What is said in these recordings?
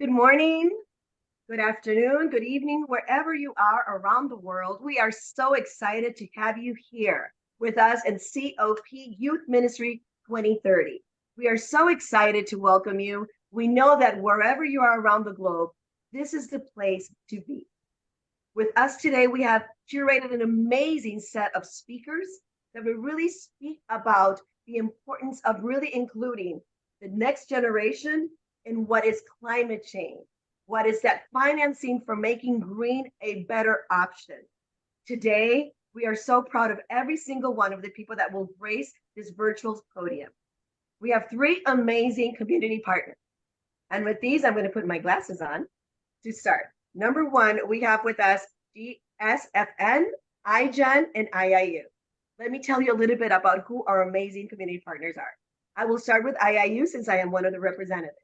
Good morning, good afternoon, good evening, wherever you are around the world. We are so excited to have you here with us in COP Youth Ministry 2030. We are so excited to welcome you. We know that wherever you are around the globe, this is the place to be. With us today, we have curated an amazing set of speakers that will really speak about the importance of really including the next generation in what is climate change. What is that financing for making green a better option? Today, we are so proud of every single one of the people that will grace this virtual podium. We have three amazing community partners. And with these, I'm going to put my glasses on to start. Number one, we have with us GSFN, iGen, and IIU. Let me tell you a little bit about who our amazing community partners are. I will start with IIU since I am one of the representatives.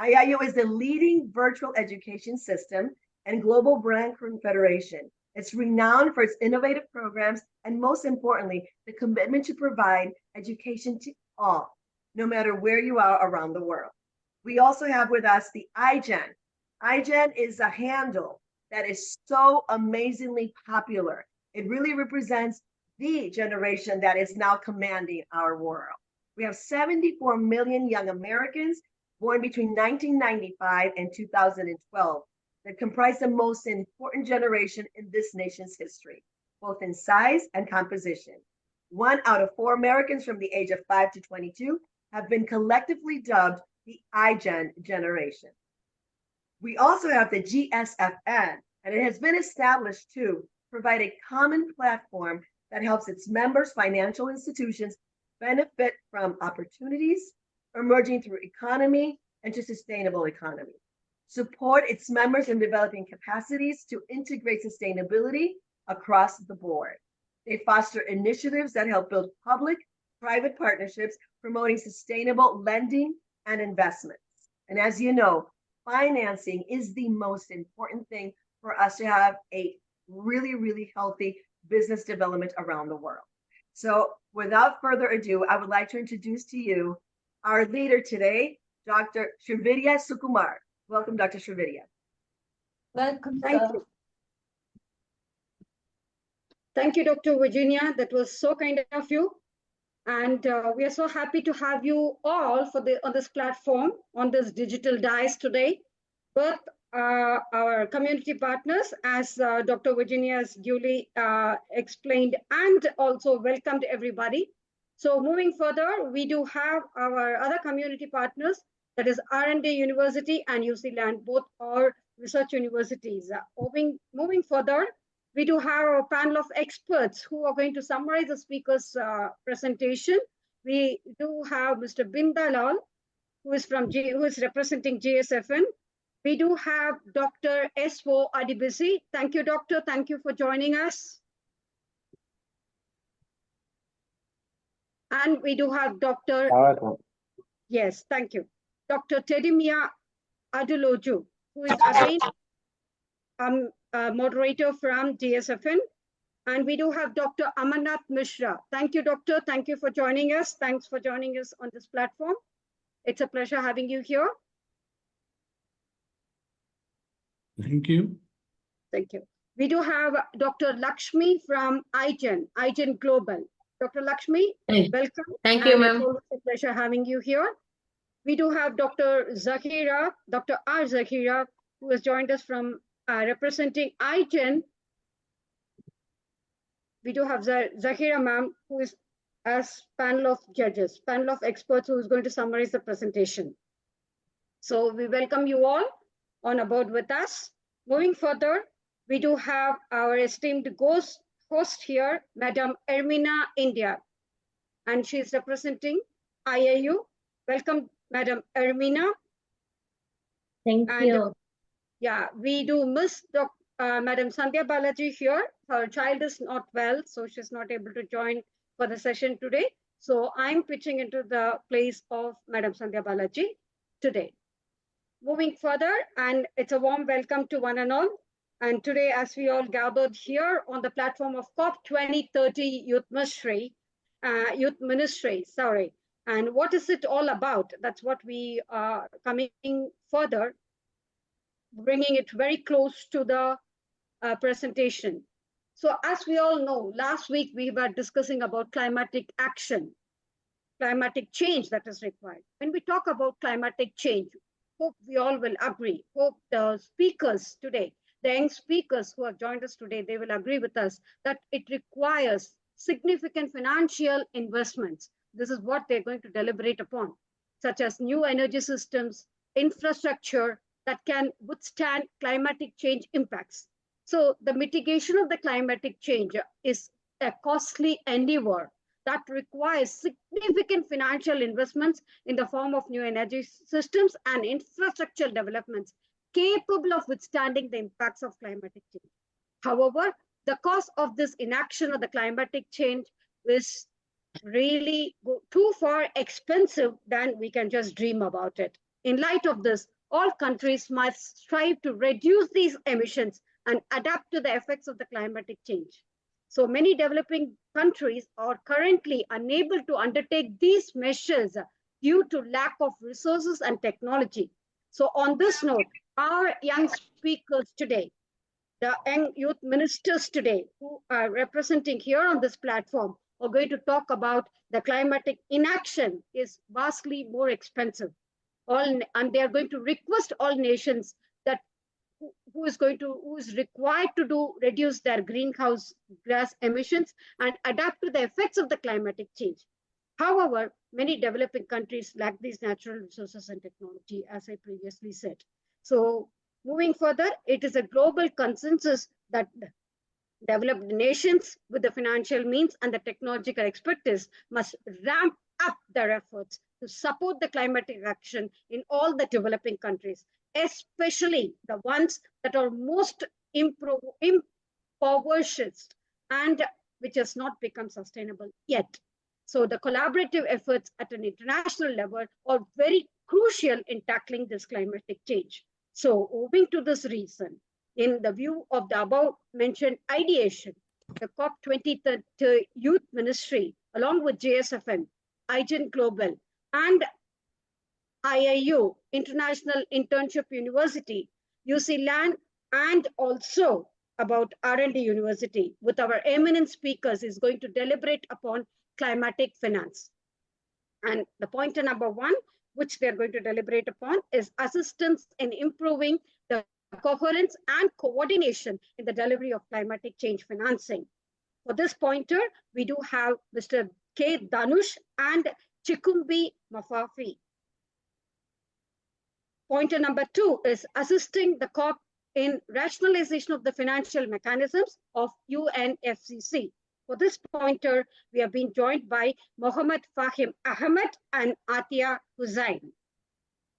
IIU is the leading virtual education system and global brand confederation. It's renowned for its innovative programs and, most importantly, the commitment to provide education to all, no matter where you are around the world. We also have with us the iGen. iGen is a handle that is so amazingly popular. It really represents the generation that is now commanding our world. We have 74 million young Americans born between 1995 and 2012 that comprise the most important generation in this nation's history, both in size and composition. 1 out of 4 Americans from the age of 5 to 22 have been collectively dubbed the iGen generation. We also have the GSFN, and it has been established to provide a common platform that helps its members, financial institutions, benefit from opportunities emerging through economy and to sustainable economy. Support its members in developing capacities to integrate sustainability across the board. They foster initiatives that help build public-private partnerships, promoting sustainable lending and investments. And as you know, financing is the most important thing for us to have a really, really healthy business development around the world. So without further ado, I would like to introduce to you our leader today, Dr. Srividya Sukumar. Welcome, Dr. Srividya. Welcome. Thank you. Thank you, Dr. Virginia. That was so kind of you. And we are so happy to have you all on this platform, on this digital dais today, with our community partners, as Dr. Virginia has duly explained, and also welcomed everybody. So moving further, we do have our other community partners, that is R&D University and UC Land, both are research universities. Moving further, we do have a panel of experts who are going to summarize the speaker's presentation. We do have Mr. Bindalal, who is representing GSFN. We do have Dr. S.O. Adibisi. Thank you, doctor. Thank you for joining us. And we do have Dr. Yes, thank you. Dr. Tedimia Aduloju, who is again a moderator from GSFN. And we do have Dr. Amarnath Mishra. Thank you, doctor. Thank you for joining us. Thanks for joining us on this platform. It's a pleasure having you here. Thank you. Thank you. We do have Dr. Lakshmi from iGen Global. Dr. Lakshmi, welcome. Thank you, ma'am. It's a pleasure having you here. We do have Dr. Zahira, Dr. R. Zahira, who has joined us from representing iGen. We do have Zahira, ma'am, who is as panel of judges, panel of experts, who is going to summarize the presentation. So we welcome you all on aboard with us. Moving further, we do have our esteemed host here, Madam Ermina India, and she is representing IIU. Welcome, Madam Ermina. Thank you. Yeah, we do miss Madam Sandhya Balaji here. Her child is not well, so she's not able to join for the session today. So I'm pitching into the place of Madam Sandhya Balaji today. Moving further, and it's a warm welcome to one and all. And today, as we all gathered here on the platform of COP 2030 Youth Ministry, And what is it all about? That's what we are coming further. bringing it very close to the presentation. So as we all know, last week we were discussing about climatic action, climatic change that is required. When we talk about climatic change, hope we all will agree. Hope the speakers today, the young speakers who have joined us today, they will agree with us that it requires significant financial investments. This is what they're going to deliberate upon, such as new energy systems, infrastructure that can withstand climatic change impacts. So the mitigation of the climatic change is a costly endeavor that requires significant financial investments in the form of new energy systems and infrastructure developments capable of withstanding the impacts of climatic change. However, the cost of this inaction of the climatic change is really too far expensive than we can just dream about it. In light of this, all countries must strive to reduce these emissions and adapt to the effects of the climatic change. So many developing countries are currently unable to undertake these measures due to lack of resources and technology. So on this note, our young speakers today, the young youth ministers today who are representing here on this platform are going to talk about the climatic inaction is vastly more expensive. And they are going to request all nations that who is required to reduce their greenhouse gas emissions and adapt to the effects of the climatic change. However, many developing countries lack these natural resources and technology, as I previously said. So moving further, it is a global consensus that developed nations with the financial means and the technological expertise must ramp up their efforts to support the climatic action in all the developing countries, especially the ones that are most impoverished and which has not become sustainable yet. So the collaborative efforts at an international level are very crucial in tackling this climatic change. So owing to this reason, in the view of the above mentioned ideation, the COP20 Youth Ministry, along with JSFM, IGEN Global, and IIU, International Internship University, UC LAN, and also about R&D University, with our eminent speakers, is going to deliberate upon climatic finance. And the pointer number one, which they're going to deliberate upon, is assistance in improving the coherence and coordination in the delivery of climatic change financing. For this pointer, we do have Mr. K. Danush and Chikumbi Mafafi. Pointer number two is assisting the COP in rationalization of the financial mechanisms of UNFCCC. For this pointer, we have been joined by Mohammed Fahim Ahmed and Atia Hussain.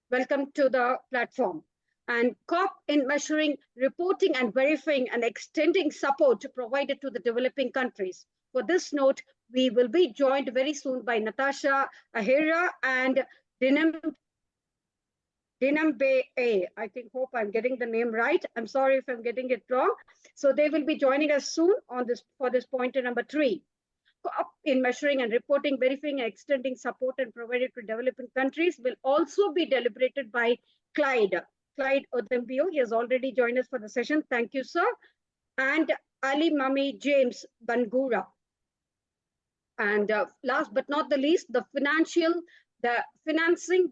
Welcome to the platform. And COP in measuring, reporting, and verifying and extending support provided to the developing countries. For this note, we will be joined very soon by Natasha Ahira and Dinambe A. I hope I'm getting the name right. I'm sorry if I'm getting it wrong. So they will be joining us soon on this for this pointer number 3. In measuring and reporting, verifying, and extending support and provided to developing countries will also be deliberated by Clyde Odembio. He has already joined us for the session. Thank you, sir. And Ali Mami James Bangura. And last but not the least, the financing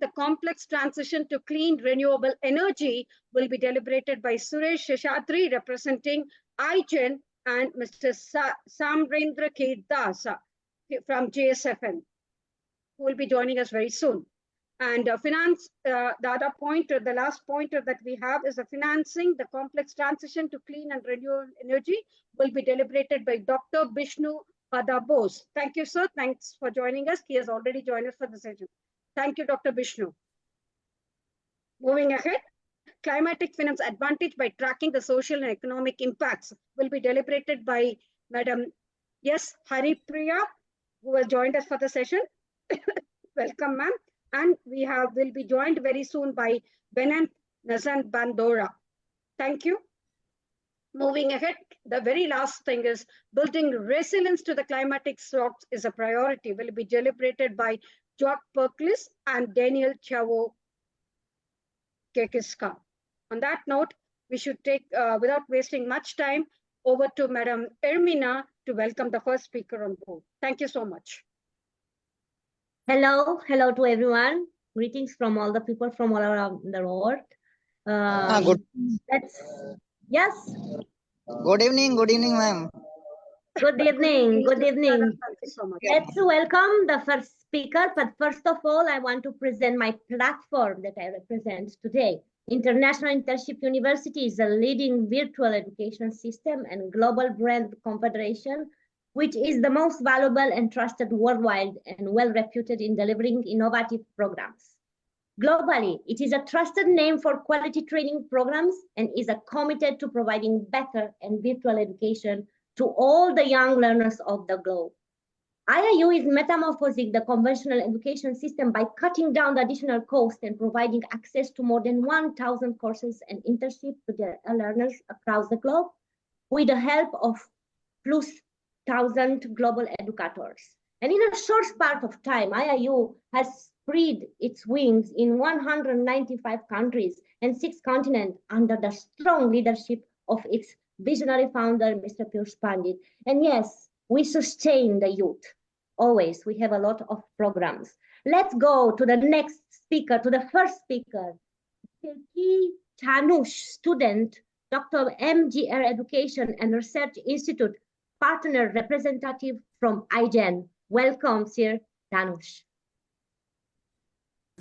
the complex transition to clean renewable energy will be deliberated by Suresh Sheshadri representing IGEN and Mr. Samrendra K. Das from JSFN, who will be joining us very soon. And the other pointer, the last pointer that we have is the financing the complex transition to clean and renewable energy will be deliberated by Dr. Bishnu Pada Bose. Thank you, sir. Thanks for joining us. He has already joined us for the session. Thank you, Dr. Bishnu. Moving ahead, climatic finance advantage by tracking the social and economic impacts will be deliberated by Madam Yes Haripriya, who has joined us for the session. Welcome, ma'am. And we will be joined very soon by Benant Nazan Bandora. Thank you. Moving ahead, the very last thing is building resilience to the climatic shocks is a priority. Will be deliberated by Jock Perklis and Daniel Chavo Kekiska. on that note, we should take, without wasting much time, over to Madam Ermina to welcome the first speaker on board. Thank you so much. Hello to everyone. Greetings from all the people from all around the world. Good. Yes, Good evening, ma'am. good evening. Good evening. Thank you so much. Let's welcome the first speaker. But first of all, I want to present my platform that I represent today. International Internship University is a leading virtual education system and global brand confederation, which is the most valuable and trusted worldwide and well-reputed in delivering innovative programs. Globally, it is a trusted name for quality training programs and is committed to providing better and virtual education to all the young learners of the globe. IIU is metamorphosing the conventional education system by cutting down the additional cost and providing access to more than 1,000 courses and internships to their learners across the globe with the help of plus 1,000 global educators. And in a short span of time, IIU has spread its wings in 195 countries and 6 continents under the strong leadership of its visionary founder, Mr. Piyush Pandit. And yes, we sustain the youth. Always, we have a lot of programs. Let's go to the next speaker, to the first speaker. Kirti Tanush, student, Dr. MGR Education and Research Institute, partner representative from IGEN. Welcome, Sir Tanush.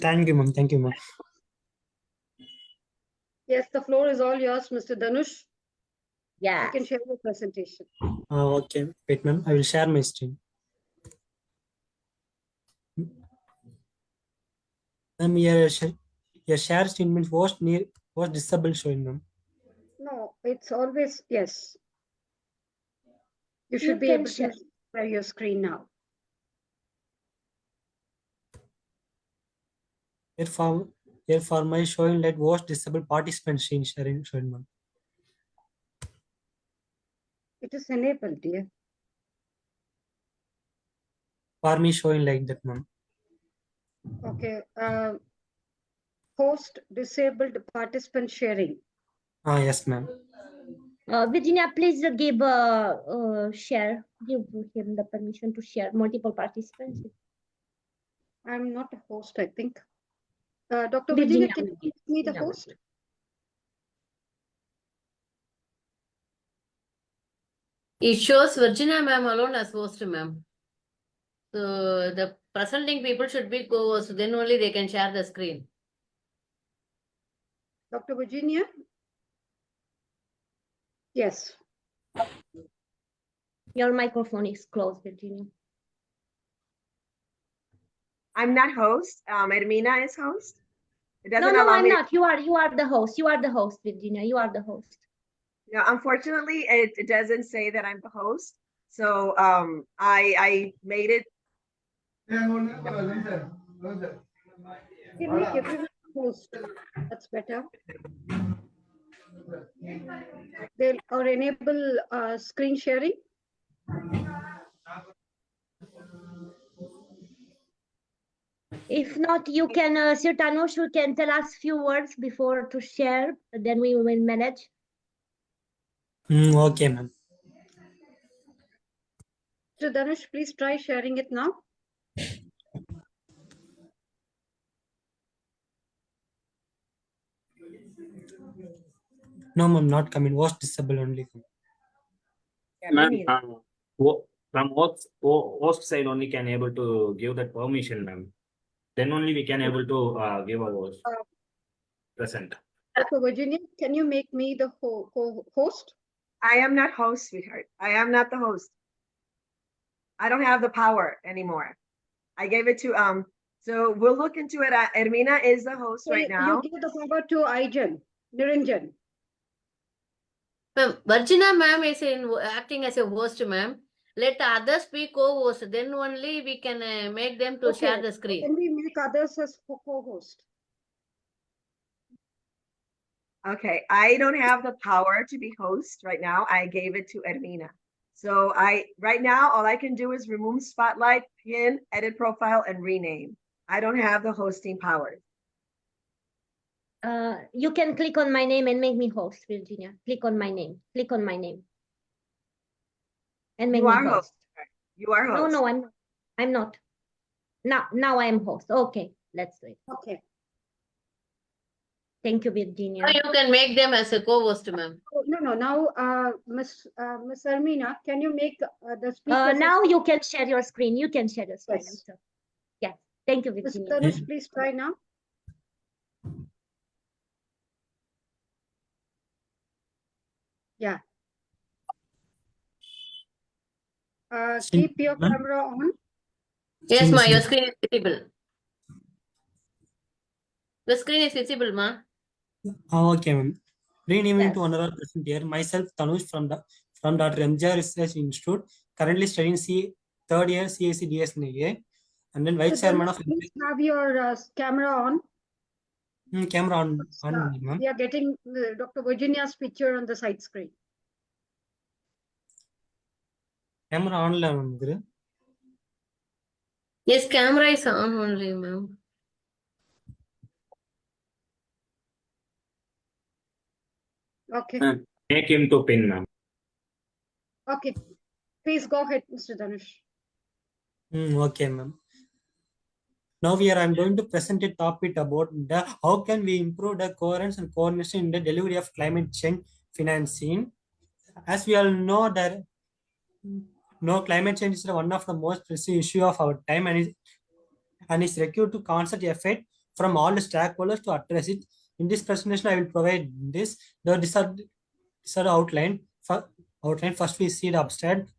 Thank you, ma'am. Thank you, ma'am. Yes, the floor is all yours, Mr. Danush. Yeah. You can share your presentation. Okay, wait, ma'am. I will share my screen. Ma'am, your share screen means was disabled showing, ma'am. No, it's always, yes. You should be able to share your screen now. Therefore, my showing that was disabled participant screen sharing showing, ma'am. It is enabled, dear. For me showing like that, ma'am. Okay. Host disabled participant sharing. Yes, ma'am. Virginia, please give share. Give him the permission to share multiple participants. I'm not a host, I think. Dr. Virginia, can you give me the host? It shows Virginia ma'am alone as host, ma'am. So the presenting people should be co-host, then only they can share the screen. Dr. Virginia? Yes. Your microphone is closed, Virginia. I'm not host. Ermina is host. It doesn't No, allow I'm me not. You are the host. You are the host, Virginia. You are the host. No, unfortunately, it doesn't say that I'm the host. So I made it. Can make everyone host. That's better. They'll or enable screen sharing. If not, you can, Sir Tanush, you can tell us few words before to share, then we will manage. Okay, ma'am. So Danush, please try sharing it now. No, ma'am, not coming. Was disabled only. Ma'am, from host side only can able to give that permission, ma'am. Then only we can able to give our present. So Virginia, can you make me the host? I am not host, sweetheart. I am not the host. I don't have the power anymore. I gave it to so we'll look into it. Ermina is the host So right now. You give the power to IGEN, Niranjan. Virginia ma'am is acting as a host, ma'am. Let others be co-host, then only we can make them to share the screen. Can we make others as co-host? Okay, I don't have the power to be host right now. I gave it to Ermina. So right now, all I can do is remove spotlight, pin, edit profile, and rename. I don't have the hosting powers. You can click on my name and make me host, Virginia. Click on my name. Click on my name. And make You me are host. host. You are host. No, I'm not. I'm not. Now I am host. Okay, let's do it. Okay. Thank you, Virginia. Or you can make them as a co-host, ma'am. Oh, no. Now, Miss Armina, can you make the speakers? Now you can share your screen. You can share your screen. Yes. Yes. Thank you, Mr. Virginia. Dhanush, please try now. Yeah. Keep your camera on. Yes, ma, your screen is visible. The screen is visible, ma. Okay, ma'am. Good evening Yes. to another person here. Myself, Tanush from Dr. MGR Research Institute, currently studying third year CAC DSNA, and then Vice Mr. Chairman Dhanush, of please have your camera on. camera on ma'am. We are getting Dr. Virginia's picture on the side screen. Camera on, ma'am. Yes, camera is on only, ma'am. Okay. Make him to pin, ma'am. Okay. Please go ahead, Mr. Dhanush. Okay, ma'am. Now I'm going to present a topic about how can we improve the coherence and coordination in the delivery of climate change financing. As we all know that climate change is one of the most pressing issue of our time and is required to constant effort from all the stakeholders to address it. In this presentation, I will provide this. These are the outline. First, we see the abstract.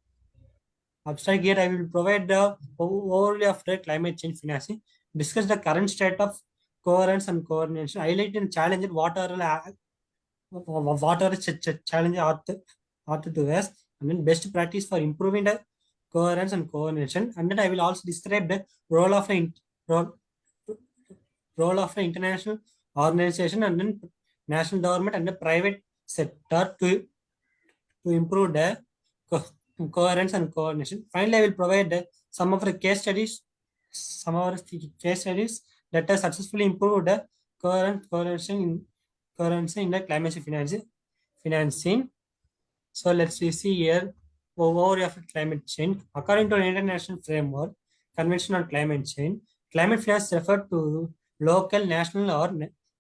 Abstract here, I will provide the overview of the climate change financing, discuss the current state of coherence and coordination, highlight and challenge what are challenges are to us, and then best practice for improving the coherence and coordination. And then I will also describe the role of the role of the international organization and then national government and the private sector to improve the coherence and coordination. Finally, I will provide some of the case studies, that have successfully improved the coordination in the climate change financing. So let's see here overview of climate change. According to an international framework, Convention on Climate Change, climate finance refer to local, national, or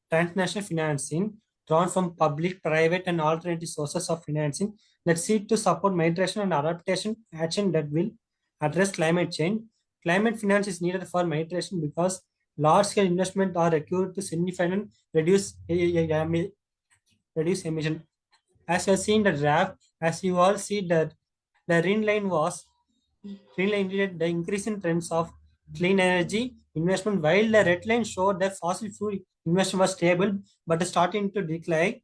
transnational financing drawn from public, private, and alternative sources of financing that seek to support migration and adaptation action that will address climate change. Climate finance is needed for migration because large-scale investment are required to significantly reduce emission. As you have seen the graph, as you all see that the green line indicated the increasing trends of clean energy investment, while the red line showed that fossil fuel investment was stable but starting to decline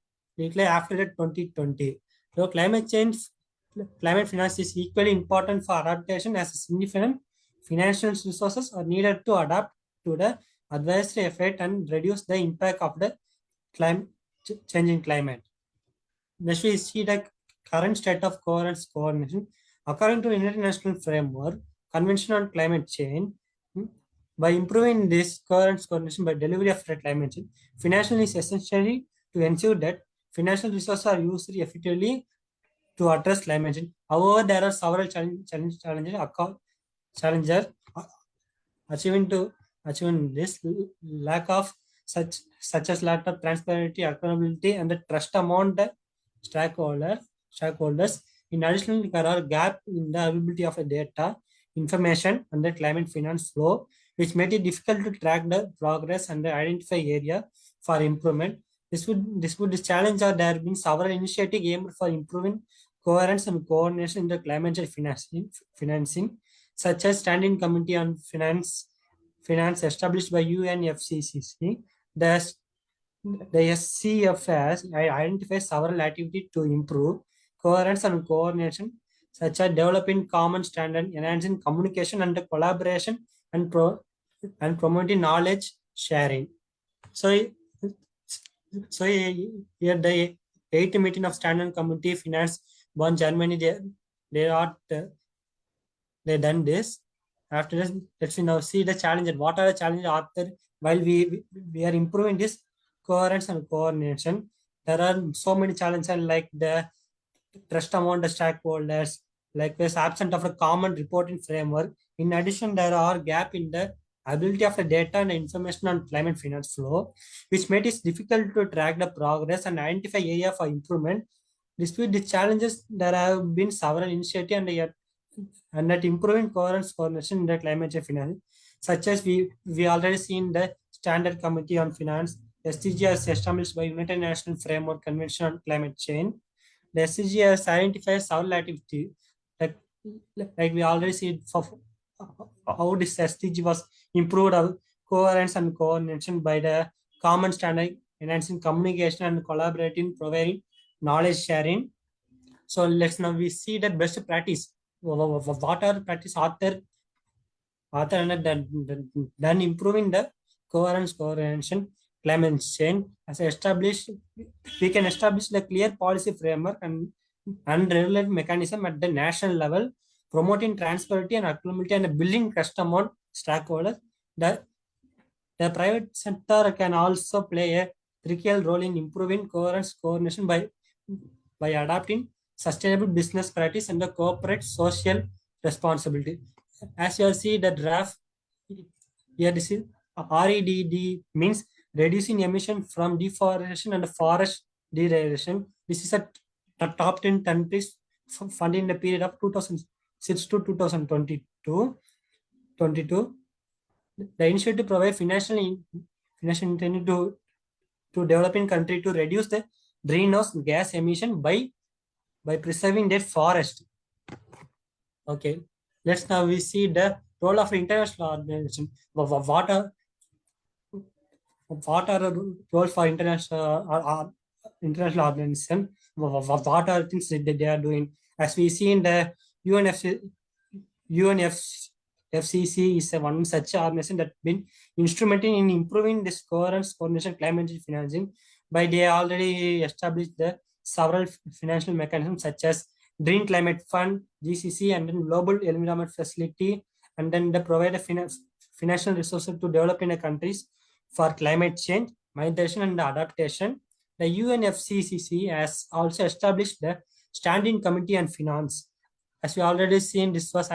after the 2020. So climate finance is equally important for adaptation as significant financial resources are needed to adapt to the adverse effect and reduce the impact of the changing climate. Next, we see the current state of coherence coordination. According to international framework, Convention on Climate Change, by improving this coherence coordination by delivery of climate change, financial is essentially to ensure that financial resources are used effectively to address climate change. However, there are several challenges achieving this lack of such as lack of transparency, accountability, and the trust among the stakeholders. In addition, there are gaps in the availability of data, information, and the climate finance flow, which made it difficult to track the progress and identify area for improvement. This challenge are there have been several initiatives aimed for improving coherence and coordination in the climate change financing, such as Standing Committee on Finance established by UNFCCC. The SCFS identifies several activities to improve coherence and coordination, such as developing common standard, enhancing communication and collaboration, and promoting knowledge sharing. So here the 8th meeting of Standard Committee Finance Bonn Germany, they done this. After this, let's now see the challenge. What are the challenges after while we are improving this coherence and coordination. There are so many challenges like the trust among the stakeholders, likewise absent of a common reporting framework. In addition, there are gap in the ability of the data and information on climate finance flow, which made it difficult to track the progress and identify area for improvement. Despite the challenges, there have been several initiatives and that improving coherence coordination in the climate change finance, such as we already seen the Standard Committee on Finance, SDG is established by United Nations Framework Convention on Climate Change. The SDG has identified several activities, like, like we already see for how this SDG was improved of coherence and coordination by the common standard, enhancing communication and collaborating, providing knowledge sharing. So let's now we see the best practice. What are practice author and then improving the coherence coordination climate change as established. We can establish the clear policy framework and regulate mechanism at the national level, promoting transparency and accountability and building trust among stakeholders. The private sector can also play a critical role in improving coherence coordination by adopting sustainable business practice and the corporate social responsibility. As you see the draft here, this is REDD means reducing emission from deforestation and forest degradation. This is a top 10 countries funded in the period of 2006 to 2022. The initiative provides financial incentive to developing country to reduce the greenhouse gas emission by preserving their forest. Okay, let's now we see the role of international organization. What are the role for international organization? What are things that they are doing? As we see in the UNFCCC is one such organization that been instrumental in improving this coherence coordination climate change financing by they already established the several financial mechanisms such as Green Climate Fund, GCC, and then Global Environment Facility, and then they provide a financial resources to develop in a countries for climate change, migration, and adaptation. The UNFCCC has also established the Standing Committee on Finance. As we already seen, this was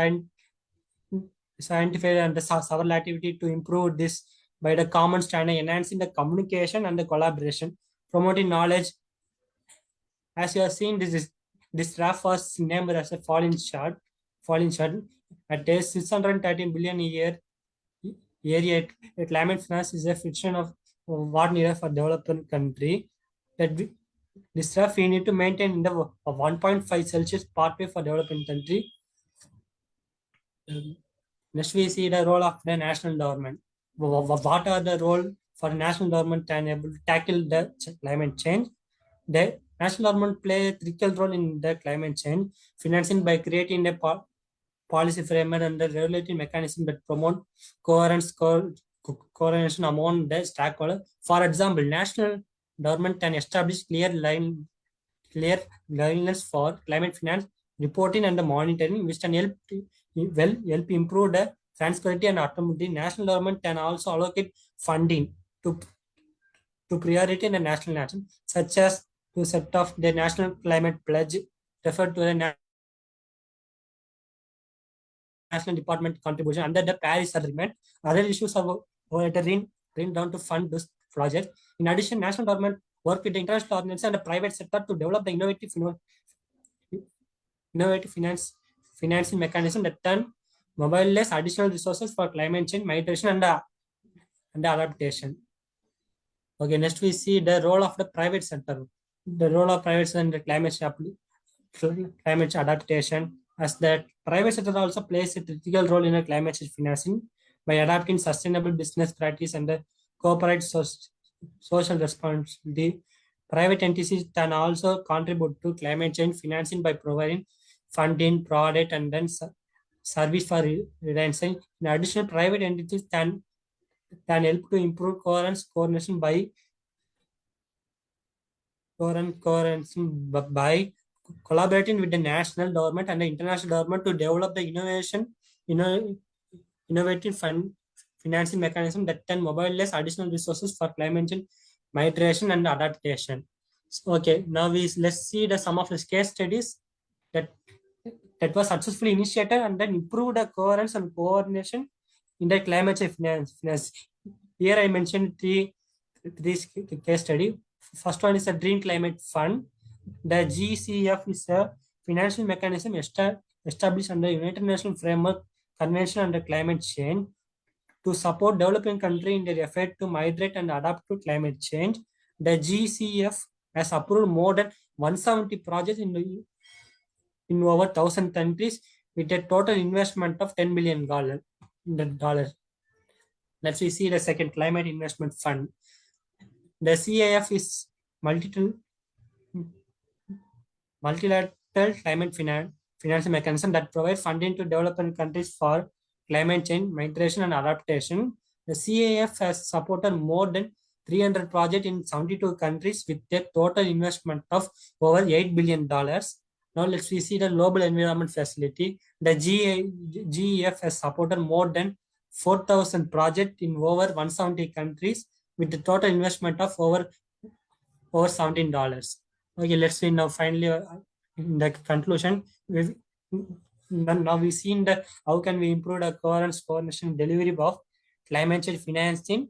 scientific and the several activity to improve this by the common standard, enhancing the communication and the collaboration, promoting knowledge. As you have seen, this graph was named as a falling short. At 613 billion a year area, climate finance is a fraction of what needed for developing country. That this graph we need to maintain in the 1.5 Celsius pathway for developing country. Next, we see the role of the national government. What are the role for national government to enable to tackle the climate change? The national government play a critical role in the climate change, financing by creating a policy framework and the regulatory mechanism that promote coordination among the stakeholders. For example, national government can establish clear guidelines for climate finance reporting and the monitoring, which can help improve the transparency and accountability. National government can also allocate funding to priority in the national action, such as to set off the national climate pledge, referred to the national department contribution under the Paris Agreement. Other issues are written down to fund this project. In addition, national government work with the international organizations and the private sector to develop the innovative financing mechanism that turn mobilize additional resources for climate change, migration, and adaptation. Okay, next we see the role of the private sector. The role of private sector in the climate adaptation, as that private sector also plays a critical role in the climate change financing by adapting sustainable business practice and the corporate social responsibility. Private entities can also contribute to climate change financing by providing funding, product, and then service for redundancy. In addition, private entities can help to improve coordination by collaborating with the national government and the international government to develop the innovative financing mechanism that can mobilize additional resources for climate change, migration and adaptation. Okay, now let's see some of the case studies that was successfully initiated and then improved the coherence and coordination in the climate change finance. Here I mentioned three case study. First one is a Green Climate Fund. The GCF is a financial mechanism established under United Nations Framework Convention on Climate Change to support developing countries in their effort to migrate and adapt to climate change. The GCF has approved more than 170 projects in over 1,000 countries with a total investment of $10 billion. Let's see the second Climate Investment Fund. The CIF is multilateral climate financing mechanism that provides funding to developing countries for climate change, migration, and adaptation. The CAF has supported more than 300 projects in 72 countries with a total investment of over $8 billion. Now let's see the Global Environment Facility. The GEF has supported more than 4,000 projects in over 170 countries with a total investment of over $17. Okay, let's see now finally in the conclusion. Now we've seen that how can we improve the coherence, coordination, delivery of climate change financing.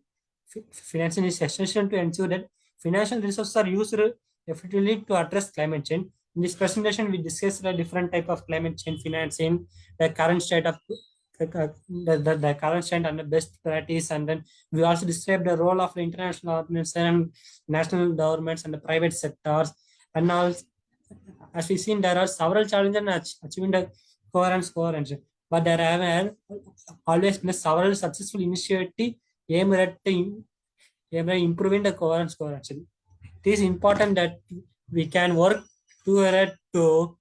Financing is essential to ensure that financial resources are used effectively to address climate change. In this presentation, we discussed the different type of climate change financing, the current state of the current state and the best practice, and then we also described the role of the international organizations, national governments, and the private sectors. And now, as we've seen, there are several challenges in achieving the coherence, but there have always been several successful initiatives aimed at improving the coherence. It is important that we can work together to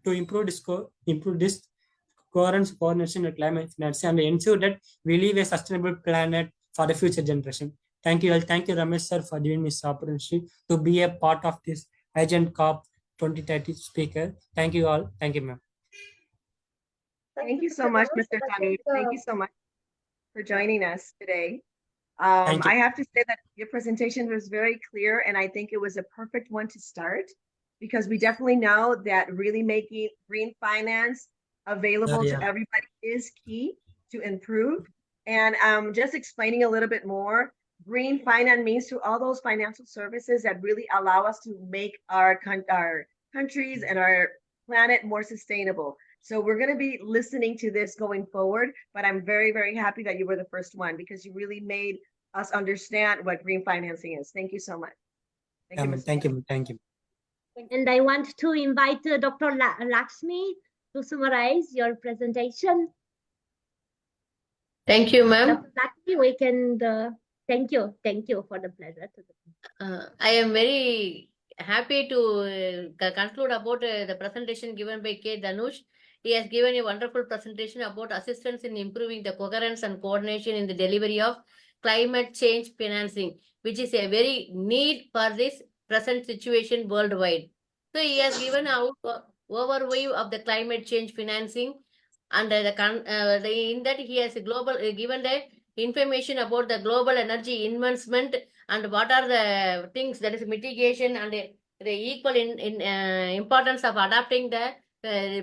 improve this coherence, coordination, and climate finance, and ensure that we leave a sustainable planet for the future generation. Thank you, Ramesh sir, for giving me this opportunity to be a part of this Agent COP 2030 speaker. Thank you all. Thank you, ma'am. Thank you so much, Mr. Tamir. Thank you so much for joining us today. Thank you. I have to say that your presentation was very clear, and I think it was a perfect one to start because we definitely know that really making green finance available to everybody is key to improve. And just explaining a little bit more, green finance means to all those financial services that really allow us to make our countries and our planet more sustainable. So we're going to be listening to this going forward, but I'm very, very happy that you were the first one because you really made us understand what green financing is. Thank you so much. Thank you. And I want to invite Dr. Lakshmi to summarize your presentation. Thank you, ma'am. Dr. Lakshmi, we can, thank you for the pleasure. I am very happy to conclude about the presentation given by K. Dhanush. He has given a wonderful presentation about assistance in improving the coherence and coordination in the delivery of climate change financing, which is a very need for this present situation worldwide. So he has given an overview of the climate change financing, and in that he has given the information about the global energy investment and what are the things that is mitigation and the equal importance of adapting the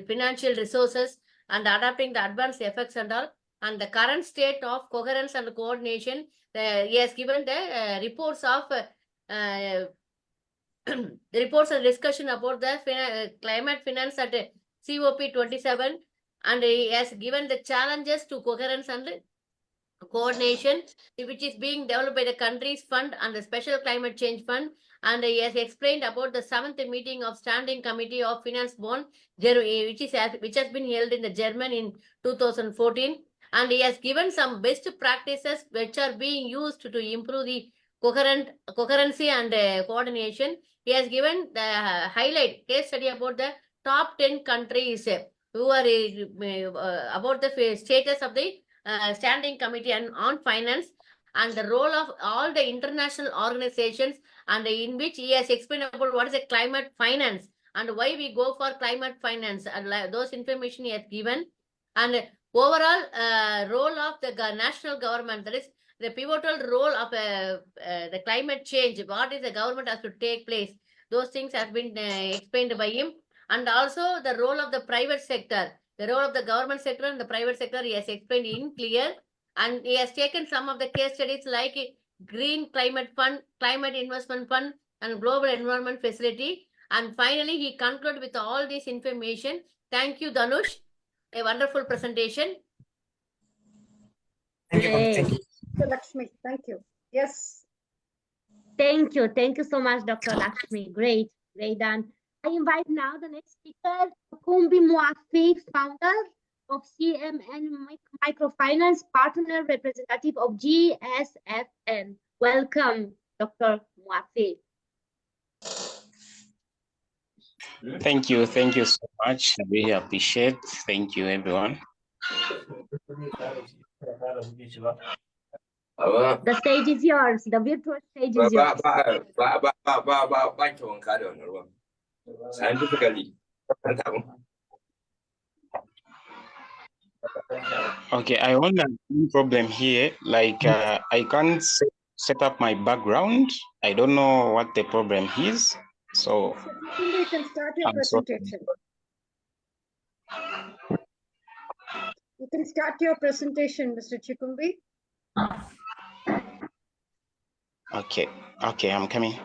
financial resources and adapting the adverse effects and all, and the current state of coherence and coordination. He has given the reports of the reports and discussion about the climate finance at COP27, and he has given the challenges to coherence and coordination, which is being developed by the country's fund and the special climate change fund. And he has explained about the 7th meeting of Standing Committee of Finance Bond, which has been held in the German in 2014. And he has given some best practices which are being used to improve the coherency and coordination. He has given the highlight case study about the top 10 countries who are about the status of the Standing Committee on Finance and the role of all the international organizations, and in which he has explained about what is a climate finance and why we go for climate finance, and those information he has given. And overall role of the national government, that is the pivotal role of the climate change, what is the government has to take place, those things have been explained by him. And also the role of the private sector, the role of the government sector and the private sector, he has explained in clear. And he has taken some of the case studies like Green Climate Fund, Climate Investment Fund, and Global Environment Facility. And finally, he concluded with all this information. Thank you, Dhanush. A wonderful presentation. Thank you, ma'am. Great. Thank you. So Lakshmi, thank you. Yes. Thank you. Thank you so much, Dr. Lakshmi. Great. Great done. I invite now the next speaker, Kumbi Muafi, founder of CMN Microfinance, partner representative of GSFN. Welcome, Dr. Muafi. Thank you so much. I really appreciate. Thank you, everyone. The stage is yours. The virtual stage is yours. Scientifically. Okay, I want a problem here. Like, I can't set up my background. I don't know what the problem is. So You can start your presentation. You can start your presentation, Mr. Chikumbi. Okay, I'm coming.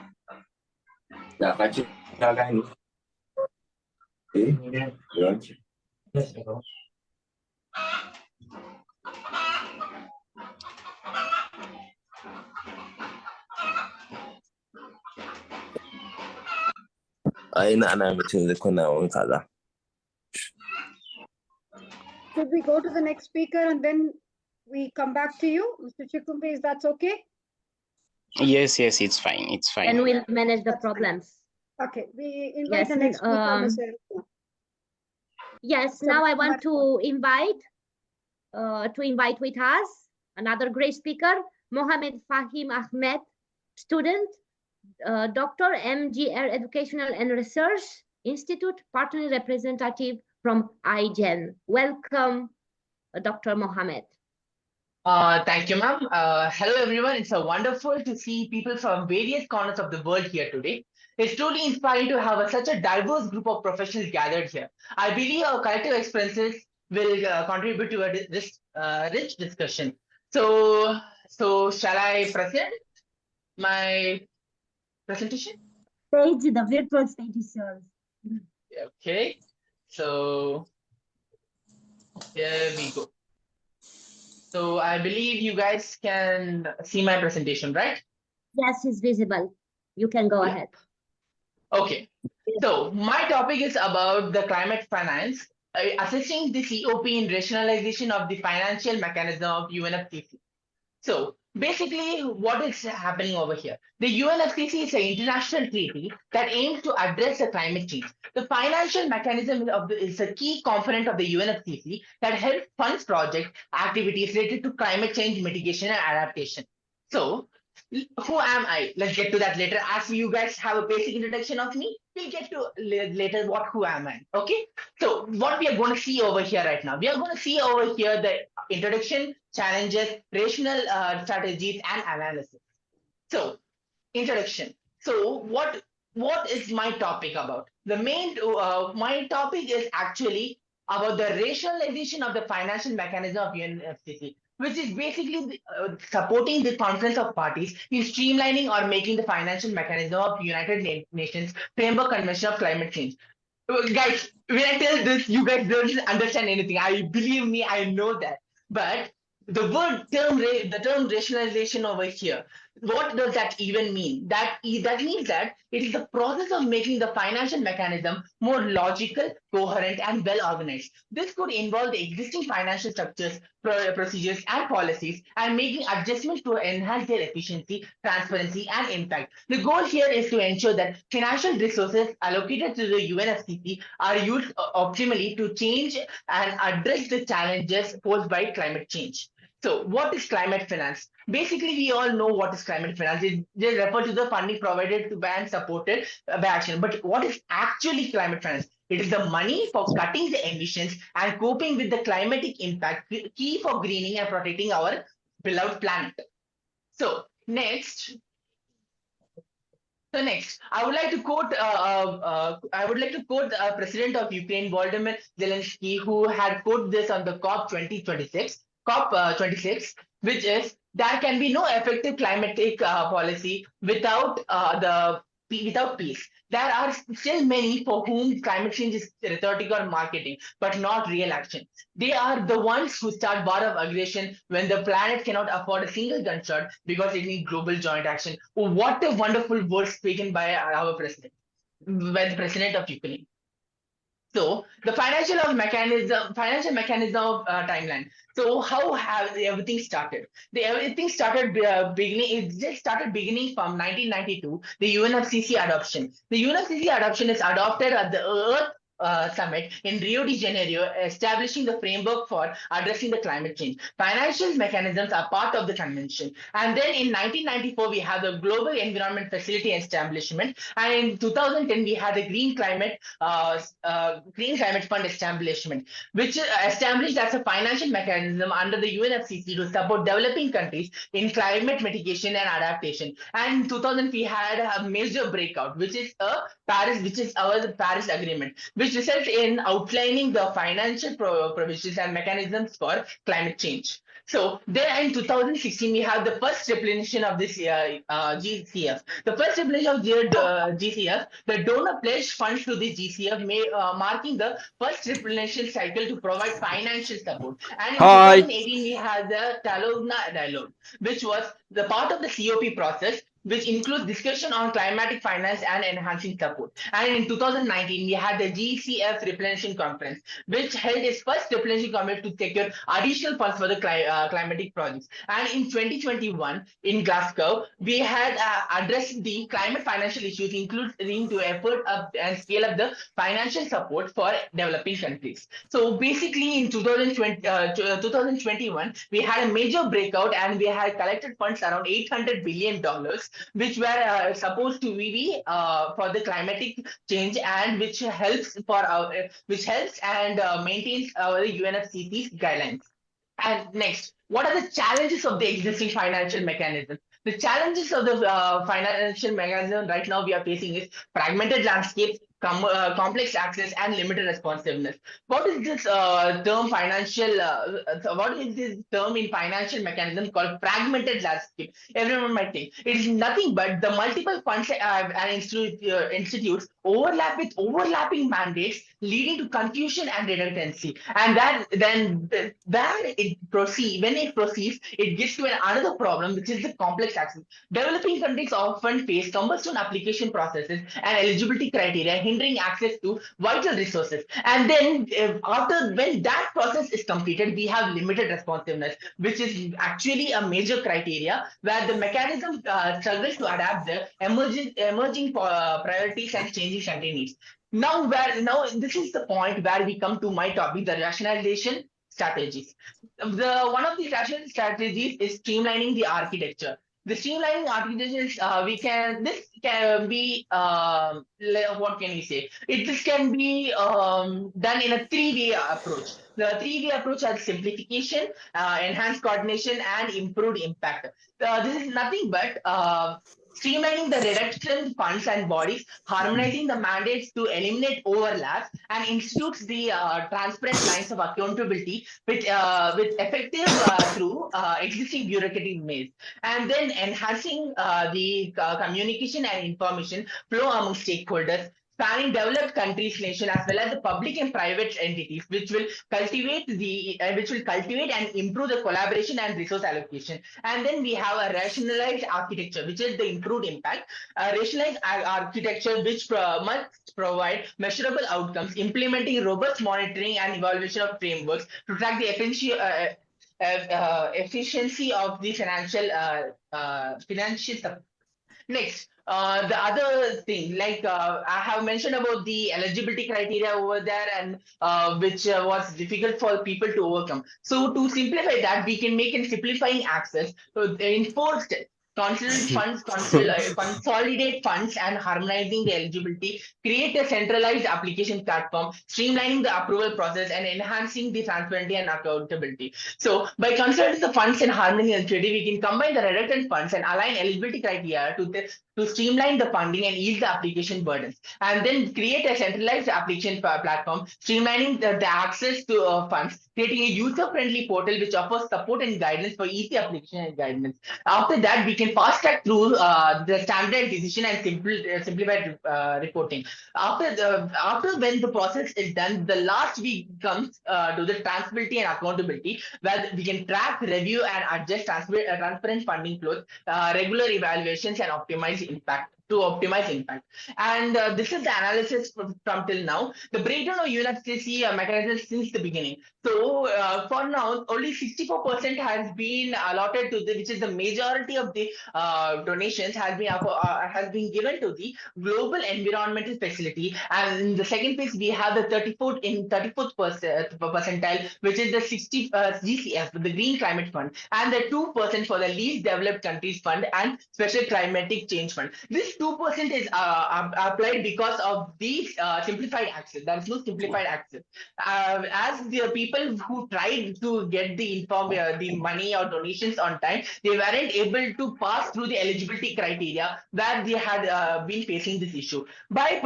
Should we go to the next speaker and then we come back to you, Mr. Chikumbi? Is that okay? Yes, it's fine. It's fine. And we'll manage the problems. Okay, we invite Yes, the next speaker, Ms. Erica. Yes, So now I much want to invite with us another great speaker, Mohammed Fahim Ahmed, student, Dr. MGR Educational and Research Institute, partner representative from iGen. Welcome, Dr. Mohammed. Thank you, ma'am. Hello, everyone. It's wonderful to see people from various corners of the world here today. It's truly inspiring to have such a diverse group of professionals gathered here. I believe our collective experiences will contribute to this rich discussion. So shall I present my presentation? The virtual stage is yours. Okay. So here we go. So I believe you guys can see my presentation, right? Yes, it's visible. You can go ahead. Okay. So my topic is about the climate finance, assessing the COP in rationalization of the financial mechanism of UNFCCC. So basically, what is happening over here? The UNFCCC is an international treaty that aims to address the climate change. The financial mechanism is a key component of the UNFCCC that helps fund project activities related to climate change mitigation and adaptation. So who am I? Let's get to that later. As you guys have a basic introduction of me, we'll get to later who am I. Okay. So what we are going to see over here right now, we are going to see over here the introduction, challenges, rational strategies, and analysis. So introduction. So what is my topic about? The main my topic is actually about the rationalization of the financial mechanism of UNFCCC, which is basically supporting the conference of parties in streamlining or making the financial mechanism of United Nations Framework Convention of Climate Change. Guys, when I tell this, you guys don't understand anything. Believe me, I know that. But the term rationalization over here, what does that even mean? That means that it is the process of making the financial mechanism more logical, coherent, and well organized. This could involve the existing financial structures, procedures, and policies, and making adjustments to enhance their efficiency, transparency, and impact. The goal here is to ensure that financial resources allocated to the UNFCCC are used optimally to change and address the challenges posed by climate change. So what is climate finance? Basically, we all know what is climate finance. They refer to the funding provided to and supported by action. But what is actually climate finance? It is the money for cutting the emissions and coping with the climatic impact, key for greening and protecting our beloved planet. So next, I would like to quote. President of Ukraine, Volodymyr Zelensky, who had quoted this on the COP 2026, COP 26, which is there can be no effective climatic policy without peace. There are still many for whom climate change is rhetoric or marketing, but not real action. They are the ones who start war of aggression when the planet cannot afford a single gunshot because it needs global joint action. Oh, what a wonderful word spoken by our president, by the president of Ukraine. So the financial mechanism of timeline. So how have everything started? Everything started beginning. It just started beginning from 1992. The UNFCCC adoption. The UNFCCC adoption is adopted at the Earth Summit in Rio de Janeiro, establishing the framework for addressing the climate change. Financial mechanisms are part of the convention. And then in 1994, we have the Global Environment Facility establishment. And in 2010, we had the Green Climate Fund establishment, which is established as a financial mechanism under the UNFCCC to support developing countries in climate mitigation and adaptation. And in 2000, we had a major breakout, which is our Paris Agreement, which results in outlining the financial provisions and mechanisms for climate change. So then in 2016, we have the first replenishment of this GCF. The first replenishment of GCF, the donor pledged funds to the GCF, marking the first replenishment cycle to provide financial support. And in 2018, we had the Talogna Dialogue, which was the part of the COP process, which includes discussion on climatic finance and enhancing support. And in 2019, we had the GCF Replenishing Conference, which held its first replenishing conference to secure additional funds for the climatic projects. And in 2021, in Glasgow, we had addressed the climate financial issues, including to effort up and scale up the financial support for developing countries. So basically, in 2021, we had a major breakout and we had collected funds around $800 billion, which were supposed to be for the climatic change and which helps and maintains our UNFCCC's guidelines. And next, what are the challenges of the existing financial mechanism? The challenges of the financial mechanism right now we are facing is fragmented landscapes, complex access, and limited responsiveness. What is this term what is this term in financial mechanism called fragmented landscape? Everyone might think it is nothing but the multiple funds and institutes overlap with overlapping mandates, leading to confusion and redundancy. And when it proceeds, it gets to another problem, which is the complex access. Developing countries often face cumbersome application processes and eligibility criteria, hindering access to vital resources. And then when that process is completed, we have limited responsiveness, which is actually a major criteria where the mechanism struggles to adapt the emerging priorities and changing country needs. Now this is the point where we come to my topic, the rationalization strategies. One of the rationalization strategies is streamlining the architecture. The streamlining architecture is this can be what can we say? This can be done in a three-way approach. The three-way approach has simplification, enhanced coordination, and improved impact. This is nothing but streamlining the reduction funds and bodies, harmonizing the mandates to eliminate overlaps, and institutes the transparent lines of accountability with effective through existing bureaucratic means, and then enhancing the communication and information flow among stakeholders, spanning developed countries, nation, as well as the public and private entities, which will cultivate and improve the collaboration and resource allocation. And then we have a rationalized architecture, which is the improved impact. A rationalized architecture which must provide measurable outcomes, implementing robust monitoring and evaluation of frameworks to track the efficiency of the financial support. Next, the other thing, like I have mentioned about the eligibility criteria over there, and which was difficult for people to overcome. So to simplify that, we can make in simplifying access in 4 steps. consolidate funds and harmonizing the eligibility, create a centralized application platform, streamlining the approval process, and enhancing the transparency and accountability. So, by consolidating the funds and harmonizing eligibility, we can combine the redundant funds and align eligibility criteria to streamline the funding and ease the application burdens, and then create a centralized application platform, streamlining the access to funds, creating a user-friendly portal which offers support and guidance for easy application and guidance. After that, we can fast track through the standard decision and simplified reporting. After when the process is done, the last week comes to the transparency and accountability, where we can track, review, and adjust transparent funding flows, regular evaluations, and optimize impact. And this is the analysis from till now. The breakdown of UNFCCC mechanism since the beginning. So for now, only 64% has been allotted to which is the majority of the donations has been given to the global environmental facility. And in the second phase, we have the 34th percentile, which is the 60 GCF, the Green Climate Fund, and the 2% for the least developed countries fund and special climatic change fund. This 2% is applied because of the simplified access. There is no simplified access. As the people who tried to get the money or donations on time, they weren't able to pass through the eligibility criteria where they had been facing this issue. By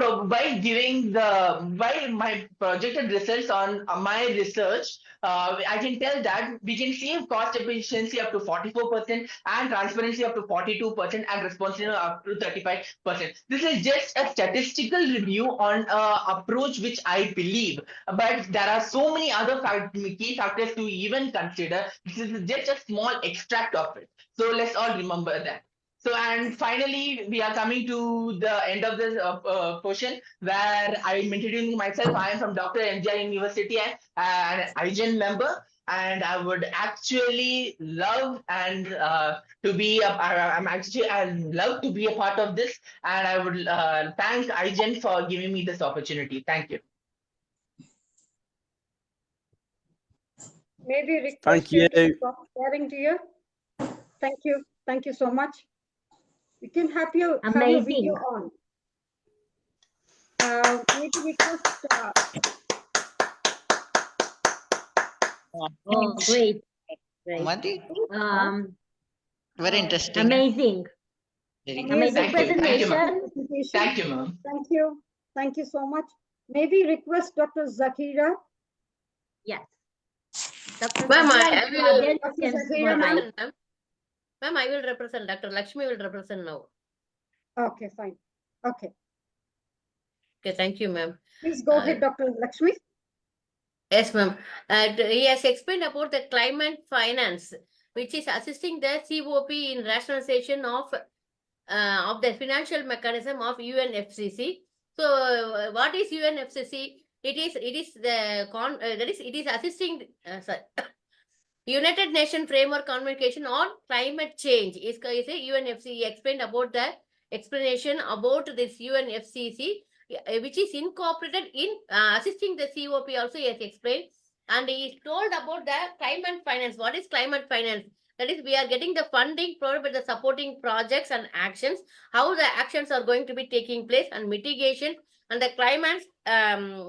my projected results on my research, I can tell that we can save cost efficiency up to 44% and transparency up to 42% and responsiveness up to 35%. This is just a statistical review on approach which I believe, but there are so many other key factors to even consider. This is just a small extract of it. So let's all remember that. So, and finally, we are coming to the end of this portion where I'm introducing myself. I am from Dr. MGR University and an IGEN member, and I would actually love and to be I love to be a part of this, and I would thank IGEN for giving me this opportunity. Thank you. May we request you to stop sharing, dear? Thank you. Thank you so much. We can have your video on. May we request? Oh, great. Mati? Very interesting. Amazing. Amazing presentation. Thank you, ma'am. Thank you. Thank you so much. May we request Dr. Zakira? Yes. Dr. Ma'am, Ma'am, I will represent. Dr. Lakshmi will represent now. Okay, fine. Okay. Okay, thank you, ma'am. Please go ahead, Dr. Lakshmi. Yes, ma'am. He has explained about the climate finance, which is assisting the COP in rationalization of the financial mechanism of UNFCCC. So, what is UNFCCC? It is assisting. United Nations Framework Convention on Climate Change is a UNFCCC. He explained about the explanation about this UNFCCC, which is incorporated in assisting the COP also. He has explained, and he told about the climate finance. What is climate finance? That is, we are getting the funding provided by the supporting projects and actions, how the actions are going to be taking place, and mitigation, and the climate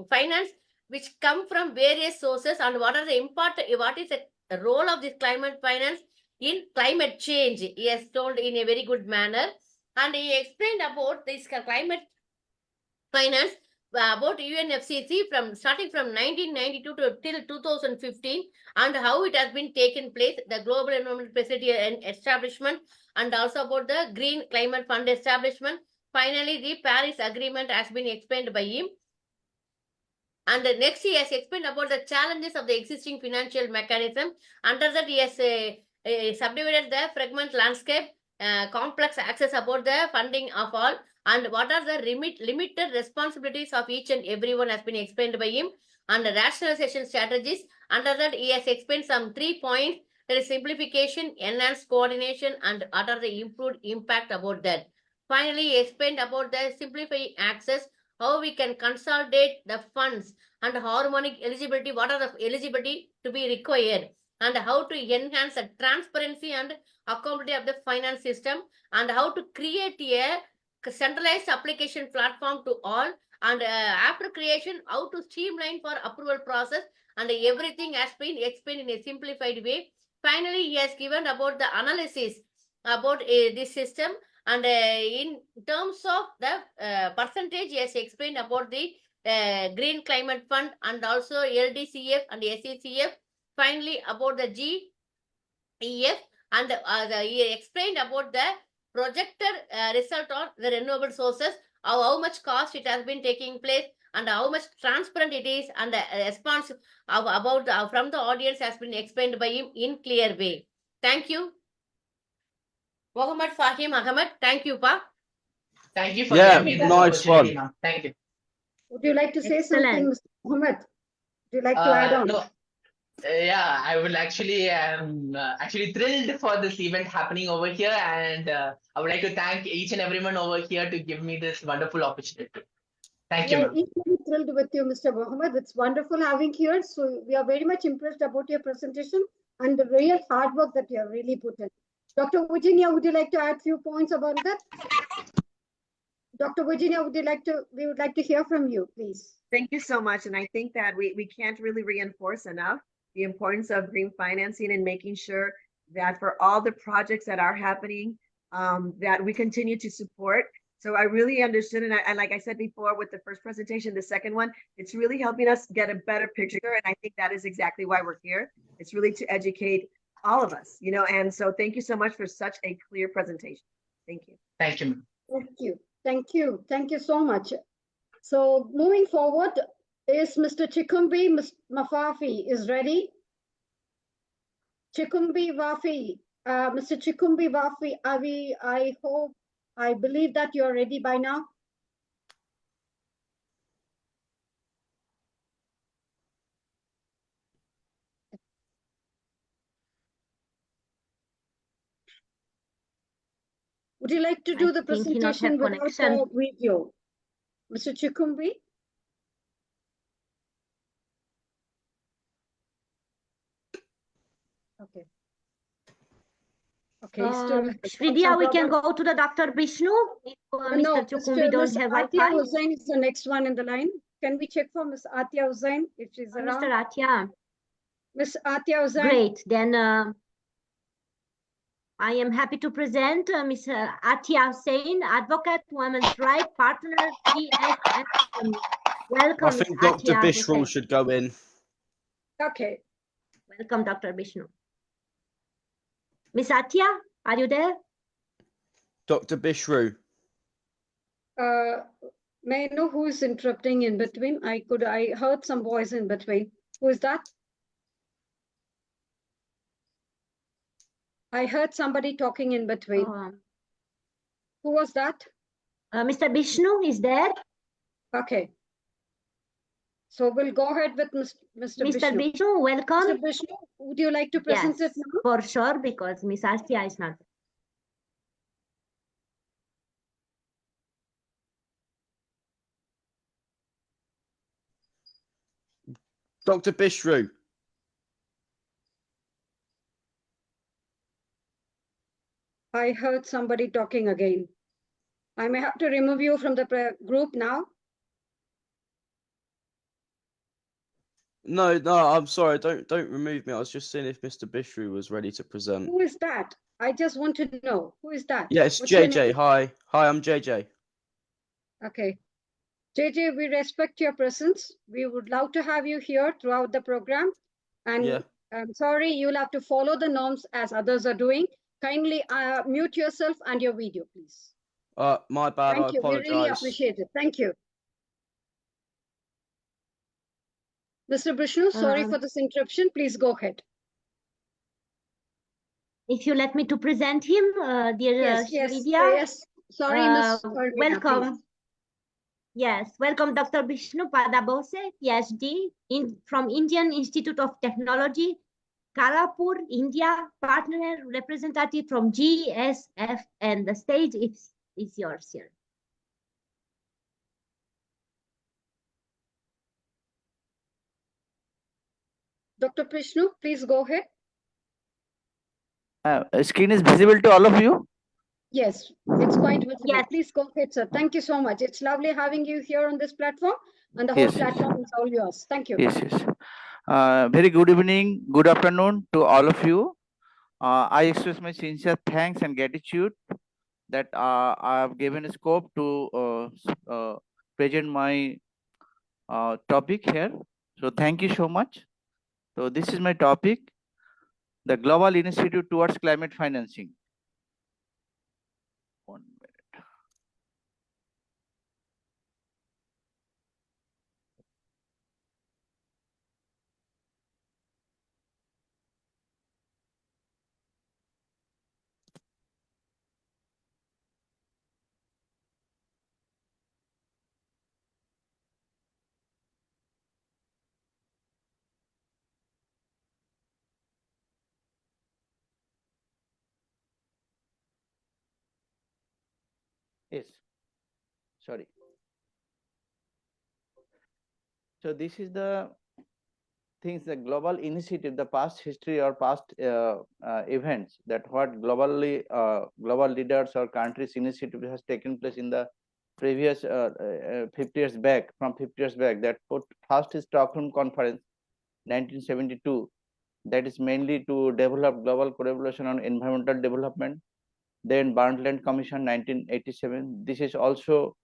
finance, which come from various sources, and what are the what is the role of this climate finance in climate change. He has told in a very good manner, and he explained about this climate finance about UNFCCC starting from 1992 till 2015, and how it has been taken place, the Global Environment Facility and establishment, and also about the Green Climate Fund establishment. Finally, the Paris Agreement has been explained by him. And next, he has explained about the challenges of the existing financial mechanism. Under that, he has subdivided the fragment landscape, complex access about the funding of all, and what are the limited responsibilities of each and everyone has been explained by him, and the rationalization strategies. Under that, he has explained some 3 points. There is simplification, enhanced coordination, and what are the improved impact about that. Finally, he explained about the simplifying access, how we can consolidate the funds, and harmonic eligibility, what are the eligibility to be required, and how to enhance the transparency and accountability of the finance system, and how to create a centralized application platform to all, and after creation, how to streamline for approval process, and everything has been explained in a simplified way. Finally, he has given about the analysis about this system, and in terms of the percentage, he has explained about the Green Climate Fund and also LDCF and SACF. Finally, about the GEF, and he explained about the projected result on the renewable sources, how much cost it has been taking place, and how much transparent it is, and the response about from the audience has been explained by him in clear way. Thank you. Muhammad Fahim Ahmed, thank you, Pa. Thank you for Yeah, giving me this nice opportunity, one. ma'am. Thank you. Would you like to say something, Excellent. Mr. Mohammed? Would you like to add on? No, yeah, I will actually actually thrilled for this event happening over here, and I would like to thank each and everyone over here to give me this wonderful opportunity. Thank you, We are ma'am. equally thrilled with you, Mr. Mohammed. It's wonderful having you here. So we are very much impressed about your presentation and the real hard work that you have really put in. Dr. Virginia, would you like to add a few points about that? Dr. Virginia, we would like to hear from you, please. Thank you so much. And I think that we can't really reinforce enough the importance of green financing and making sure that for all the projects that are happening, that we continue to support. So I really understood, and like I said before with the first presentation, the second one, it's really helping us get a better picture. And I think that is exactly why we're here. It's really to educate all of us, and so thank you so much for such a clear presentation. Thank you. Thank you, ma'am. Thank you. Thank you. Thank you so much. So moving forward is Mr. Chikumbi Mafafi is ready. Chikumbi Wafi, Mr. Chikumbi Wafi, I believe that you're ready by now. Would you like to do the think he not presentation have without connection. the video? Mr. Chikumbi? Okay. Okay, Shridia, we can go to the Dr. Vishnu if Mr. No, Chukumbi don't Ms. have Atia Wi-Fi. Hussain is the next one in the line. Can we check for Ms. Atia Hussain if she's around? Mr. Atia. Ms. Atia Hussain. Great. Then I am happy to present Ms. Atia Hussain, advocate, women's rights partner, GSFM. Welcome, I think Ms. Dr. Atia Bishwal Hussain. should go in. Okay. Welcome, Dr. Vishnu. Ms. Atia, are you there? Dr. Bishru. May I know who is interrupting in between? I heard some voice in between. Who is that? I heard somebody talking in between. Who was that? Mr. Vishnu is there. Okay. So we'll go ahead with Mr. Mr. Vishnu, welcome. Mr. Vishnu, would you like to present it now? For sure, because Ms. Atia is not. Dr. Bishru. I heard somebody talking again. I may have to remove you from the group now. No, I'm sorry. Don't remove me. I was just seeing if Mr. Bishru was ready to present. Who is that? I just want to know. Who is that? Yeah, it's What's your JJ. name? Hi, I'm JJ. Okay. JJ, we respect your presence. We would love to have you here throughout the program. And Yeah. I'm sorry, you'll have to follow the norms as others are doing. Kindly mute yourself and your video, please. My bad. Thank I you. We really apologize. appreciate it. Thank you. Mr. Vishnu, sorry for this interruption. Please go ahead. If you let me to present him, dear Shridia. Yes. Sorry, Ms. Welcome. Please. Yes, welcome Dr. Vishnu Padabose, PhD from Indian Institute of Technology, Kharagpur, India, partner representative from GSF, and the stage is yours here. Dr. Vishnu, please go ahead. Screen is visible to all of you? Yes, it's quite visible. Yes. Please go ahead, sir. Thank you so much. It's lovely having you here on this platform, and the whole Yes, yes. platform is all yours. Thank you. Yes, yes. Very good evening, good afternoon to all of you. I express my sincere thanks and gratitude that I have given a scope to present my topic here. So thank you so much. So this is my topic, the Global Initiative towards Climate Financing. 1 minute. Yes, sorry. So this is the things, the global initiative, the past history or past events, that what global leaders or countries initiative has taken place in the previous 50 years back, from 50 years back. That put first is Stockholm Conference 1972, that is mainly to develop global collaboration on environmental development. Then Brundtland Commission 1987, this is also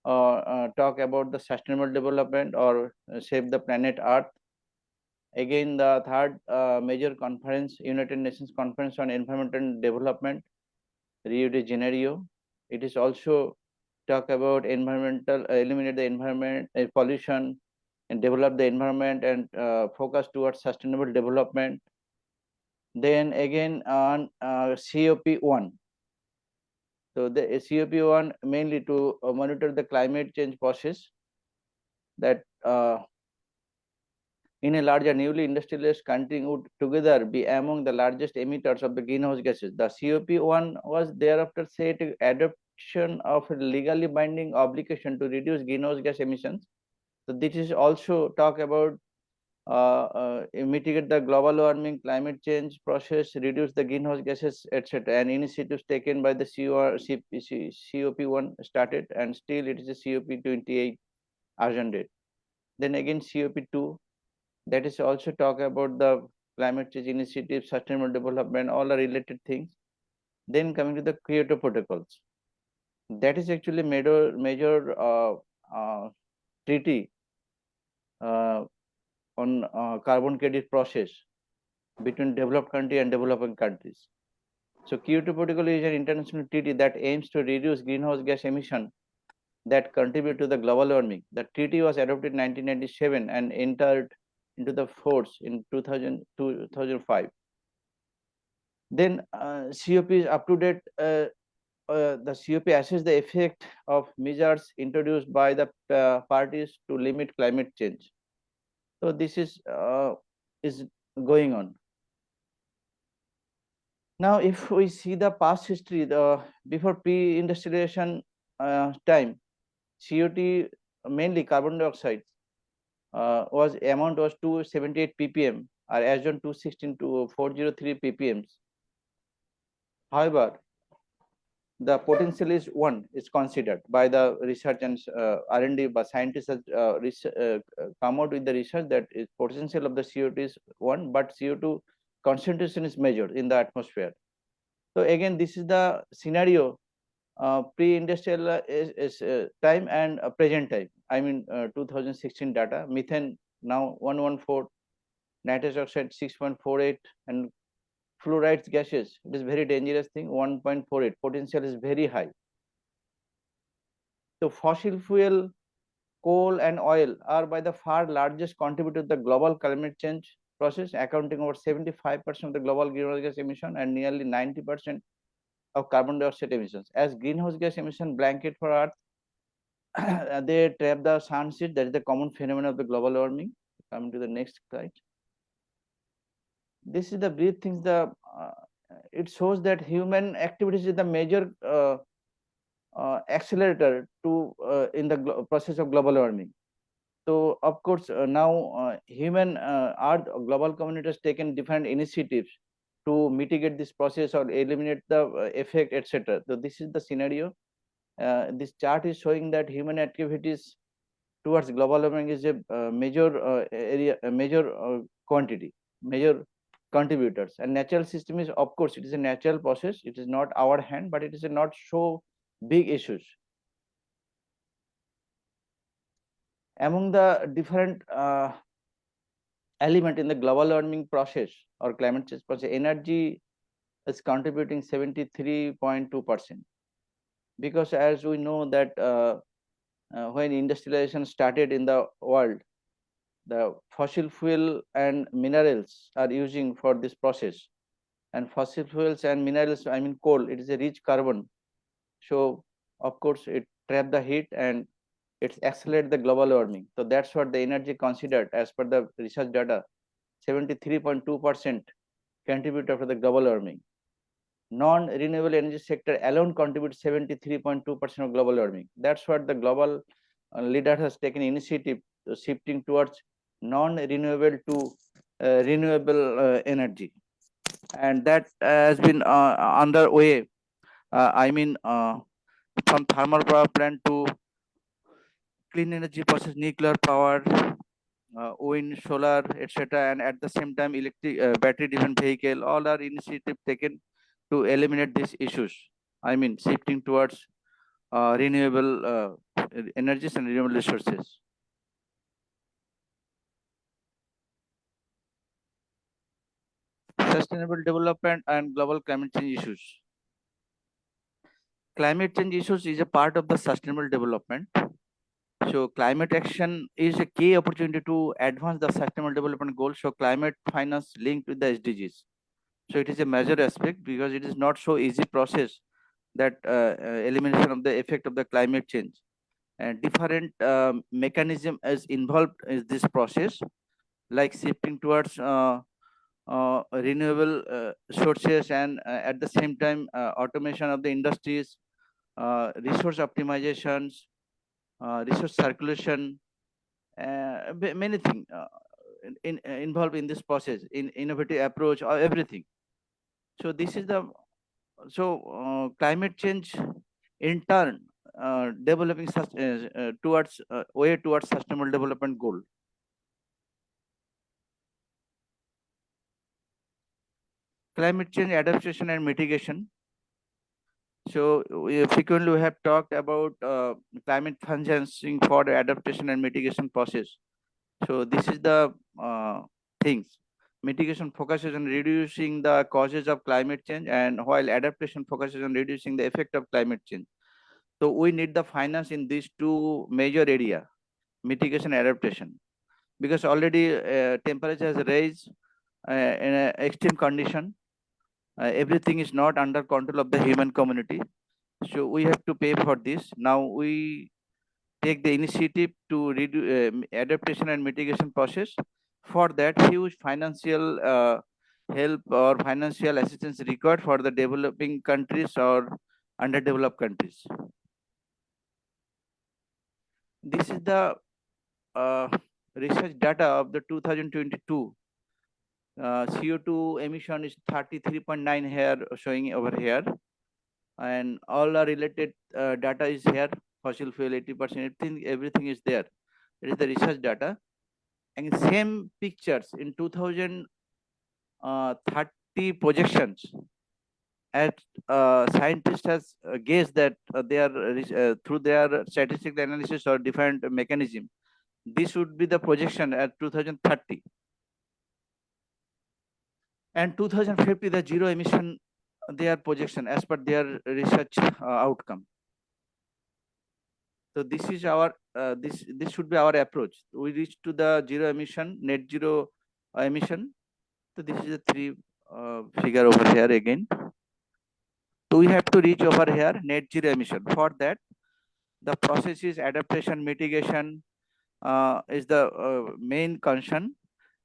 talk about the sustainable development or save the planet Earth. Again, the third major conference, United Nations Conference on Environmental Development, Rio de Janeiro. It is also talk about environmental, eliminate the environment pollution, and develop the environment, and focus towards sustainable development. Then again on COP1. So the COP1 mainly to monitor the climate change process, that in a larger newly industrialized country would together be among the largest emitters of the greenhouse gases. The COP1 was thereafter set adoption of a legally binding obligation to reduce greenhouse gas emissions. So this is also talk about mitigate the global warming, climate change process, reduce the greenhouse gases, etc. And initiatives taken by the COP1 started, and still it is a COP28 urgent date. Then again COP2, that is also talk about the climate change initiative, sustainable development, all are related things. Then coming to the Kyoto protocols, that is actually major treaty on carbon credit process between developed country and developing countries. So Kyoto protocol is an international treaty that aims to reduce greenhouse gas emission that contribute to the global warming. The treaty was adopted in 1997 and entered into the force in 2005. Then COP is up to date. The COP assesses the effect of measures introduced by the parties to limit climate change. So this is going on. Now, if we see the past history, before pre-industrialization time, CO2, mainly carbon dioxide, amount was 278 ppm, or as on 216 to 403 ppm. However, the potential is 1 is considered by the research and R&D, but scientists have come out with the research that is potential of the CO2 is 1, but CO2 concentration is measured in the atmosphere. So again, this is the scenario pre-industrial time and present time. I mean 2016 data. Methane now 114, nitrous oxide 6.48, and fluoride gases, it is very dangerous thing, 1.48. Potential is very high. So fossil fuel, coal and oil are by the far largest contributor to the global climate change process, accounting over 75% of the global greenhouse gas emission and nearly 90% of carbon dioxide emissions. As greenhouse gas emission blanket for Earth, they trap the sun heat. That is the common phenomenon of the global warming. Coming to the next slide. This is the brief things. It shows that human activities is the major accelerator to in the process of global warming. So of course now human Earth global community has taken different initiatives to mitigate this process or eliminate the effect, etc. So this is the scenario. This chart is showing that human activities towards global warming is a major area, a major quantity, major contributors. And natural system is, of course, it is a natural process. It is not our hand, but it is a not so big issues. Among the different element in the global warming process or climate change process, energy is contributing 73.2%. Because as we know that when industrialization started in the world, the fossil fuel and minerals are using for this process. And fossil fuels and minerals, I mean coal, it is a rich carbon. So of course it trap the heat and it accelerates the global warming. So that's what the energy considered as per the research data, 73.2% contributor to the global warming. Non-renewable energy sector alone contributes 73.2% of global warming. That's what the global leader has taken initiative shifting towards non-renewable to renewable energy, and that has been underway. I mean, from thermal power plant to clean energy process, nuclear power, wind, solar, etc., and at the same time, electric battery-driven vehicle. All are initiative taken to eliminate these issues. I mean, shifting towards renewable energies and renewable resources. Sustainable development and global climate change issues. Climate change issues is a part of the sustainable development. So climate action is a key opportunity to advance the sustainable development goals. So climate finance linked with the SDGs. So it is a major aspect because it is not so easy process that elimination of the effect of the climate change. And different mechanism is involved in this process, like shifting towards renewable sources and at the same time automation of the industries, resource optimizations, resource circulation, many things involved in this process, in innovative approach or everything. So this is the climate change in turn developing towards way towards sustainable development goal. Climate change adaptation and mitigation. So frequently we have talked about climate financing for the adaptation and mitigation process. So this is the things. Mitigation focuses on reducing the causes of climate change, and while adaptation focuses on reducing the effect of climate change. So we need the finance in these two major area, mitigation and adaptation, because already temperature has raised in an extreme condition. Everything is not under control of the human community. So we have to pay for this. Now we take the initiative to reduce adaptation and mitigation process. For that, huge financial help or financial assistance required for the developing countries or underdeveloped countries. This is the research data of the 2022. CO2 emission is 33.9 here, showing over here, and all are related data is here. Fossil fuel 80%, everything is there. It is the research data, and same pictures in 2030 projections. As scientists has guessed that they are through their statistical analysis or different mechanism, this would be the projection at 2030. And 2050, the zero emission, their projection as per their research outcome. So this is our this should be our approach. We reach to the zero emission, net zero emission. So this is the three figure over here again. So we have to reach over here net zero emission. For that, the process is adaptation, mitigation is the main concern,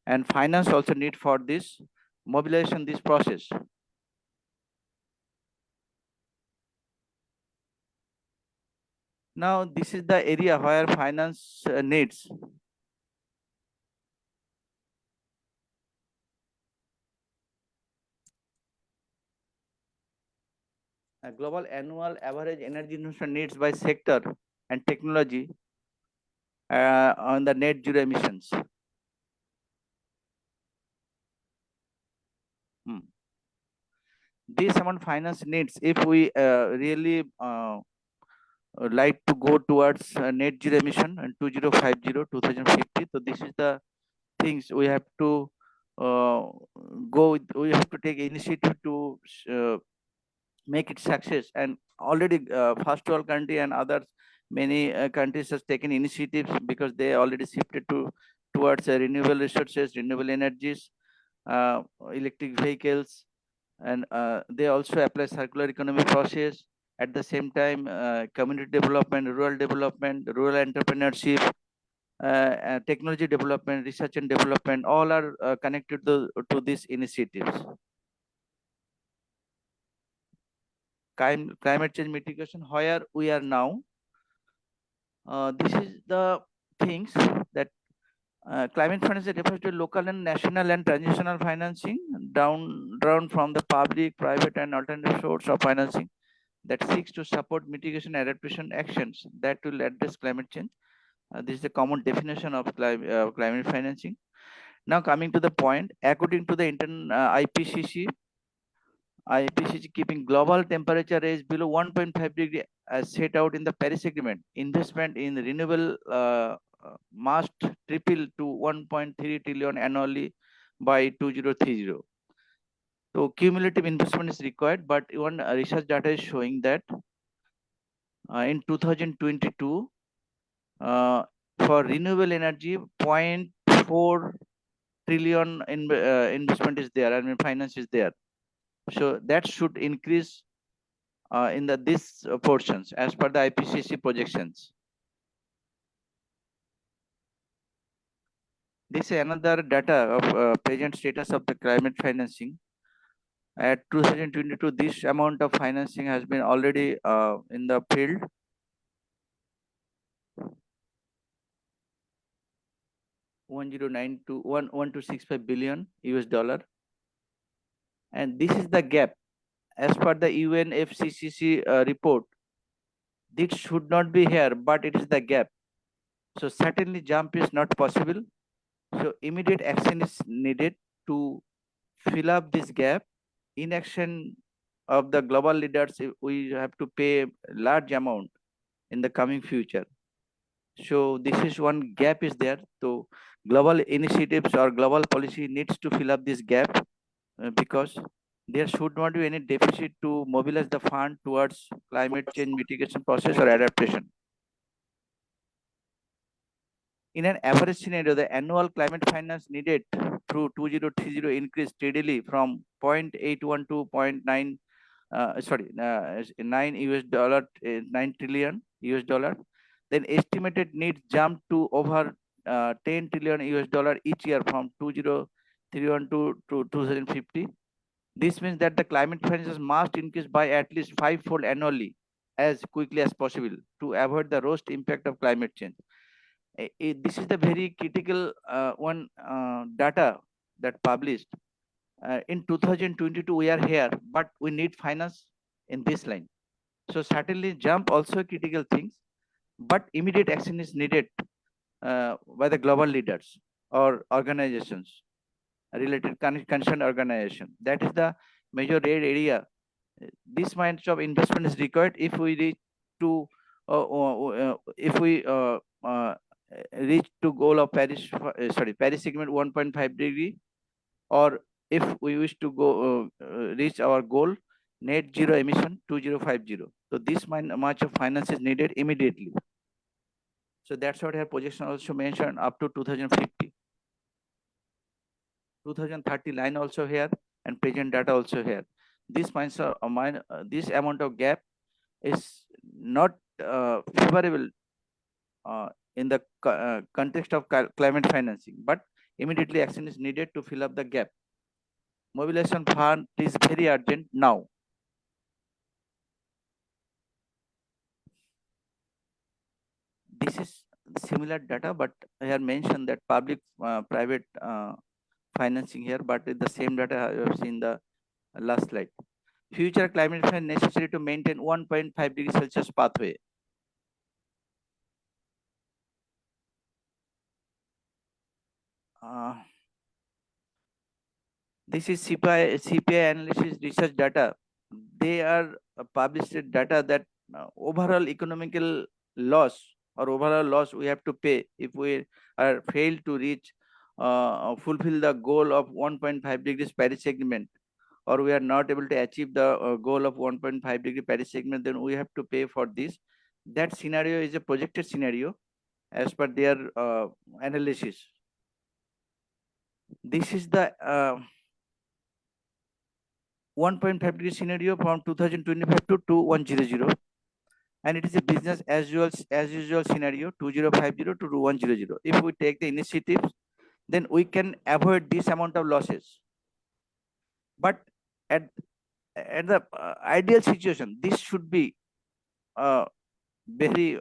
and finance also need for this mobilization, this process. Now this is the area where finance needs. global annual average energy investment needs by sector and technology on the net zero emissions. This amount finance needs, if we really like to go towards net zero emission in 2050, so this is the things we have to we have to take initiative to make it success. And already first world country and others, many countries has taken initiatives because they already shifted towards renewable resources, renewable energies, electric vehicles, and they also apply circular economy process. At the same time, community development, rural entrepreneurship, technology development, research and development, all are connected to these initiatives. Climate change mitigation, where we are now, this is the things that climate finance refers to local and national and transitional financing drawn from the public, private, and alternative source of financing that seeks to support mitigation adaptation actions that will address climate change. This is the common definition of climate financing. Now coming to the point, according to the IPCC, keeping global temperature rise below 1.5 degree as set out in the Paris Agreement, investment in renewable must triple to 1.3 trillion annually by 2030. So cumulative investment is required, but one research data is showing that in 2022, for renewable energy, 0.4 trillion investment is there, I mean finance is there. So that should increase in these portions as per the IPCC projections. This is another data of present status of the climate financing. At 2022, this amount of financing has been already in the field. $1,092,1,1265 billion US, and this is the gap as per the UNFCCC report. This should not be here, but it is the gap. So certainly jump is not possible. So immediate action is needed to fill up this gap. Inaction of the global leaders, we have to pay large amount in the coming future. So this is one gap is there. So global initiatives or global policy needs to fill up this gap because there should not be any deficit to mobilize the fund towards climate change mitigation process or adaptation. In an average scenario, the annual climate finance needed through 2030 increased steadily from 0.81 to 0.9, 9 $9 trillion US. Then estimated needs jumped to over 10 trillion US each year from 2031 to 2050. This means that the climate finance must increase by at least 5-fold annually as quickly as possible to avoid the worst impact of climate change. This is the very critical one data that published. In 2022, we are here, but we need finance in this line. So certainly jump also critical things, but immediate action is needed by the global leaders or organizations, related concerned organization. That is the major red area. This much of investment is required if we reach to reach to goal of Paris Agreement 1.5 degree, or if we wish to go reach our goal net zero emission 2050. So this much of finance is needed immediately. So that's what her projection also mentioned up to 2050. 2030 line also here and present data also here. This this amount of gap is not favorable in the context of climate financing, but immediately action is needed to fill up the gap. Mobilization fund is very urgent now. This is similar data, but I have mentioned that public private financing here, but the same data I have seen the last slide. future climate finance necessary to maintain 1.5 degrees Celsius pathway. This is CPI analysis research data. They are published data that overall economical loss or overall loss we have to pay if we are failed to reach fulfill the goal of 1.5 degrees Paris Agreement, or we are not able to achieve the goal of 1.5 degree Paris Agreement, then we have to pay for this. That scenario is a projected scenario as per their analysis. This is the 1.5 degree scenario from 2025 to 2100, and it is a business as usual scenario 2050 to 2100. If we take the initiatives, then we can avoid this amount of losses. But at the ideal situation, this should be a very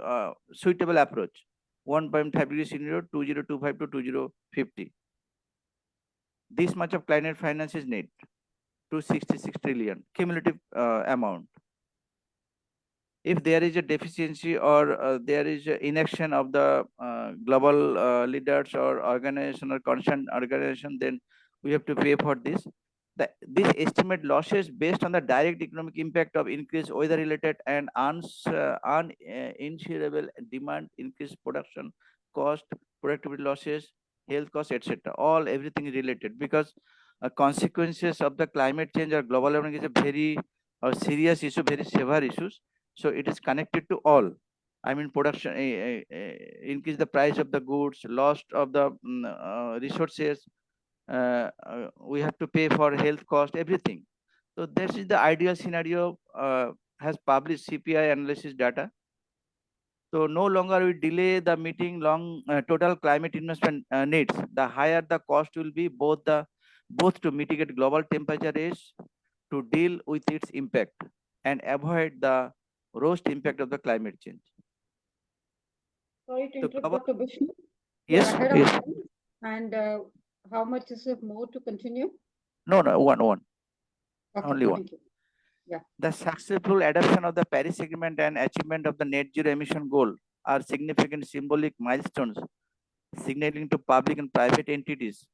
suitable approach. 1.5 degree scenario 2025 to 2050. This much of climate finance is needed. 266 trillion cumulative amount. If there is a deficiency or there is inaction of the global leaders or organization or concerned organization, then we have to pay for this. This estimate losses based on the direct economic impact of increased weather-related and uninsurable demand, increased production cost, productivity losses, health costs, etc. Everything is related, because consequences of the climate change or global warming is a very serious issue, very severe issues. So it is connected to all. I mean, production, increase the price of the goods, loss of the resources, we have to pay for health cost, everything. So this is the ideal scenario, has published CPI analysis data. So no longer we delay the meeting total climate investment needs. The higher the cost will be, both to mitigate global temperature rise, to deal with its impact and avoid the worst impact of the climate change. Sorry to interrupt, Dr. Vishnu. Yes, Ahead of yes. time. And how much is it more to continue? No, one. Okay, Only one. thank you. Yeah. The successful adoption of the Paris Agreement and achievement of the net zero emission goal are significant symbolic milestones, signaling to public and private entities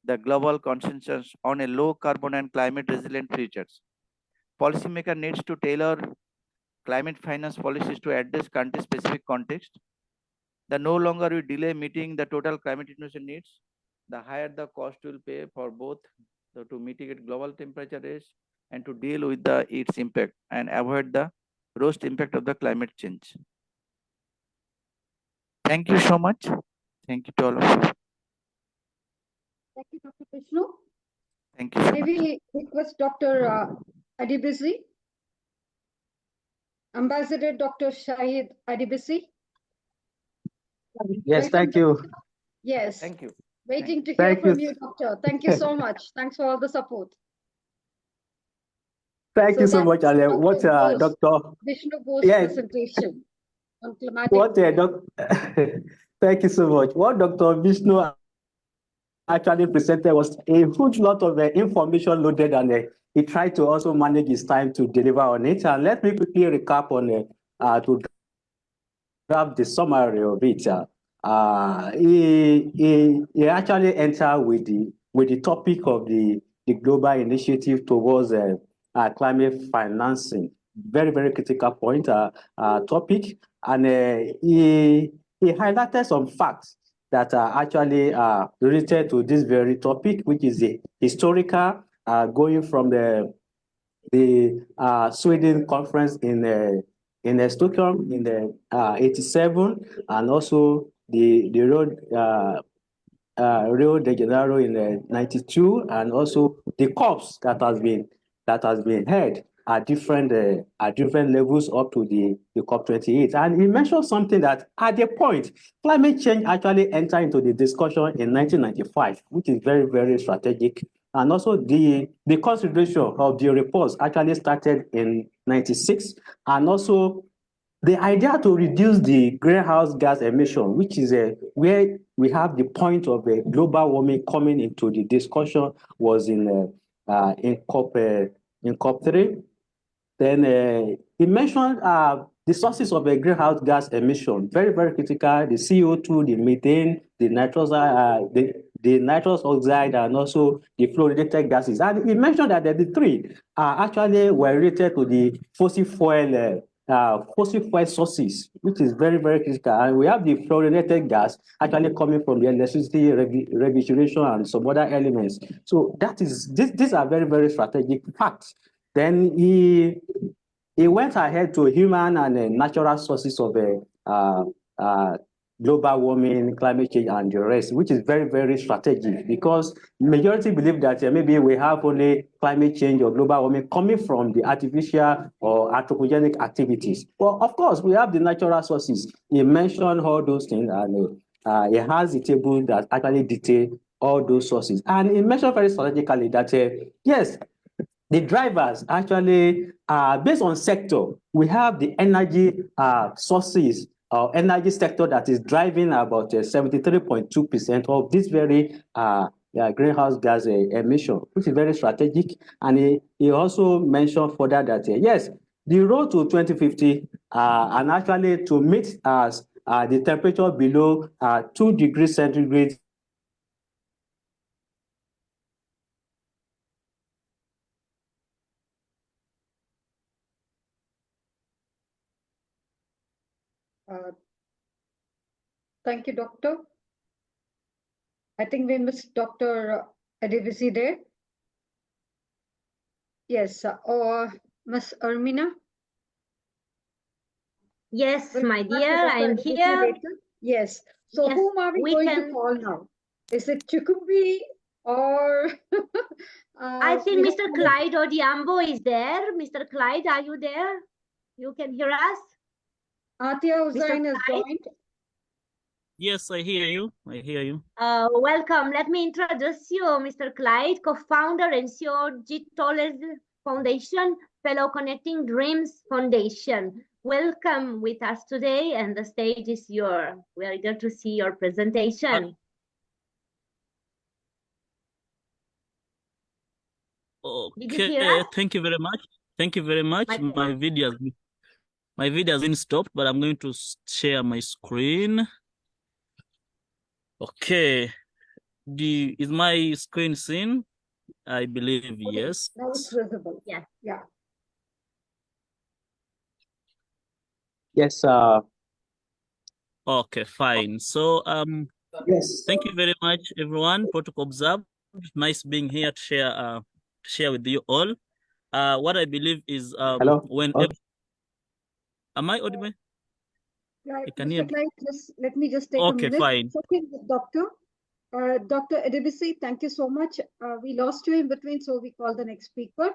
the global consensus on a low carbon and climate resilient futures. Policymaker needs to tailor climate finance policies to address country specific context. The no longer we delay meeting the total climate investment needs, the higher the cost will pay for both to mitigate global temperature rise and to deal with its impact and avoid the worst impact of the climate change. Thank you so much. Thank you to all of you. Thank you, Dr. Vishnu. Thank you so May much. we request Dr. Adibisi, Ambassador Dr. Shahid Adibisi? Yes, thank you. Yes. Thank you. Waiting to hear Thank from you. you, Doctor. Thank you so much. Thanks for all the support. Thank you so much, that's Ale. What, Dr. Vishnu Bose's Yes. presentation on climatic. What, thank you so much. What Dr. Vishnu actually presented was a huge lot of information loaded, and he tried to also manage his time to deliver on it. And let me quickly recap on to grab the summary of it. He actually entered with the topic of the global initiative towards climate financing. Very, very critical point topic, and he highlighted some facts that are actually related to this very topic, which is the historical, going from the Sweden conference in Stockholm in the 87, and also the Rio de Janeiro in the 92, and also the COPs that has been held at different levels up to the COP28. And he mentioned something that at the point climate change actually entered into the discussion in 1995, which is very, very strategic. And also the consideration of the reports actually started in 96, and also the idea to reduce the greenhouse gas emission, which is where we have the point of global warming coming into the discussion, was in COP3. Then he mentioned the sources of a greenhouse gas emission, very, very critical, the CO2, the methane, the nitrous oxide, and also the fluorinated gases. And he mentioned that the three are actually were related to the fossil fuel sources, which is very, very critical. And we have the fluorinated gas actually coming from the electricity refrigeration and some other elements. So these are very, very strategic facts. Then he went ahead to human and natural sources of global warming, climate change, and the rest, which is very, very strategic because majority believe that maybe we have only climate change or global warming coming from the artificial or anthropogenic activities. Well, of course, we have the natural sources. He mentioned all those things, and he has a table that actually detail all those sources. And he mentioned very strategically that, yes, the drivers actually based on sector. We have the energy sources or energy sector that is driving about 73.2% of this very greenhouse gas emission, which is very strategic. And he also mentioned further that yes, the road to 2050 and actually to meet the temperature below 2 degrees centigrade. Thank you, Doctor. I think we missed Dr. Adivisi there. Yes, or Ms. Ermina? Yes, We'll my come back to dear, Dr. I am Adivisi here. later. Yes. So Yes, whom are we going to call now? Is it Chukumbi or I think we have Mr. Clyde Odiambo is there. Mr. Clyde, are you there? You can hear us? Atia Mr. Hussain has Clyde? joined. Yes, I hear you. I hear you. Welcome. Let me introduce you, Mr. Clyde, co-founder and CEO Jit Tollers Foundation, fellow Connecting Dreams Foundation. Welcome with us today, and the stage is yours. We are eager to see your presentation. Did you hear Okay, us? thank you very much. Thank you very much. My video has been stopped, but I'm going to share my screen. Okay. Is my screen seen? I believe yes. Now it's visible. Yeah. Yeah. Yes. Okay, fine. So yes. Thank you very much, everyone. Protocol observed. Nice being here to share with you all. What I believe is Hello. when Okay. am I audible? Right, You can hear Mr. me? Clyde, let me just take a Okay, minute. fine. Checking with Doctor. Dr. Adivisi, thank you so much. We lost you in between, so we call the next speaker.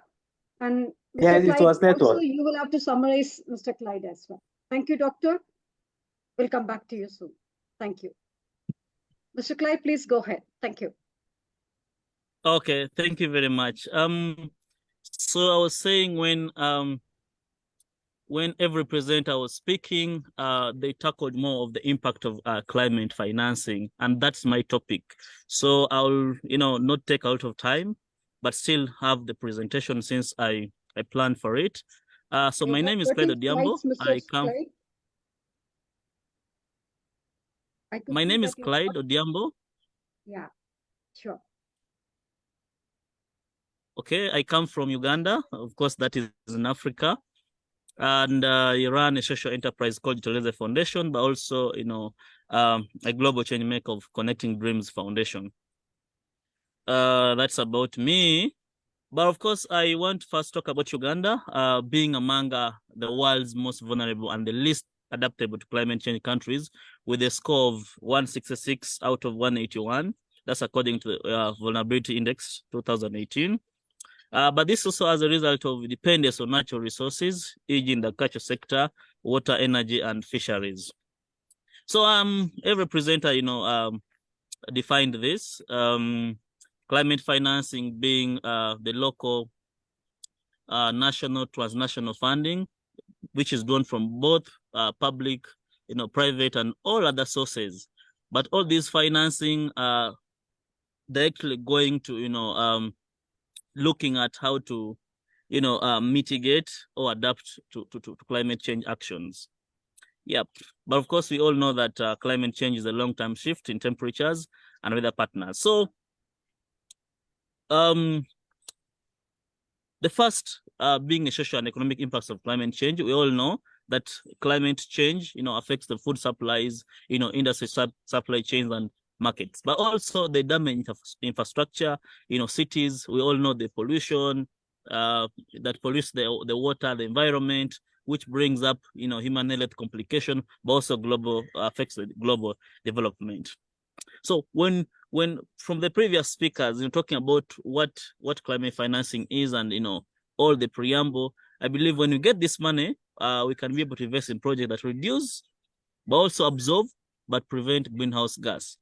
And Mr. Yes, it Clyde, was network. also you will have to summarize Mr. Clyde as well. Thank you, Doctor. We'll come back to you soon. Thank you. Mr. Clyde, please go ahead. Thank you. Okay, thank you very much. So I was saying when every presenter was speaking, they tackled more of the impact of climate financing, and that's my topic. So I'll, not take a lot of time, but still have the presentation since I planned for it. So my name is Clyde Odiambo. My name is Clyde Odiambo. Yeah, sure. Okay, I come from Uganda. Of course, that is in Africa. And you run a social enterprise called Jitoleze Foundation, but also, a global change maker of Connecting Dreams Foundation. That's about me. But of course, I want to first talk about Uganda, being among the world's most vulnerable and the least adaptable to climate change countries, with a score of 166 out of 181. That's according to the Vulnerability Index 2018. But this also as a result of dependence on natural resources, e.g. in the agriculture sector, water, energy, and fisheries. So every presenter, defined this. Climate financing being the local, national, transnational funding, which is drawn from both public, private, and all other sources. But all these financing are directly going to, looking at how to, mitigate or adapt to climate change actions. Yep. But of course, we all know that climate change is a long-term shift in temperatures and weather patterns. So the first being the social and economic impacts of climate change, we all know that climate change, affects the food supplies, industry supply chains and markets, but also the damage infrastructure, cities. We all know the pollution that pollutes the water, the environment, which brings up, human health complication, but also affects the global development. So when from the previous speakers, talking about what climate financing is and all the preamble, I believe when we get this money, we can be able to invest in projects that reduce, but also absorb, but prevent greenhouse gas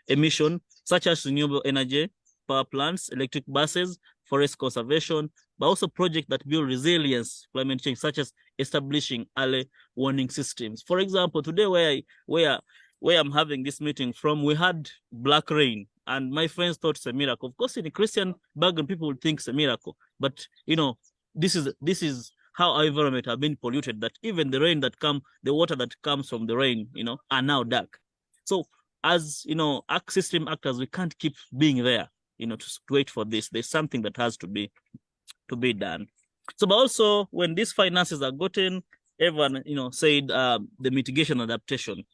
emission, such as renewable energy, power plants, electric buses, forest conservation, but also projects that build resilience to climate change, such as establishing early warning systems. For example, today where I'm having this meeting from, we had black rain, and my friends thought it's a miracle. Of course, in a Christian background, people would think it's a miracle, but this is how our environment have been polluted, that even the water that comes from the rain, are now dark. So as system actors, we can't keep being there, to wait for this. There's something that has to be done. So, but also when these finances are gotten, everyone said the mitigation adaptation.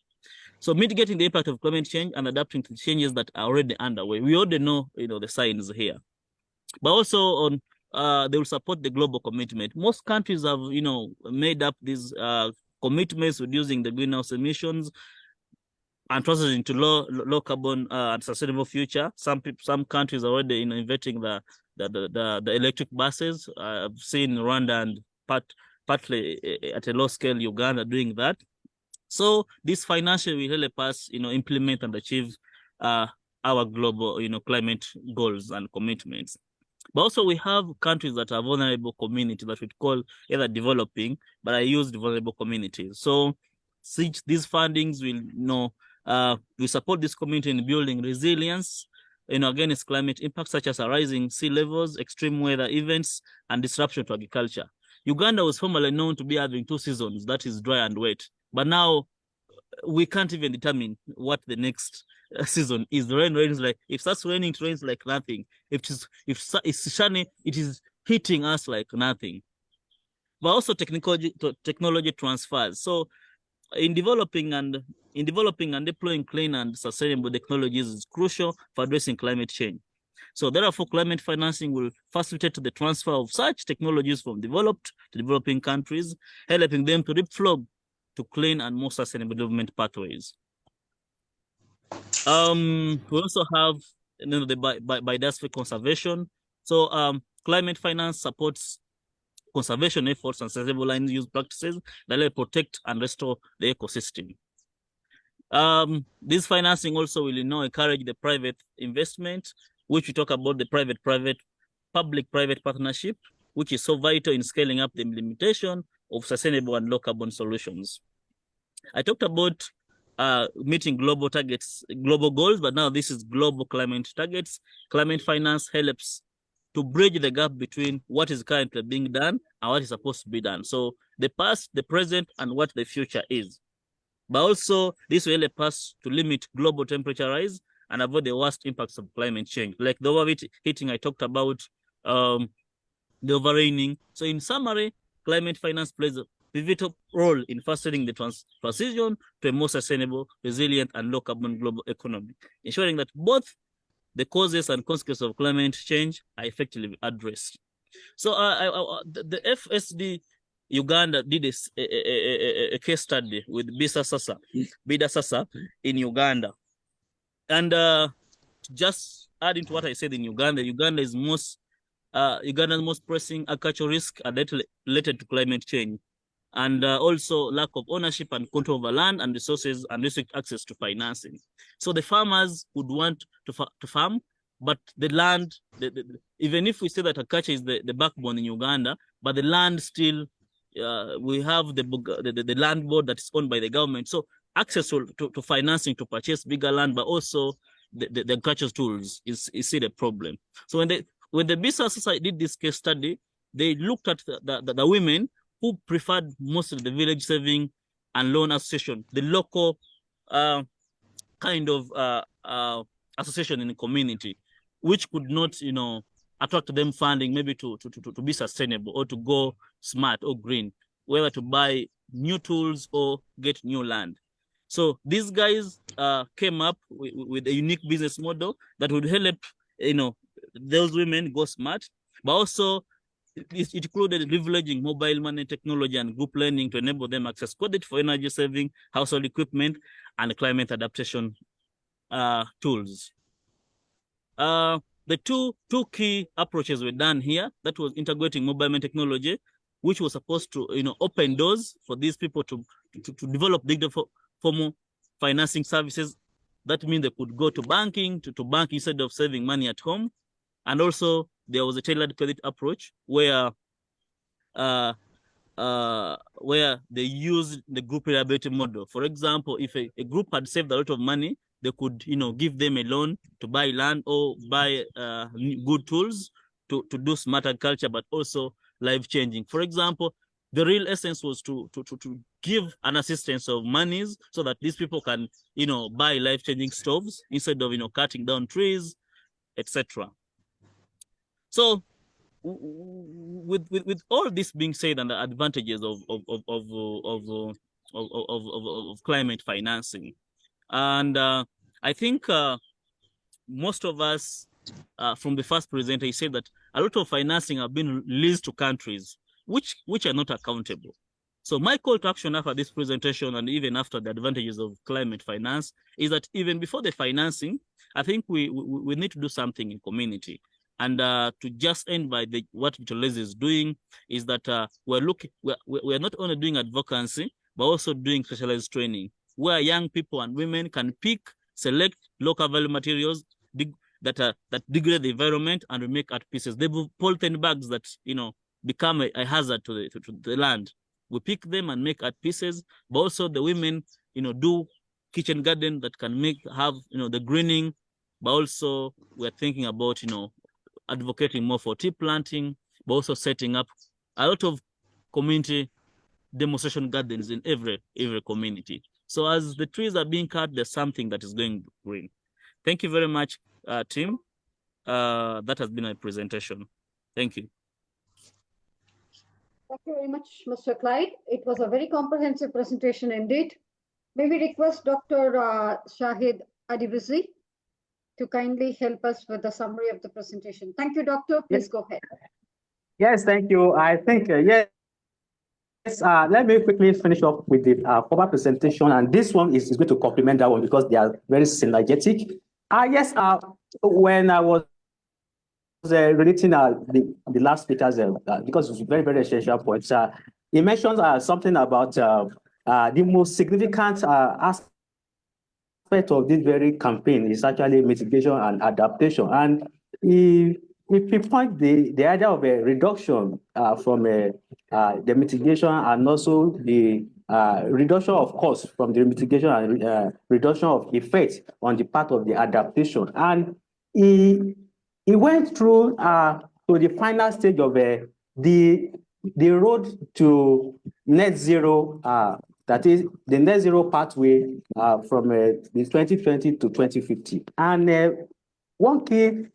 So mitigating the impact of climate change and adapting to changes that are already underway. We already know the signs here, but also on they will support the global commitment. Most countries have made up these commitments reducing the greenhouse emissions and transitioning to low carbon and sustainable future. Some countries are already inventing the electric buses. I've seen Rwanda and partly at a low scale Uganda doing that. So this financial will help us implement and achieve our global climate goals and commitments. But also we have countries that are vulnerable communities that we call either developing, but I use vulnerable communities. So these fundings will we support this community in building resilience against climate impacts such as rising sea levels, extreme weather events, and disruption to agriculture. Uganda was formerly known to be having 2 seasons, that is dry and wet. But now we can't even determine what the next season is. The rain rains like, if it starts raining, it rains like nothing. If it's sunny, it is hitting us like nothing. But also technology transfers. So in developing and deploying clean and sustainable technologies is crucial for addressing climate change. So therefore, climate financing will facilitate the transfer of such technologies from developed to developing countries, helping them to leapfrog to clean and more sustainable development pathways. We also have the biodiversity conservation. So climate finance supports conservation efforts and sustainable land use practices that will protect and restore the ecosystem. This financing also will encourage the private investment, which we talk about the public-private partnership, which is so vital in scaling up the implementation of sustainable and low carbon solutions. I talked about meeting global goals, but now this is global climate targets. Climate finance helps to bridge the gap between what is currently being done and what is supposed to be done. So the past, the present, and what the future is. But also, this will help us to limit global temperature rise and avoid the worst impacts of climate change, like the overheating I talked about, the overraining. So in summary, climate finance plays a pivotal role in fostering the transition to a more sustainable, resilient, and low carbon global economy, ensuring that both the causes and consequences of climate change are effectively addressed. So the FSD Uganda did a case study with Bida Sasa in Uganda. And just adding to what I said in Uganda, Uganda's most pressing agricultural risk are related to climate change, and also lack of ownership and control over land and resources and restrict access to financing. So the farmers would want to farm, but the land, even if we say that agriculture is the backbone in Uganda, but the land still, we have the land board that is owned by the government. So access to financing to purchase bigger land, but also the agricultural tools is still a problem. So when the Bisa Society did this case study, they looked at the women who preferred mostly the village saving and loan association, the local kind of association in the community, which could not, attract them funding maybe to be sustainable or to go smart or green, whether to buy new tools or get new land. So these guys came up with a unique business model that would help, those women go smart, but also it included leveraging mobile money technology and group learning to enable them access credit for energy saving, household equipment, and climate adaptation tools. The two key approaches were done here. That was integrating mobile money technology, which was supposed to open doors for these people to develop digital formal financing services. That means they could go to banking to bank instead of saving money at home. And also there was a tailored credit approach where they used the group reliability model. For example, if a group had saved a lot of money, they could give them a loan to buy land or buy good tools to do smart agriculture, but also life changing. For example, the real essence was to give an assistance of monies so that these people can buy life changing stoves instead of cutting down trees, etc. So with all this being said and the advantages of climate financing, and I think most of us from the first presenter, he said that a lot of financing have been released to countries which are not accountable. So my call to action after this presentation and even after the advantages of climate finance is that even before the financing, I think we need to do something in community. And to just end by what Vitolese is doing is that we're not only doing advocacy, but also doing specialized training where young people and women can pick, select local value materials that degrade the environment and remake art pieces. They have polythene bags that become a hazard to the land. We pick them and make art pieces, but also the women do kitchen garden that can have the greening, but also we're thinking about advocating more for tree planting, but also setting up a lot of community demonstration gardens in every community. So as the trees are being cut, there's something that is going green. Thank you very much, team. That has been my presentation. Thank you. Thank you very much, Mr. Clyde. It was a very comprehensive presentation indeed. May we request Dr. Shahid Adivisi to kindly help us with the summary of the presentation. Thank you, Doctor. Please go ahead. Yes, thank you. I think, yes, let me quickly finish up with the former presentation, and this one is going to complement that one because they are very synergetic. Yes, when I was relating the last speakers, because it's very, very essential points, he mentioned something about the most significant aspect of this very campaign is actually mitigation and adaptation. And if we point the idea of a reduction from the mitigation and also the reduction of costs from the mitigation and reduction of effects on the part of the adaptation. And he went through to the final stage of the road to net zero, that is the net zero pathway from the 2020 to 2050. And one key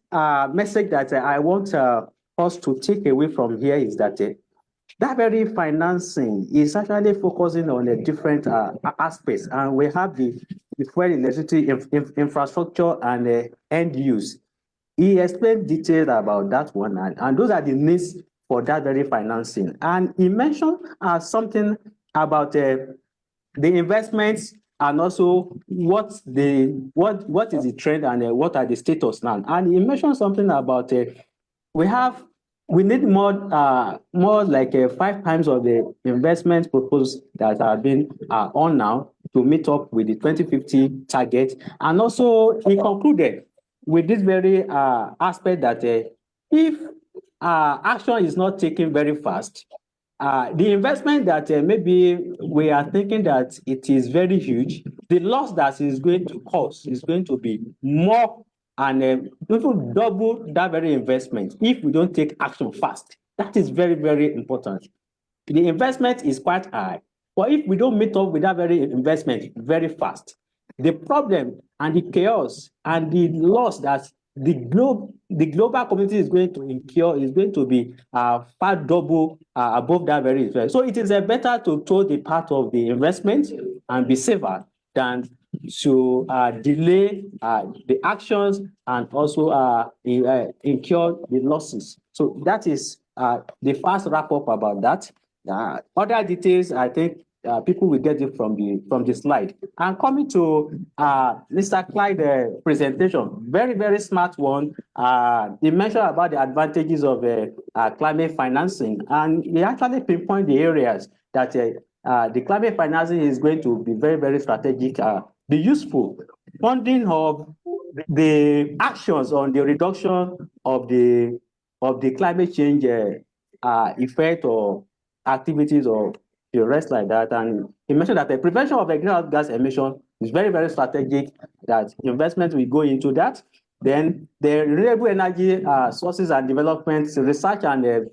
message that I want us to take away from here is that that very financing is actually focusing on a different aspects, and we have the fuel electricity infrastructure and end use. He explained details about that one, and those are the needs for that very financing. And he mentioned something about the investments and also what is the trend and what are the status now. And he mentioned something about we need more like 5 times of the investment proposed that are being on now to meet up with the 2050 target. And also he concluded with this very aspect that if action is not taken very fast, the investment that maybe we are thinking that it is very huge, the loss that is going to cause is going to be more and even double that very investment if we don't take action fast. That is very, very important. The investment is quite high, but if we don't meet up with that very investment very fast, the problem and the chaos and the loss that the global community is going to incur is going to be far double above that very investment. So it is better to throw the part of the investment and be safer than to delay the actions and also incur the losses. So that is the first wrap up about that. Other details, I think people will get it from the slide. And coming to Mr. Clyde's presentation, very, very smart one. He mentioned about the advantages of climate financing, and he actually pinpoint the areas that the climate financing is going to be very, very strategic, be useful. Funding of the actions on the reduction of the climate change effect or activities or the rest like that. And he mentioned that the prevention of the greenhouse gas emission is very, very strategic, that investment will go into that. Then the renewable energy sources and development, research and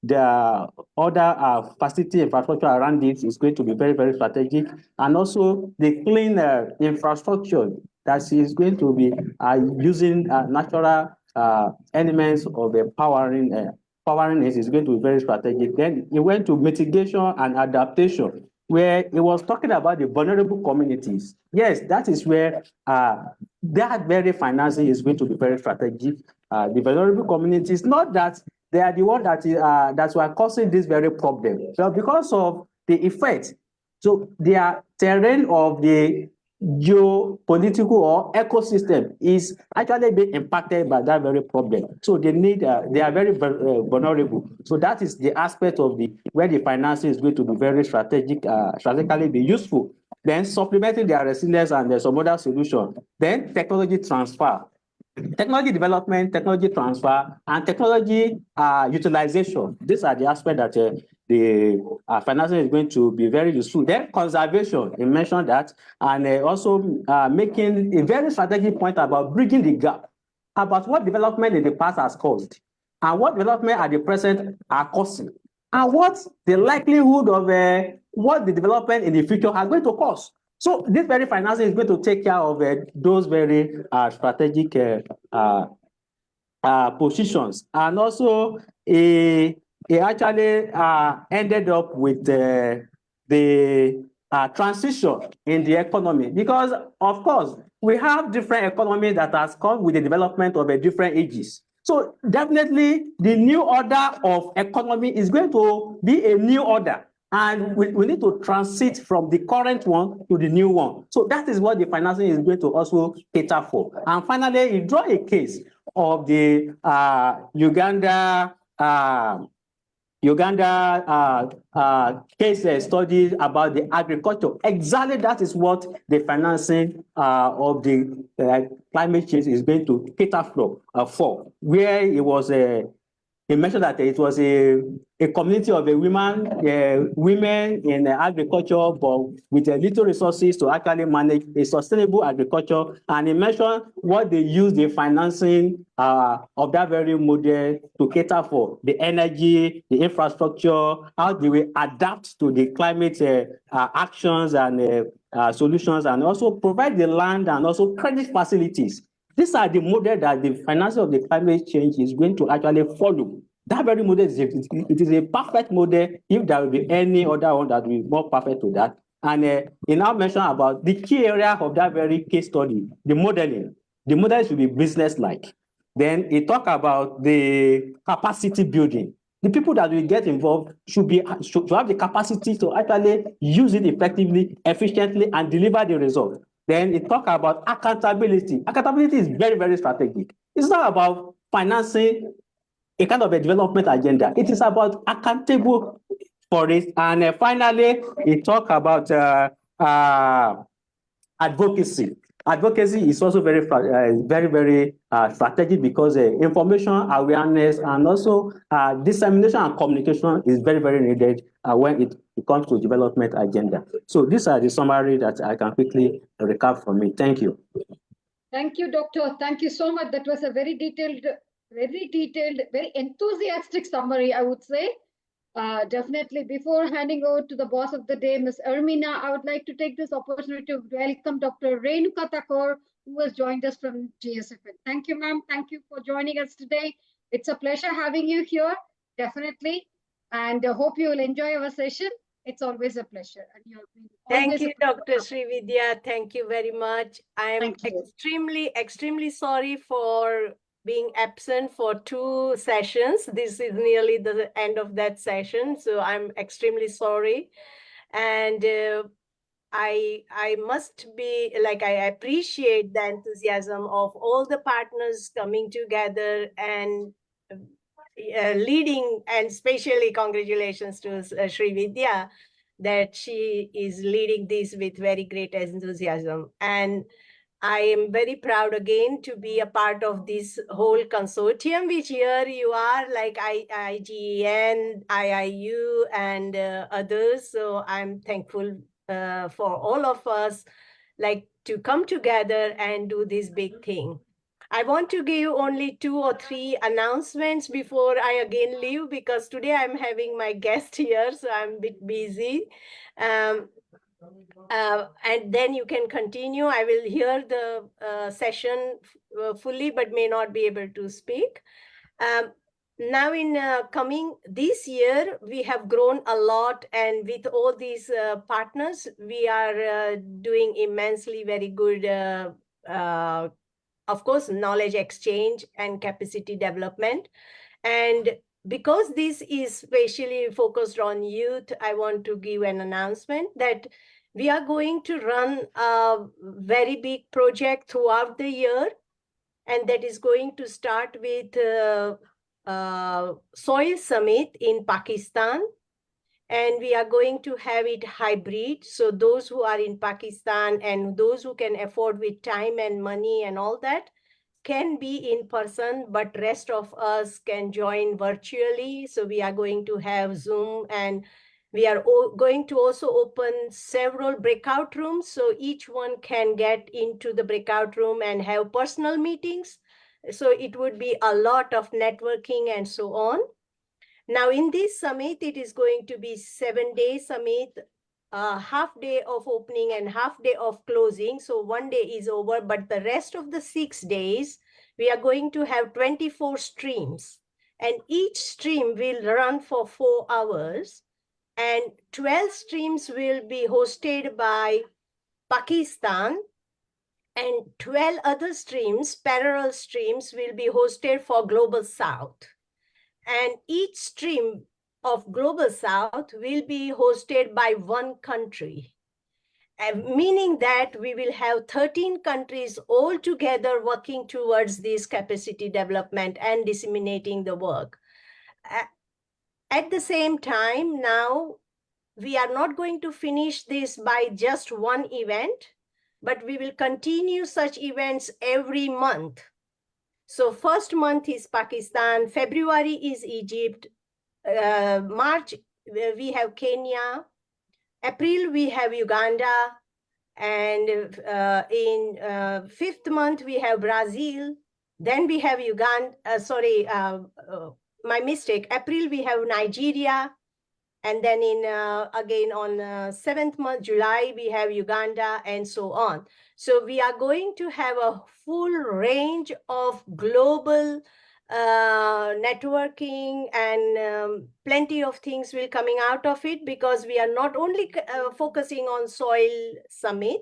the other facility infrastructure around it is going to be very, very strategic. And also the clean infrastructure that is going to be using natural elements of powering it is going to be very strategic. Then he went to mitigation and adaptation, where he was talking about the vulnerable communities. Yes, that is where that very financing is going to be very strategic. The vulnerable communities, not that they are the one that were causing this very problem, so because of the effect. So their terrain of the geopolitical or ecosystem is actually being impacted by that very problem. So they are very vulnerable. So that is the aspect of where the financing is going to be very strategically be useful. Then supplementing their resilience and some other solution. Then technology transfer. Technology development, technology transfer, and technology utilization. These are the aspects that the financing is going to be very useful. Then conservation, you mentioned that, and also making a very strategic point about bridging the gap about what development in the past has caused and what development at the present are causing, and what the likelihood of what the development in the future are going to cause. So this very financing is going to take care of those very strategic positions. And also, he actually ended up with the transition in the economy, because, of course, we have different economies that has come with the development of different ages. So definitely, the new order of economy is going to be a new order. And we need to transit from the current one to the new one. So that is what the financing is going to also cater for. And finally, you draw a case of the Uganda case study about the agriculture. Exactly that is what the financing of the climate change is going to cater for, where it was he mentioned that it was a community of women in agriculture, but with little resources to actually manage a sustainable agriculture. And he mentioned what they use the financing of that very model to cater for: the energy, the infrastructure, how do we adapt to the climate actions and solutions, and also provide the land and also credit facilities. These are the model that the financing of the climate change is going to actually follow. That very model is a perfect model. If there will be any other one that will be more perfect to that. And he now mentioned about the key area of that very case study, the modeling. The model should be business-like. Then he talked about the capacity building. The people that will get involved should have the capacity to actually use it effectively, efficiently, and deliver the result. Then it talk about accountability. Accountability is very, very strategic. It's not about financing a kind of a development agenda. It is about accountable for it. And finally, it talk about advocacy. Advocacy is also very, very strategic, because information, awareness, and also dissemination and communication is very, very needed when it comes to development agenda. So these are the summary that I can quickly recap for me. Thank you. Thank you, Doctor. Thank you so much. That was a very detailed very detailed, very enthusiastic summary, I would say. Definitely, before handing over to the boss of the day, Ms. Ermina, I would like to take this opportunity to welcome Dr. Renuka Thakor, who has joined us from GSFN. Thank you, ma'am. Thank you for joining us today. It's a pleasure having you here, definitely. And I hope you will enjoy our session. It's always a pleasure. And you're Thank you, Dr. Srividya. Thank you very much. I am extremely sorry for being absent for 2 sessions. This is nearly the end of that session, so I'm extremely sorry. And I must be like, I appreciate the enthusiasm of all the partners coming together and leading, and especially congratulations to Sri Vidya that she is leading this with very great enthusiasm. And I am very proud again to be a part of this whole consortium, which here you are, like IGN, IIU, and others. So I'm thankful for all of us, like, to come together and do this big thing. I want to give only 2 or 3 announcements before I again leave, because today I'm having my guest here, so I'm a bit busy. And then you can continue. I will hear the session fully, but may not be able to speak. Now in coming this year, we have grown a lot, and with all these partners, we are doing immensely very good, of course, knowledge exchange and capacity development. And because this is especially focused on youth, I want to give an announcement that we are going to run a very big project throughout the year, and that is going to start with Soil Summit in Pakistan. And we are going to have it hybrid. So those who are in Pakistan and those who can afford with time and money and all that can be in person, but rest of us can join virtually. So we are going to have Zoom, and we are going to also open several breakout rooms. So each one can get into the breakout room and have personal meetings. So it would be a lot of networking and so on. Now in this summit, it is going to be 7-day summit, half day of opening and half day of closing. So 1 day is over, but the rest of the 6 days, we are going to have 24 streams, and each stream will run for 4 hours, and 12 streams will be hosted by Pakistan, and 12 other streams, parallel streams, will be hosted for Global South. And each stream of Global South will be hosted by 1 country, meaning that we will have 13 countries all together working towards this capacity development and disseminating the work. At the same time, now we are not going to finish this by just 1 event, but we will continue such events every month. So first month is Pakistan, February is Egypt, March we have Kenya, April we have Uganda, and in 5th month we have Brazil, then we have my mistake, April we have Nigeria, and then in again on 7th month, July, we have Uganda, and so on. So we are going to have a full range of global networking, and plenty of things will coming out of it, because we are not only focusing on Soil Summit,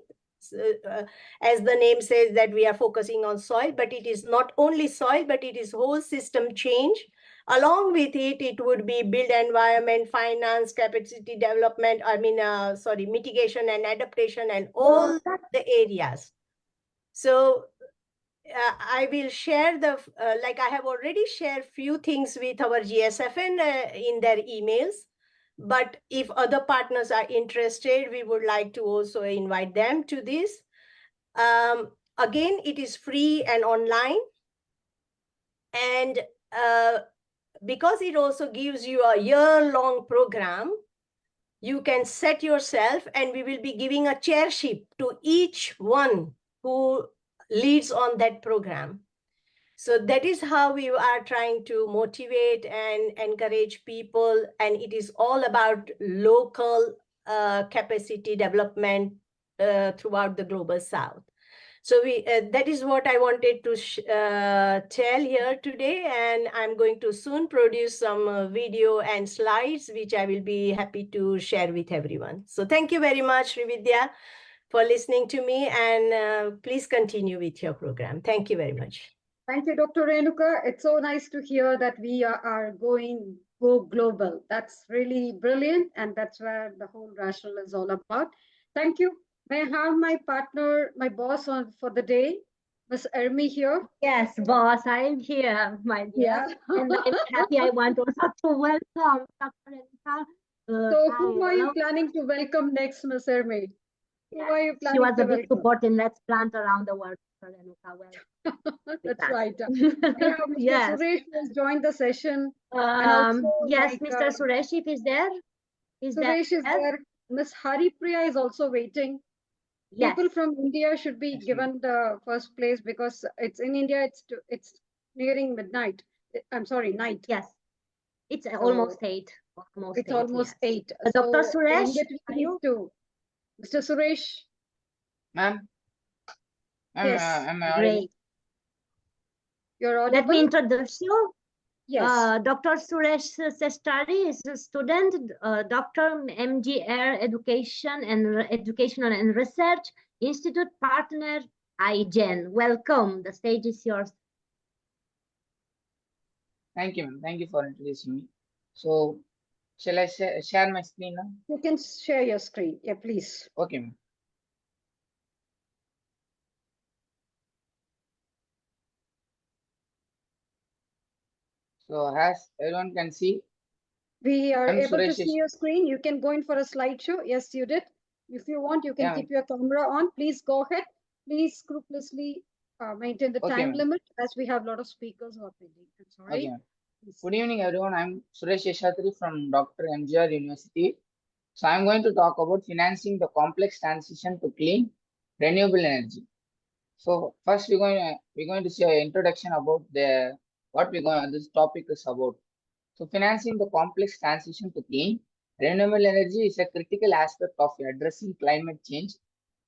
as the name says that we are focusing on soil, but it is not only soil, but it is whole system change. Along with it, it would be build environment, finance, capacity development, mitigation and adaptation, and all the areas. So I will share like I have already shared few things with our GSFN in their emails. But if other partners are interested, we would like to also invite them to this. Again, it is free and online. And because it also gives you a year-long program, you can set yourself, and we will be giving a chairship to each one who leads on that program. So that is how we are trying to motivate and encourage people. And it is all about local capacity development throughout the global south. So that is what I wanted to tell here today. And I'm going to soon produce some video and slides, which I will be happy to share with everyone. So thank you very much, Rividya, for listening to me. And please continue with your program. Thank you very much. Thank you, Dr. Renuka. It's so nice to hear that we are go global. That's really brilliant. And that's where the whole rational is all about. Thank you. May I have my partner, my boss on for the day, Ms. Ermi here? Yes, boss, I am here, my dear. Yeah. And I'm happy. I want also to welcome Dr. Renuka. So whom are you planning to welcome next, Ms. Ermi? Who are you She planning was to a big welcome? support in Let's Plant Around the World, Dr. Renuka. Well, That's right. We have Mr. Yes. Suresh who has joined the session. And also, Yes, like, Mr. Suresh, if is there. Suresh is there. Miss Haripriya is also waiting. Yes. People from India should be given the first place because it's in India. It's nearing midnight. I'm sorry, night. Yes. It's almost 8. It's almost 8. Dr. So Suresh, in between these two, Mr. Suresh. Ma'am. Yes. Am I audible? Great. You're audible. Let me introduce you. Yes. Dr. Suresh Sestari is a student, Dr. MGR Educational and Research Institute partner, iGen. Welcome. The stage is yours. Thank you, ma'am. Thank you for introducing me. So, shall I share my screen now? You can share your screen. Yeah, please. Okay, ma'am. So, as everyone can see, we are I'm able to Suresh. see your screen. You can go in for a slideshow. Yes, you did. If you want, you can keep your camera on. Please go ahead. Please scrupulously maintain the time limit as we have a lot of speakers who are pending. I'm sorry. Okay, good evening, everyone. I'm Suresh Seshatri from Dr. MGR University. So, I'm going to talk about financing the complex transition to clean, renewable energy. So, first we're going to see an introduction about this topic is about. So, financing the complex transition to clean, renewable energy is a critical aspect of addressing climate change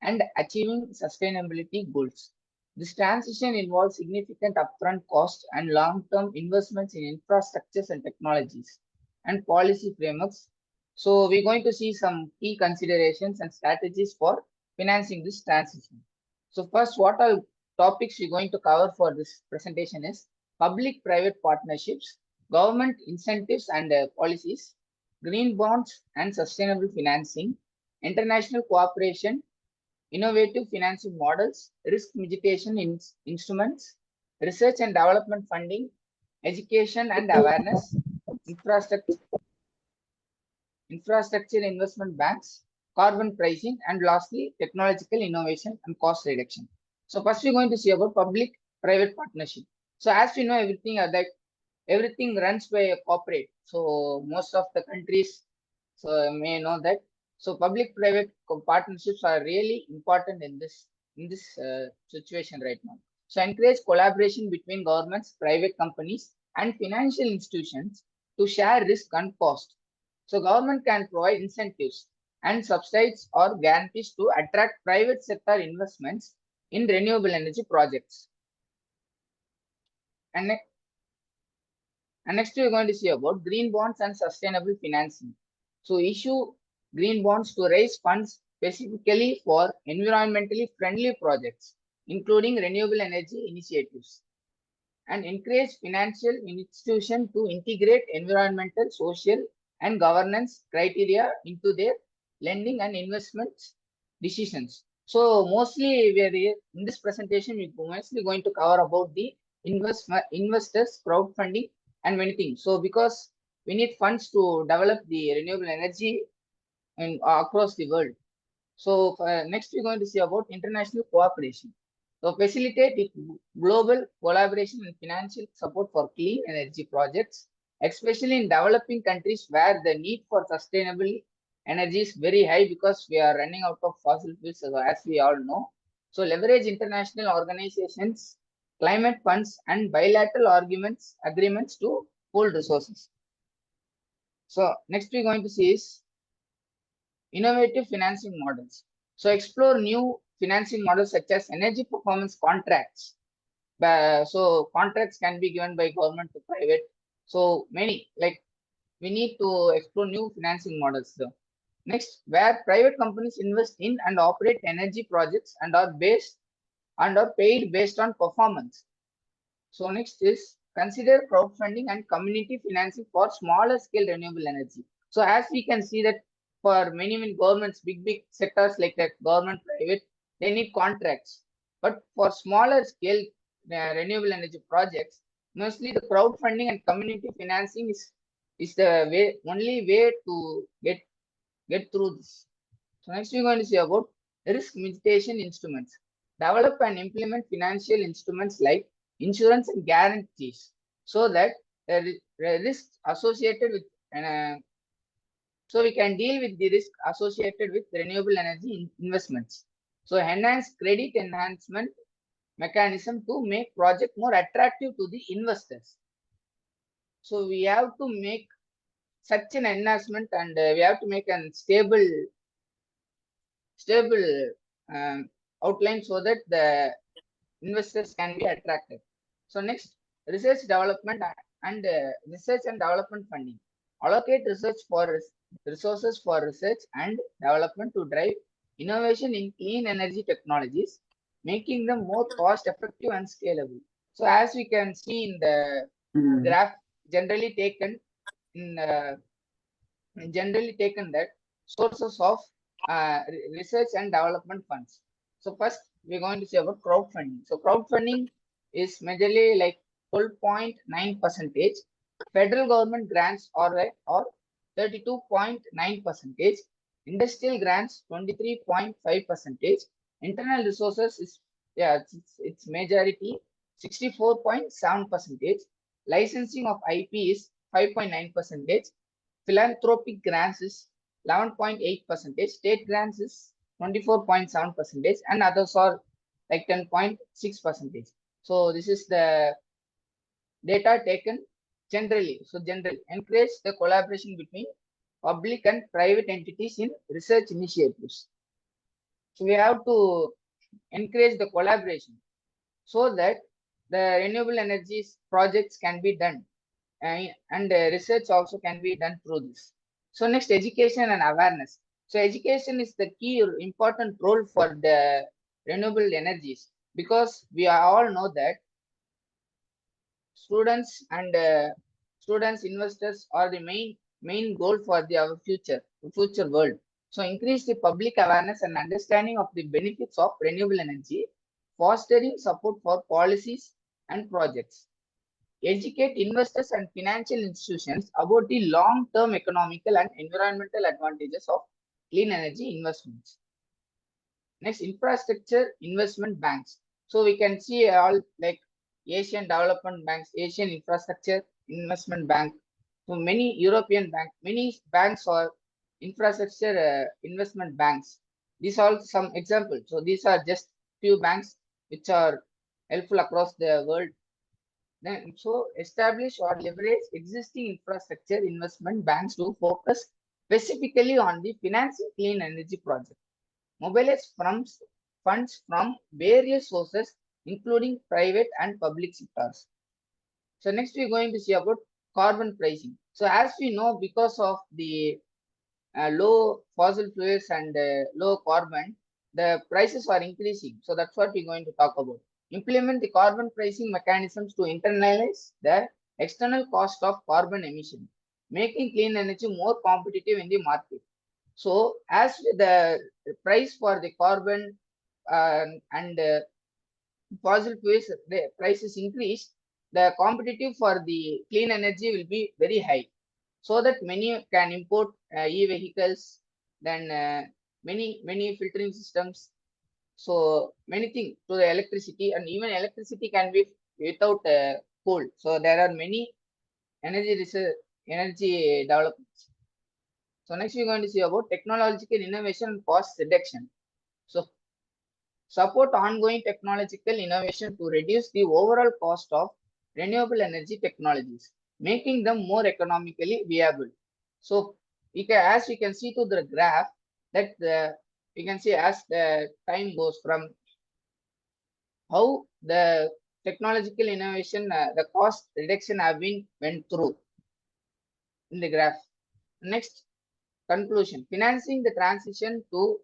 and achieving sustainability goals. This transition involves significant upfront costs and long-term investments in infrastructures and technologies and policy frameworks. So, we're going to see some key considerations and strategies for financing this transition. So, first, what are topics we're going to cover for this presentation is public-private partnerships, government incentives and policies, green bonds and sustainable financing, international cooperation, innovative financing models, risk mitigation instruments, research and development funding, education and awareness, infrastructure investment banks, carbon pricing, and lastly, technological innovation and cost reduction. So first we're going to see about public-private partnership. So as we know, everything runs by a corporate. So most of the countries may know that. So public-private partnerships are really important in this situation right now. So encourage collaboration between governments, private companies, and financial institutions to share risk and cost. So government can provide incentives and subsidies or guarantees to attract private sector investments in renewable energy projects. And next we're going to see about green bonds and sustainable financing. So issue green bonds to raise funds specifically for environmentally friendly projects, including renewable energy initiatives, and encourage financial institutions to integrate environmental, social, and governance criteria into their lending and investment decisions. So mostly we are here in this presentation, we're mostly going to cover about the investors, crowdfunding, and many things. So because we need funds to develop the renewable energy across the world. So next we're going to see about international cooperation. So facilitate global collaboration and financial support for clean energy projects, especially in developing countries where the need for sustainable energy is very high because we are running out of fossil fuels, as we all know. So leverage international organizations climate funds, and bilateral agreements to pool resources. So next we're going to see is innovative financing models. So explore new financing models such as energy performance contracts. So contracts can be given by government to private. So many, like, we need to explore new financing models though. Next, where private companies invest in and operate energy projects and are paid based on performance. So next is consider crowdfunding and community financing for smaller scale renewable energy. So as we can see that for many governments, big sectors like that, government, private, they need contracts. But for smaller scale renewable energy projects, mostly the crowdfunding and community financing is the only way to get through this. So next we're going to see about risk mitigation instruments. Develop and implement financial instruments like insurance and guarantees so that the risks associated with so we can deal with the risk associated with renewable energy investments. So enhance credit enhancement mechanism to make project more attractive to the investors. So we have to make such an enhancement, and we have to make a stable outline so that the investors can be attracted. So next, research development and research and development funding. Allocate resources for research and development to drive innovation in clean energy technologies, making them more cost effective and scalable. So as we can see in the graph, generally taken that sources of research and development funds. So first we're going to say about crowdfunding. So crowdfunding is majorly like 12.9%. Federal government grants or 32.9%. Industrial grants 23.5%. Internal resources is it's majority 64.7%. Licensing of IP is 5.9%. Philanthropic grants is 11.8%. State grants is 24.7%, and others are like 10.6%. So this is the data taken generally. So generally, encourage the collaboration between public and private entities in research initiatives. So we have to encourage the collaboration so that the renewable energies projects can be done, and research also can be done through this. So next, education and awareness. So education is the key or important role for the renewable energies, because we all know that students, investors are the main goal for our future world. So increase the public awareness and understanding of the benefits of renewable energy, fostering support for policies and projects. Educate investors and financial institutions about the long-term economical and environmental advantages of clean energy investments. Next, infrastructure investment banks. So we can see all like Asian Development Banks, Asian Infrastructure Investment Bank. So many European banks, many banks are infrastructure investment banks. These are some examples. So these are just few banks which are helpful across the world. Then, so establish or leverage existing infrastructure investment banks to focus specifically on the financing clean energy project. Mobilize funds from various sources, including private and public sectors. So next we're going to see about carbon pricing. So as we know, because of the low fossil fuels and low carbon, the prices are increasing. So that's what we're going to talk about. Implement the carbon pricing mechanisms to internalize the external cost of carbon emission, making clean energy more competitive in the market. So as the price for the carbon and fossil fuels, the prices increase, the competitive for the clean energy will be very high, so that many can import e-vehicles, then many filtering systems, so many things to the electricity, and even electricity can be without coal. So there are many energy developments. So next we're going to see about technological innovation and cost reduction. So support ongoing technological innovation to reduce the overall cost of renewable energy technologies, making them more economically viable. So as we can see to the graph that we can see as the time goes from how the technological innovation, the cost reduction have been went through in the graph. Next, conclusion. Financing the transition to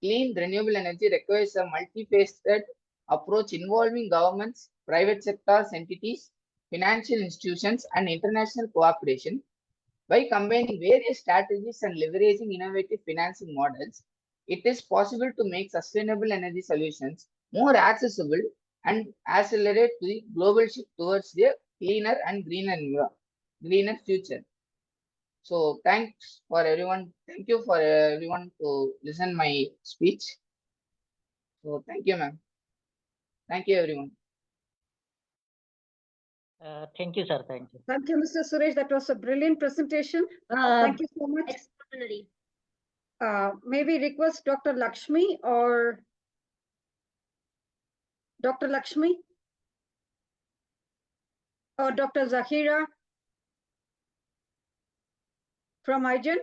clean renewable energy requires a multifaceted approach involving governments, private sector entities, financial institutions, and international cooperation. By combining various strategies and leveraging innovative financing models, it is possible to make sustainable energy solutions more accessible and accelerate the global shift towards the cleaner and greener future. So thanks for everyone. Thank you for everyone to listen my speech. So thank you, ma'am. Thank you, everyone. Thank you, sir. Thank you. Thank you, Mr. Suresh. That was a brilliant presentation. Thank you so much. Extraordinary. May we request Dr. Lakshmi or Dr. Lakshmi or Dr. Zahira from IGEN?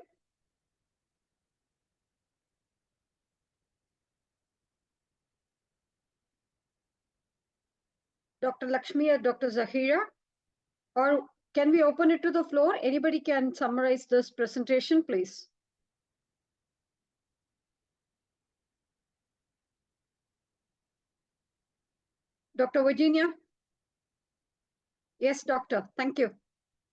Dr. Lakshmi or Dr. Zahira? Or can we open it to the floor? Anybody can summarize this presentation, please. Dr. Virginia? Yes, doctor. Thank you.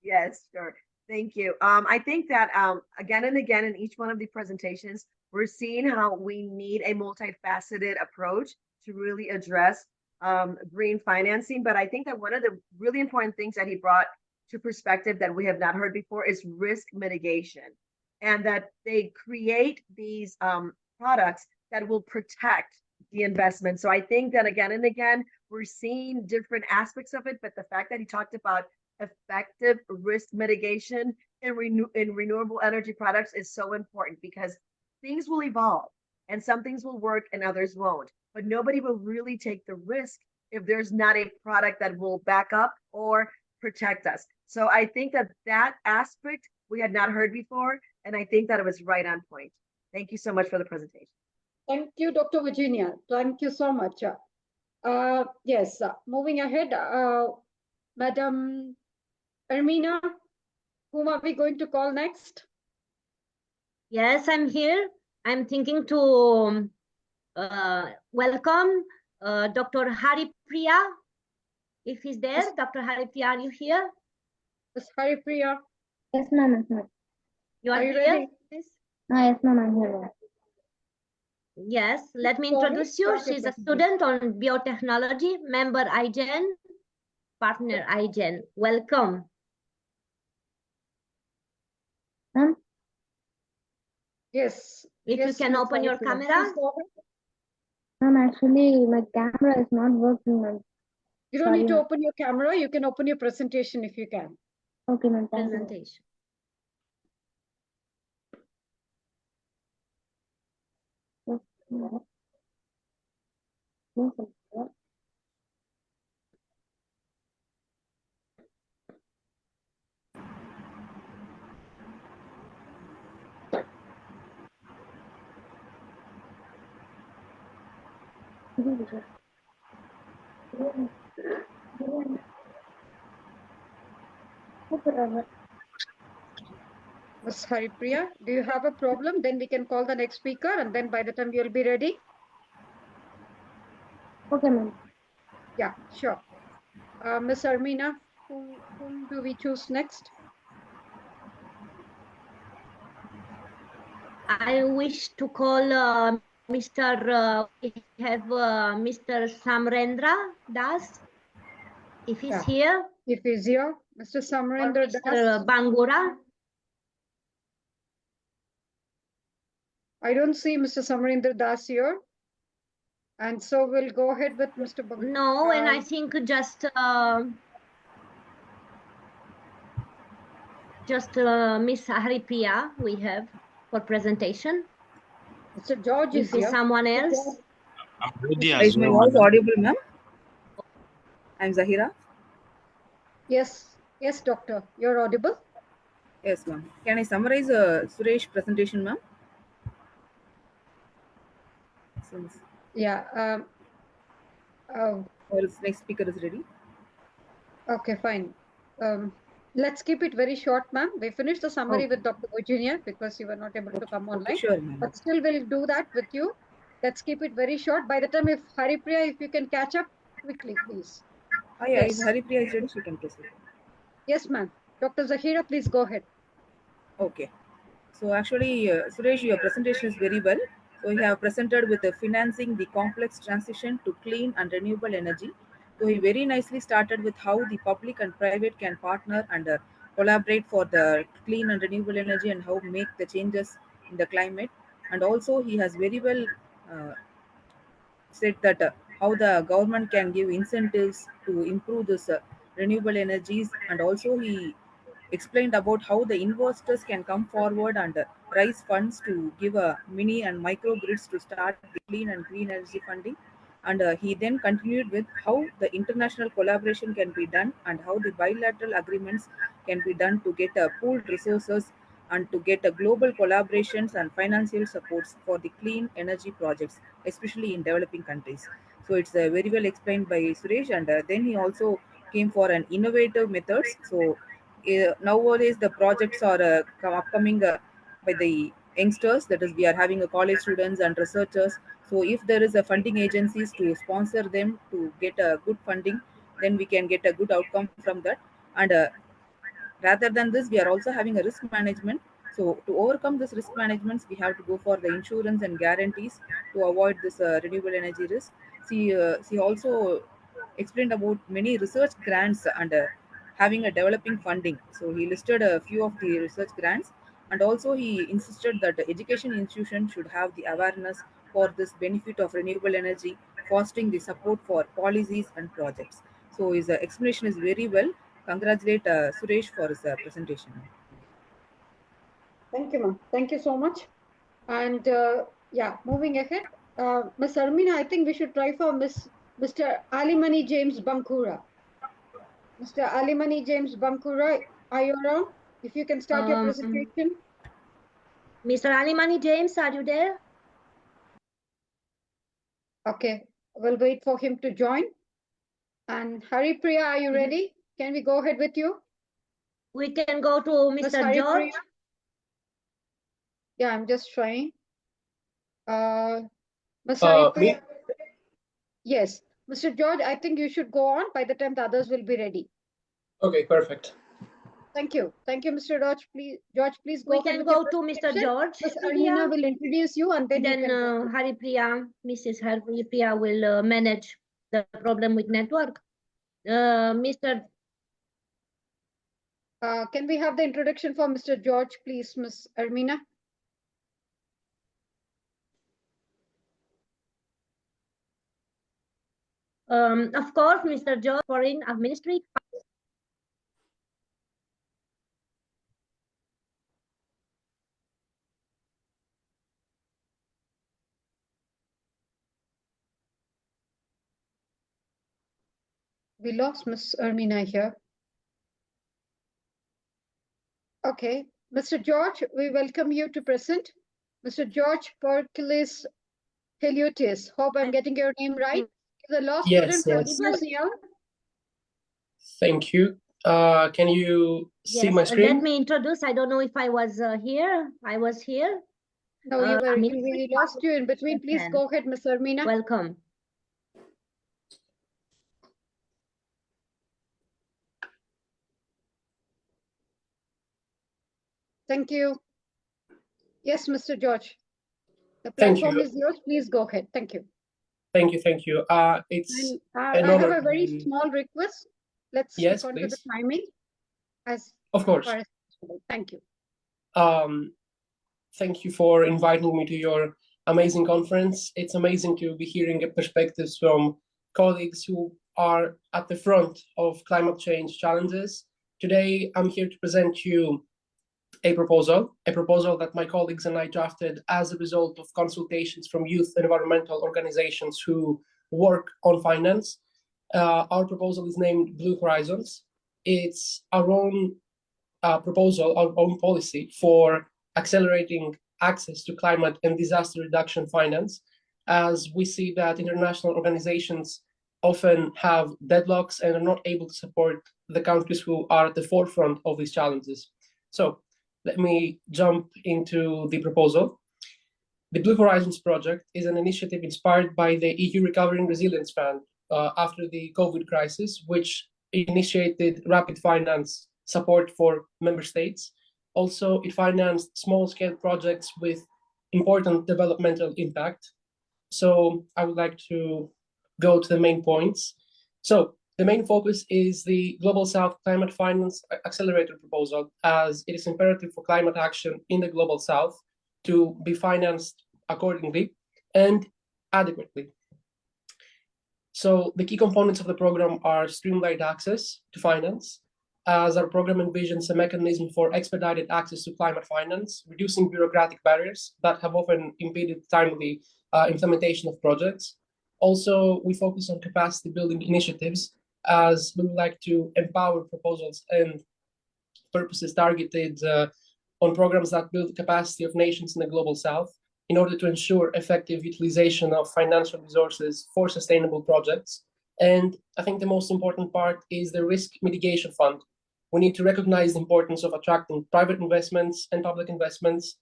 Yes, sure. Thank you. I think that again and again in each one of the presentations, we're seeing how we need a multifaceted approach to really address green financing. But I think that one of the really important things that he brought to perspective that we have not heard before is risk mitigation, and that they create these products that will protect the investment. So I think that again and again, we're seeing different aspects of it, but the fact that he talked about effective risk mitigation in renewable energy products is so important, because things will evolve and some things will work and others won't. But nobody will really take the risk if there's not a product that will back up or protect us. So I think that that aspect we had not heard before, and I think that it was right on point. Thank you so much for the presentation. Thank you, Dr. Virginia. Thank you so much. Yes, moving ahead, Madam Ermina, whom are we going to call next? Yes, I'm here. I'm thinking to welcome Dr. Haripriya. If he's there, yes. Dr. Haripriya, are you here? Yes, Haripriya. Yes, ma'am. Yes, ma'am. You are you here? ready? Yes, ma'am. I'm here. Yes, let me introduce you. She's a student on biotechnology, member IGEN, partner IGEN. Welcome. Ma'am? Yes. If you can open your camera. Ma'am, actually, my camera is not working, ma'am. You don't need to open your camera. You can open your presentation if you can. Okay, ma'am. Thank you. Presentation. Ms. Haripriya, do you have a problem? Then we can call the next speaker, and then by the time you'll be ready. Okay, ma'am. Yeah, sure. Ms. Armina, whom do we choose next? I wish to call Mr. We have Mr. Samrendra Das. If he's here. If he's here, Mr. Samrendra Das. Mr. Bangura. I don't see Mr. Samrendra Das here. And so we'll go ahead with Mr. Bangura. No, and I think just Miss Haripriya we have for presentation. Mr. George is here. Someone else? I'm ready Is as my well, voice madam. audible, ma'am? I'm Zahira. Yes, yes, doctor, you're audible. Yes, ma'am. Can I summarize Suresh presentation, ma'am? Since Yeah. or is next speaker is ready. Okay, fine. Let's keep it very short, ma'am. We finished the summary Okay. with Dr. Virginia because you were not able to come Okay, online. sure, ma'am. But still, we'll do that with you. Let's keep it very short. By the time, if Haripriya, if you can catch up quickly, please. Yeah, if Yes. Haripriya is ready, she can proceed. Yes, ma'am. Dr. Zahira, please go ahead. Okay. So actually, Suresh, your presentation is very well. So you have presented with the financing the complex transition to clean and renewable energy. So he very nicely started with how the public and private can partner and collaborate for the clean and renewable energy and how make the changes in the climate. And also he has very well uh, said that how the government can give incentives to improve this renewable energies, and also he explained about how the investors can come forward and raise funds to give a mini and micro grids to start the clean and green energy funding. And he then continued with how the international collaboration can be done and how the bilateral agreements can be done to get pooled resources and to get global collaborations and financial supports for the clean energy projects, especially in developing countries. So it's very well explained by Suresh, and then he also came for an innovative methods. So nowadays the projects are upcoming by the youngsters, that is we are having a college students and researchers. So if there is a funding agencies to sponsor them to get a good funding, then we can get a good outcome from that. And rather than this, we are also having a risk management. So to overcome this risk management, we have to go for the insurance and guarantees to avoid this renewable energy risk. She also explained about many research grants and having a developing funding. So he listed a few of the research grants, and also he insisted that the education institution should have the awareness for this benefit of renewable energy, fostering the support for policies and projects. So his explanation is very well. Congratulate Suresh for his presentation. Thank you, ma'am. Thank you so much. And yeah, moving ahead, Ms. Armina, I think we should try for Mr. Alimani James Bankura. Mr. Alimani James Bankura, are you around? If you can start your presentation. Mr. Alimani James, are you there? Okay, we'll wait for him to join. And Haripriya, are you ready? Can we go ahead with you? We can go to Mr. George. Yeah, I'm just trying. Ms. Me? Haripriya. Yes, Mr. George, I think you should go on by the time the others will be ready. Okay, perfect. Thank you. Thank you, Mr. George. Please go We ahead can with go your to Mr. George. Ms. Armina will introduce you, and then you can go. Haripriya, Mrs. Haripriya will manage the problem with network. Mr. Can we have the introduction for Mr. George, please, Ms. Armina? Of course, Mr. George, Foreign Administrative. We lost Ms. Armina here. Okay, Mr. George, we welcome you to present. Mr. George Perkilis Heliotis. Hope I'm getting your name right. He's a law student from UCL. Thank you. Can you see Yes, my screen? let me introduce. I don't know if I was here. I was here. No, you were. We lost you in between. Please go ahead, Ms. Armina. Welcome. Thank you. Yes, Mr. George. The Thank platform you. is yours. Please go ahead. Thank you. Thank you. Thank you. It's And, an I have honor a very to be- small request. Let's Yes, stick on to the please. timing. Of course. Far as possible. Thank you. Thank you for inviting me to your amazing conference. It's amazing to be hearing perspectives from colleagues who are at the front of climate change challenges. Today, I'm here to present you a proposal that my colleagues and I drafted as a result of consultations from youth environmental organizations who work on finance. Our proposal is named Blue Horizons. It's our own proposal, our own policy for accelerating access to climate and disaster reduction finance, as we see that international organizations often have deadlocks and are not able to support the countries who are at the forefront of these challenges. So let me jump into the proposal. The Blue Horizons project is an initiative inspired by the EU Recovery and Resilience Fund after the COVID crisis, which initiated rapid finance support for member states. Also, it financed small-scale projects with important developmental impact. So I would like to go to the main points. So the main focus is the Global South Climate Finance Accelerator proposal, as it is imperative for climate action in the Global South to be financed accordingly and adequately. So the key components of the program are streamlined access to finance, as our program envisions a mechanism for expedited access to climate finance, reducing bureaucratic barriers that have often impeded timely implementation of projects. Also, we focus on capacity building initiatives, as we would like to empower proposals and purposes targeted on programs that build the capacity of nations in the Global South in order to ensure effective utilization of financial resources for sustainable projects. And I think the most important part is the risk mitigation fund. We need to recognize the importance of attracting private investments and public investments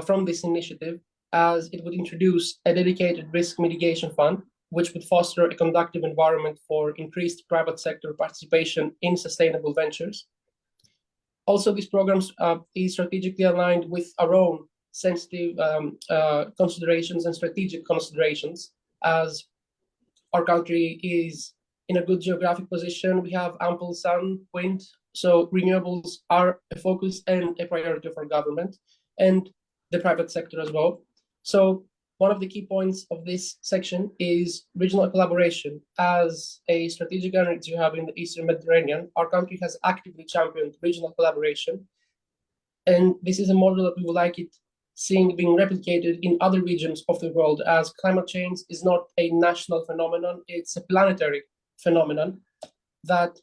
from this initiative, as it would introduce a dedicated risk mitigation fund, which would foster a conducive environment for increased private sector participation in sustainable ventures. Also, these programs is strategically aligned with our own sensitive considerations and strategic considerations, as our country is in a good geographic position. We have ample sun, wind, so renewables are a focus and a priority of our government and the private sector as well. So one of the key points of this section is regional collaboration. As a strategic energy hub in the Eastern Mediterranean, our country has actively championed regional collaboration. And this is a model that we would like it seeing being replicated in other regions of the world, as climate change is not a national phenomenon, it's a planetary phenomenon that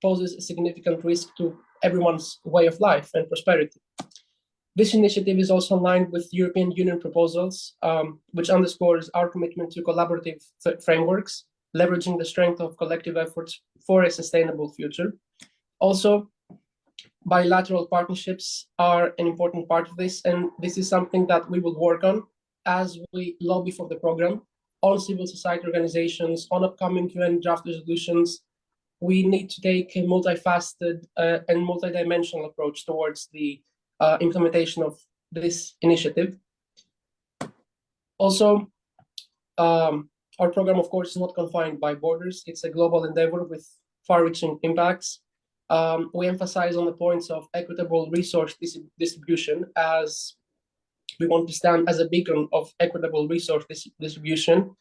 poses a significant risk to everyone's way of life and prosperity. This initiative is also aligned with European Union proposals, which underscores our commitment to collaborative frameworks, leveraging the strength of collective efforts for a sustainable future. Also, bilateral partnerships are an important part of this, and this is something that we will work on as we lobby for the program on civil society organizations, on upcoming UN draft resolutions. We need to take a multifaceted and multidimensional approach towards the implementation of this initiative. Also, our program, of course, is not confined by borders. It's a global endeavor with far-reaching impacts. We emphasize on the points of equitable resource distribution, as we want to stand as a beacon of equitable resource distribution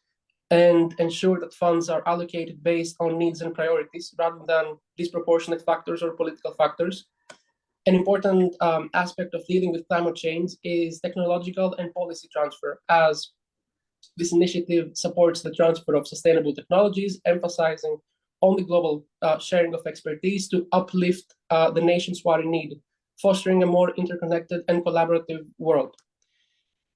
and ensure that funds are allocated based on needs and priorities rather than disproportionate factors or political factors. An important aspect of dealing with climate change is technological and policy transfer, as this initiative supports the transfer of sustainable technologies, emphasizing on the global sharing of expertise to uplift the nations who are in need, fostering a more interconnected and collaborative world.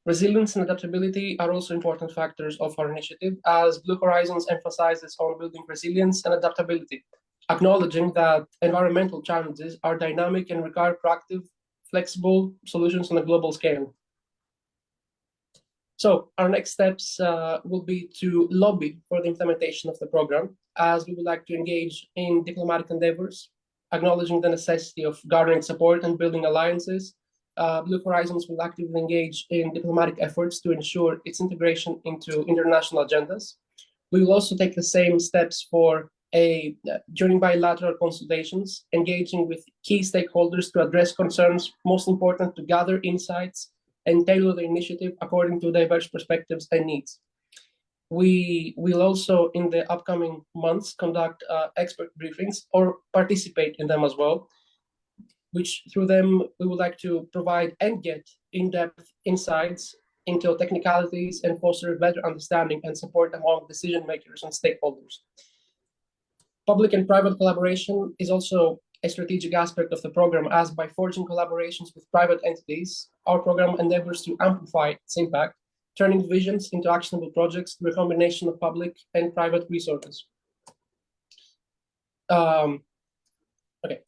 Resilience and adaptability are also important factors of our initiative, as Blue Horizons emphasizes on building resilience and adaptability, acknowledging that environmental challenges are dynamic and require proactive, flexible solutions on a global scale. So our next steps will be to lobby for the implementation of the program, as we would like to engage in diplomatic endeavors, acknowledging the necessity of garnering support and building alliances. Blue Horizons will actively engage in diplomatic efforts to ensure its integration into international agendas. We will also take the same steps during bilateral consultations, engaging with key stakeholders to address concerns most important, to gather insights and tailor the initiative according to diverse perspectives and needs. We will also, in the upcoming months, conduct expert briefings or participate in them as well. which through them we would like to provide and get in-depth insights into technicalities and foster better understanding and support among decision makers and stakeholders. Public and private collaboration is also a strategic aspect of the program, as by forging collaborations with private entities, our program endeavors to amplify its impact, turning visions into actionable projects through a combination of public and private resources. Okay.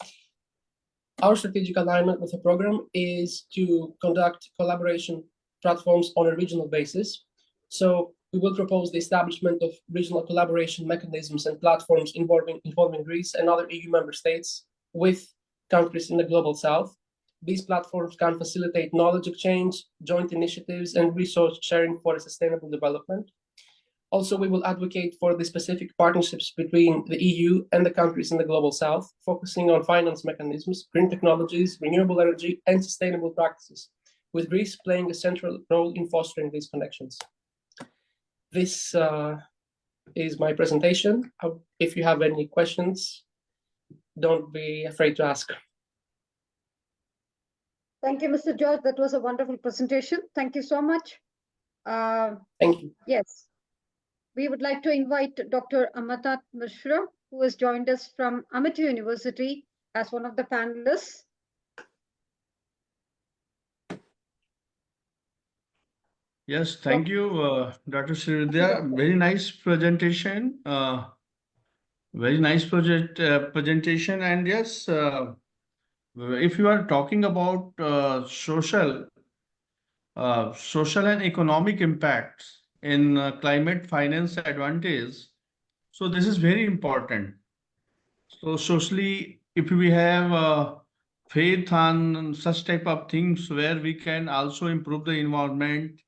Our strategic alignment with the program is to conduct collaboration platforms on a regional basis. So we will propose the establishment of regional collaboration mechanisms and platforms involving Greece and other EU member states with countries in the global south. These platforms can facilitate knowledge exchange, joint initiatives, and resource sharing for sustainable development. Also, we will advocate for the specific partnerships between the EU and the countries in the global south, focusing on finance mechanisms, green technologies, renewable energy, and sustainable practices, with Greece playing a central role in fostering these connections. This is my presentation. If you have any questions, don't be afraid to ask. Thank you, Mr. George. That was a wonderful presentation. Thank you so much. Thank you. Yes. We would like to invite Dr. Amarnath Mishra, who has joined us from Amity University as one of the panelists. Yes, thank you, Dr. Srividya. Very nice presentation. Very nice presentation. And yes, if you are talking about social and economic impacts in climate finance advantage, so this is very important. So socially, if we have faith on such type of things where we can also improve the environment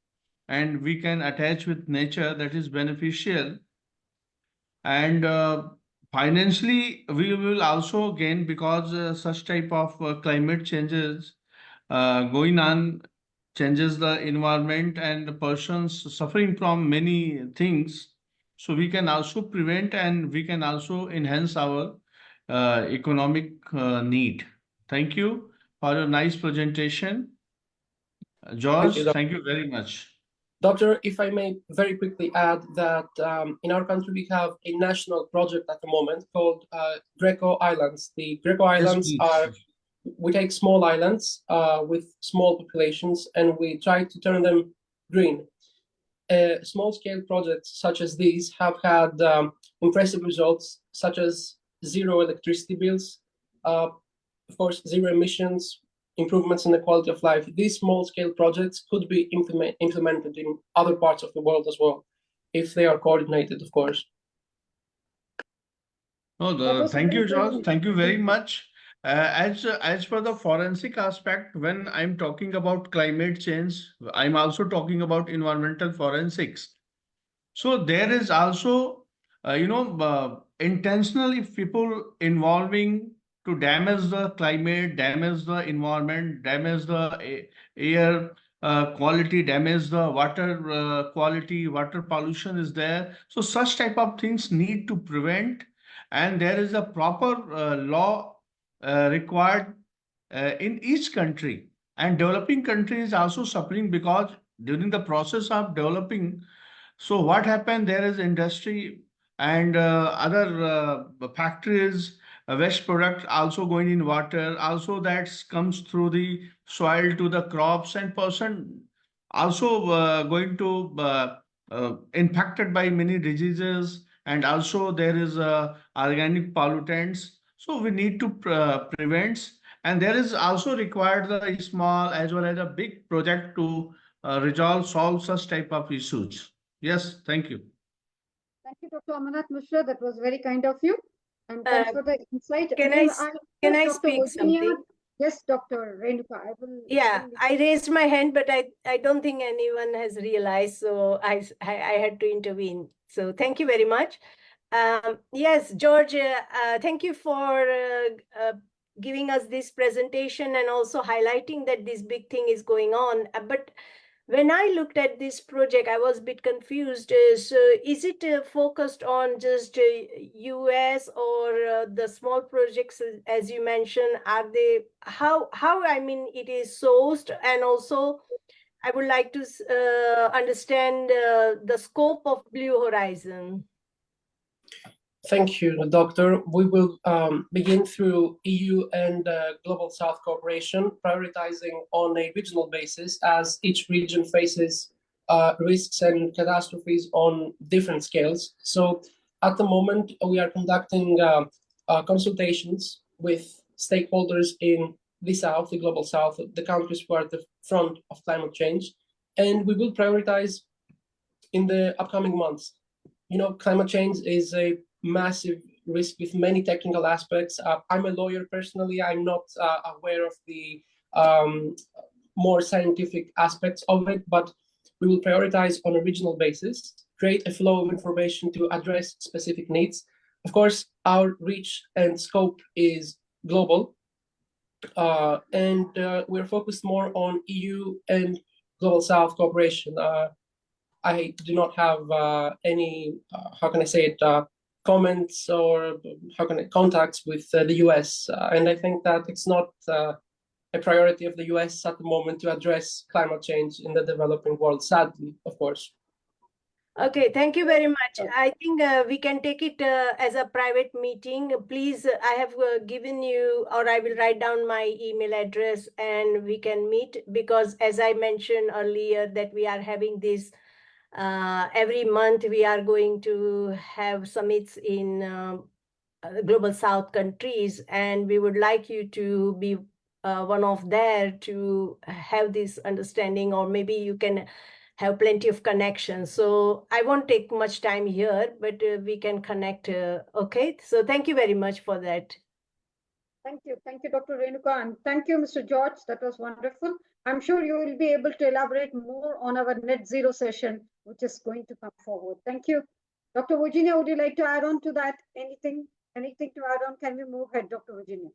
and we can attach with nature, that is beneficial. And financially, we will also gain, because such type of climate changes going on changes the environment and the persons suffering from many things. So we can also prevent and we can also enhance our economic need. Thank you for your nice presentation. George, thank you very much. Doctor, if I may very quickly add that in our country we have a national project at the moment called Greco Islands. The Greco Islands are, we take small islands with small populations and we try to turn them green. Small-scale projects such as these have had impressive results, such as zero electricity bills, of course, zero emissions, improvements in the quality of life. These small-scale projects could be implemented in other parts of the world as well, if they are coordinated, of course. Oh, thank you, George. Thank you very much. As for the forensic aspect, when I'm talking about climate change, I'm also talking about environmental forensics. So there is also, intentionally people involving to damage the climate, damage the environment, damage the air quality, damage the water quality, water pollution is there. So such type of things need to prevent, and there is a proper law required in each country. And developing country is also suffering because during the process of developing, so what happened? There is industry and other factories, waste product also going in water. Also that comes through the soil to the crops, and person also going to infected by many diseases. And also there is organic pollutants. So we need to prevent. And there is also required the small as well as a big project to solve such type of issues. Yes, thank you. Thank you, Dr. Amarnath Mishra. That was very kind of you. And thanks for the insight. Can I speak something? Yes, Dr. Renuka. I raised my hand, but I don't think anyone has realized, so I had to intervene. So thank you very much. Yes, George, thank you for giving us this presentation and also highlighting that this big thing is going on. But when I looked at this project, I was a bit confused. So is it focused on just US or the small projects, as you mentioned? Are they, how, I mean, it is sourced? And also, I would like to understand the scope of Blue Horizon. Thank you, Doctor. We will begin through EU and Global South cooperation, prioritizing on a regional basis as each region faces risks and catastrophes on different scales. So at the moment, we are conducting consultations with stakeholders in the South, the Global South, the countries who are at the front of climate change, and we will prioritize in the upcoming months. You know, climate change is a massive risk with many technical aspects. I'm a lawyer personally. I'm not aware of the more scientific aspects of it, but we will prioritize on a regional basis, create a flow of information to address specific needs. Of course, our reach and scope is global, and we're focused more on EU and Global South cooperation. I do not have any, how can I say it, comments or contacts with the US. And I think that it's not a priority of the US at the moment to address climate change in the developing world, sadly, of course. Okay, thank you very much. I think we can take it as a private meeting. Please, I have given you, or I will write down my email address and we can meet, because as I mentioned earlier that we are having this every month. We are going to have summits in Global South countries, and we would like you to be one of there to have this understanding, or maybe you can have plenty of connections. So I won't take much time here, but we can connect. Okay, so thank you very much for that. Thank you, Dr. Renuka, and thank you, Mr. George. That was wonderful. I'm sure you will be able to elaborate more on our net zero session, which is going to come forward. Thank you. Dr. Virginia, would you like to add on to that? Anything to add on? Can we move ahead, Dr. Virginia?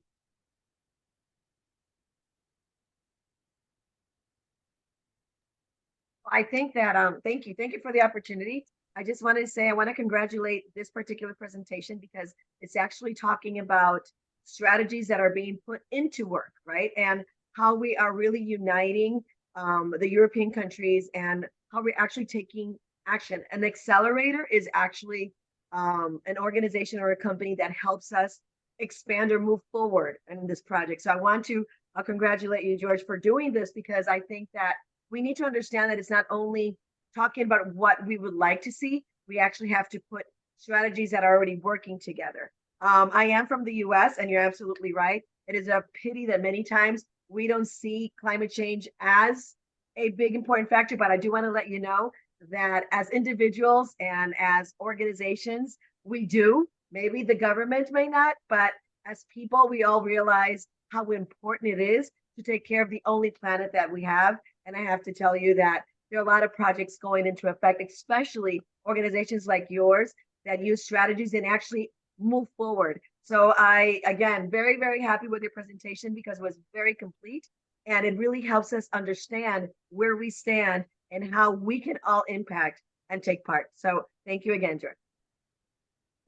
I think that, thank you for the opportunity. I just wanted to say, I want to congratulate this particular presentation because it's actually talking about strategies that are being put into work, right? And how we are really uniting the European countries and how we're actually taking action. An accelerator is actually an organization or a company that helps us expand or move forward in this project. So I want to congratulate you, George, for doing this, because I think that we need to understand that it's not only talking about what we would like to see, we actually have to put strategies that are already working together. I am from the US, and you're absolutely right. It is a pity that many times we don't see climate change as a big important factor, but I do want to let you know that as individuals and as organizations, we do. Maybe the government may not, but as people, we all realize how important it is to take care of the only planet that we have. And I have to tell you that there are a lot of projects going into effect, especially organizations like yours that use strategies and actually move forward. So I, again, very, very happy with your presentation because it was very complete and it really helps us understand where we stand and how we can all impact and take part. So thank you again, George.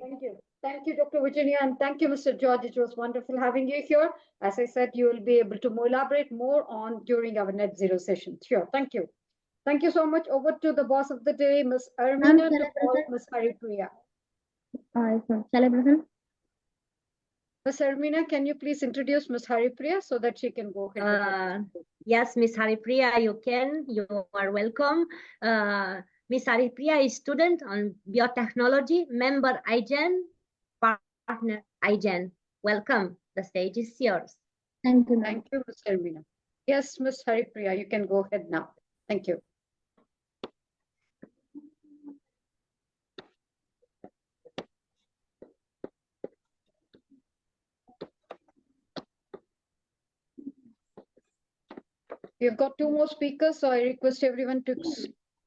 Thank you. Thank you, Dr. Virginia, and thank you, Mr. George. It was wonderful having you here. As I said, you will be able to elaborate more on during our net zero session. Sure. Thank you. Thank you so much. Over to the boss of the day, Ms. Armina, to call Ms. Haripriya. Shall I present? Ms. Armina, can you please introduce Ms. Haripriya so that she can go ahead? Yes, Ms. Haripriya, you can. You are welcome. Ms. Haripriya is student on biotechnology, member IGEN, partner IGEN. Welcome. The stage is yours. Thank you, Ms. Armina. Yes, Ms. Haripriya, you can go ahead now. Thank you. We've got two more speakers, so I request everyone to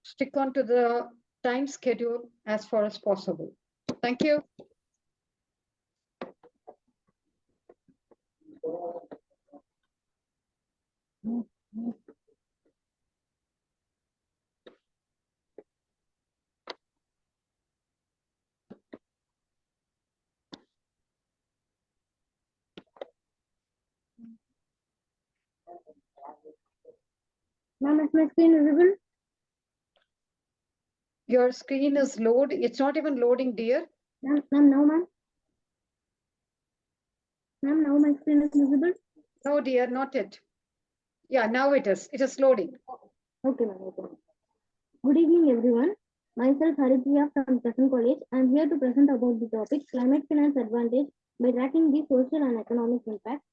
stick on to the time schedule as far as possible. Thank you. Ma'am, is my screen visible? Your screen is loading. It's not even loading, dear. Ma'am, no, ma'am. Ma'am, now my screen is visible? No, dear, not yet. Yeah, now it is. It is loading. Okay, ma'am. Okay, ma'am. Good evening, everyone. Myself, Haripriya from Present College. I am here to present about the topic climate finance advantage by tracking the social and economic impact.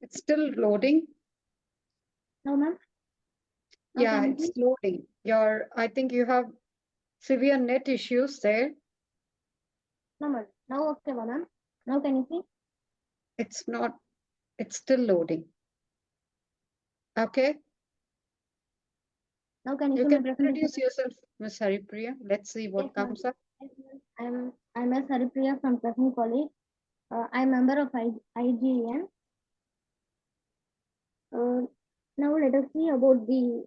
It's still loading. No, ma'am. Yeah, can you it's see? loading. I think you have severe net issues there. No, ma'am. Now okay, ma'am. Now can you see? It's not, it's still loading. Okay. Now can you You see can my presentation? introduce yourself, Ms. Haripriya. Let's see what Yes, ma'am. comes up. Yes, ma'am. I'm S. Haripriya from Present College. I'm member of IGN. Now let us see about the.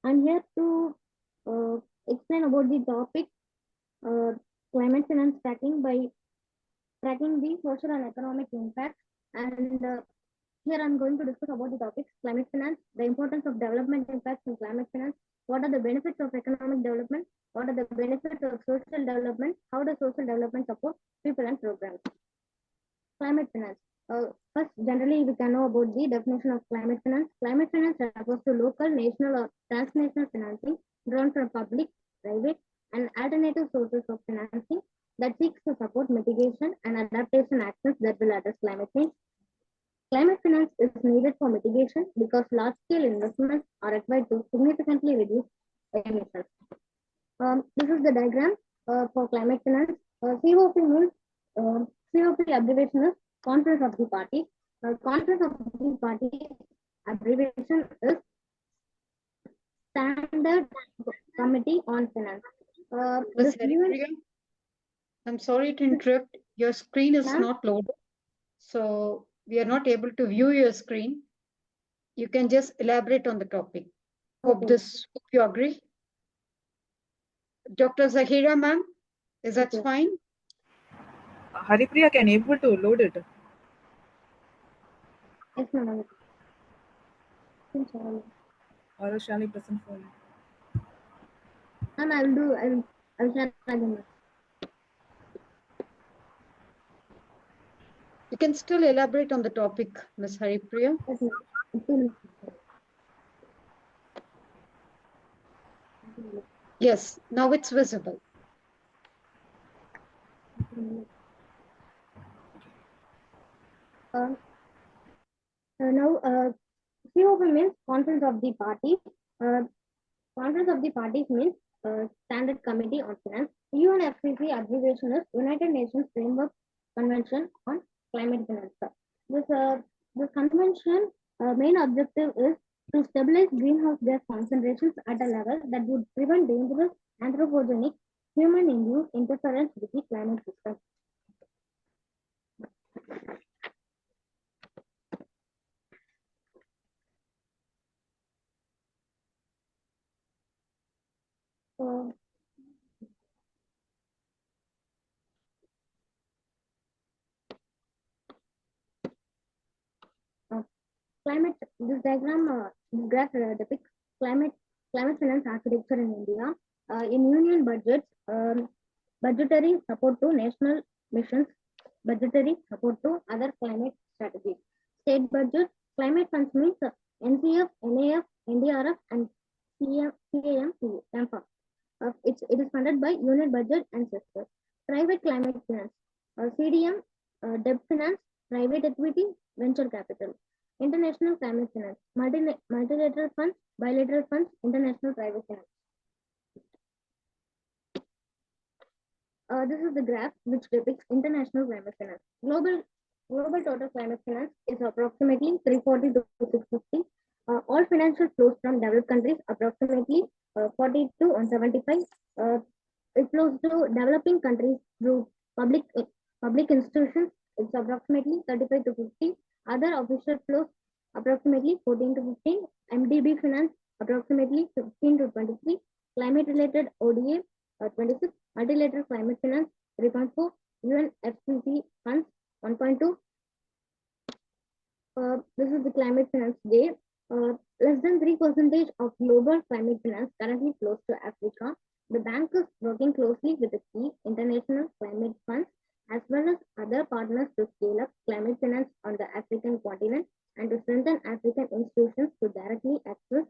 I'm here to explain about the topic climate finance tracking by tracking the social and economic impact. And here I'm going to discuss about the topics climate finance, the importance of development impacts in climate finance, what are the benefits of economic development, what are the benefits of social development, how does social development support people and programs. Climate finance. First, generally, we can know about the definition of climate finance. Climate finance refers to local, national, or transnational financing drawn from public, private, and alternative sources of financing that seeks to support mitigation and adaptation actions that will address climate change. Climate finance is needed for mitigation because large-scale investments are required to significantly reduce emissions. This is the diagram for climate finance. COP means COP abbreviation is Conference of the Parties. Conference of the Parties abbreviation is Standard Committee on Finance. Ms. Haripriya, I'm sorry to interrupt. Your screen is not loaded, so we are not able to view your screen. You can just elaborate on the topic. Hope you agree. Dr. Zahira, ma'am, is that fine? Haripriya, can able to load it? Yes, ma'am. Or shall I present for you? Ma'am, I'll share again. You can still elaborate on the topic, Ms. Haripriya. Yes, now it's visible. Now, COP means Conference of the Parties. Conference of the Parties means Standard Committee on Finance. UNFCCC abbreviation is United Nations Framework Convention on Climate Finance. This convention main objective is to stabilize greenhouse gas concentrations at a level that would prevent dangerous anthropogenic human-induced interference with the climate system. Climate. This diagram, this graph depicts climate finance architecture in India. In union budgets, budgetary support to national missions, budgetary support to other climate strategies. State budget, climate funds means NCF, NAF, NDRF, and CAM, CAMFA. It is funded by unit budget and sector. Private climate finance, CDM, debt finance, private equity, venture capital. International climate finance, multilateral funds, bilateral funds, international private finance. This is the graph which depicts international climate finance. Global total climate finance is approximately 340 to 650. All financial flows from developed countries approximately 40 to 175. It flows to developing countries through public institutions. It's approximately 35 to 50. Other official flows approximately 14 to 15. MDB finance approximately 15 to 23. climate-related ODA 26, multilateral climate finance 3.4, UNFCCC funds 1.2. This is the climate finance day. Less than 3% of global climate finance currently flows to Africa. The bank is working closely with the key international climate funds as well as other partners to scale up climate finance on the African continent and to strengthen African institutions to directly access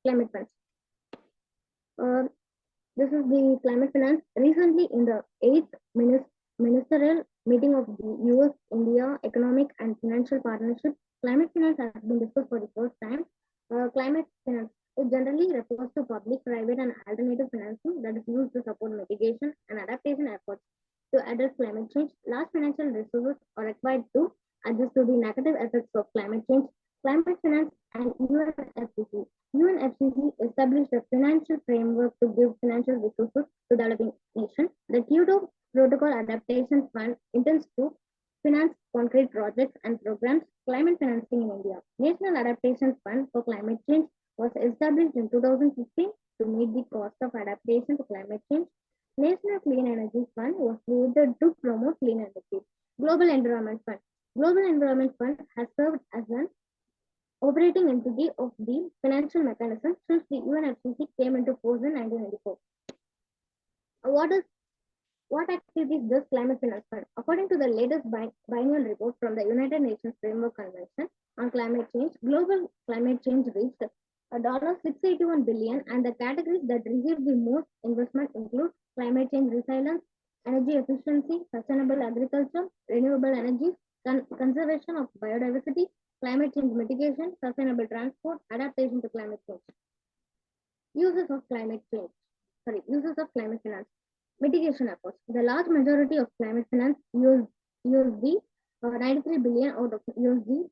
climate funds. This is the climate finance. Recently, in the 8th ministerial meeting of the US-India Economic and Financial Partnership, climate finance has been discussed for the first time. Climate finance, it generally refers to public, private, and alternative financing that is used to support mitigation and adaptation efforts to address climate change. Large financial resources are required to adjust to the negative effects of climate change. Climate finance and UNFCCC. UNFCCC established a financial framework to give financial resources to developing nations. The Kyoto Protocol Adaptation Fund intends to finance concrete projects and programs. Climate financing in India. National Adaptation Fund for Climate Change was established in 2015 to meet the cost of adaptation to climate change. National Clean Energy Fund was created to promote clean energy. Global Environment Fund. Global Environment Fund has served as an operating entity of the financial mechanism since the UNFCCC came into force in 1994. What activities does Climate Finance Fund? According to the latest biennial report from the United Nations Framework Convention on Climate Change, global climate change reached $681 billion, and the categories that received the most investment include climate change resilience, energy efficiency, sustainable agriculture, renewable energy, conservation of biodiversity, climate change mitigation, sustainable transport, adaptation to climate change. Uses of climate finance. Mitigation efforts. The large majority of climate finance USD 93 billion out of USD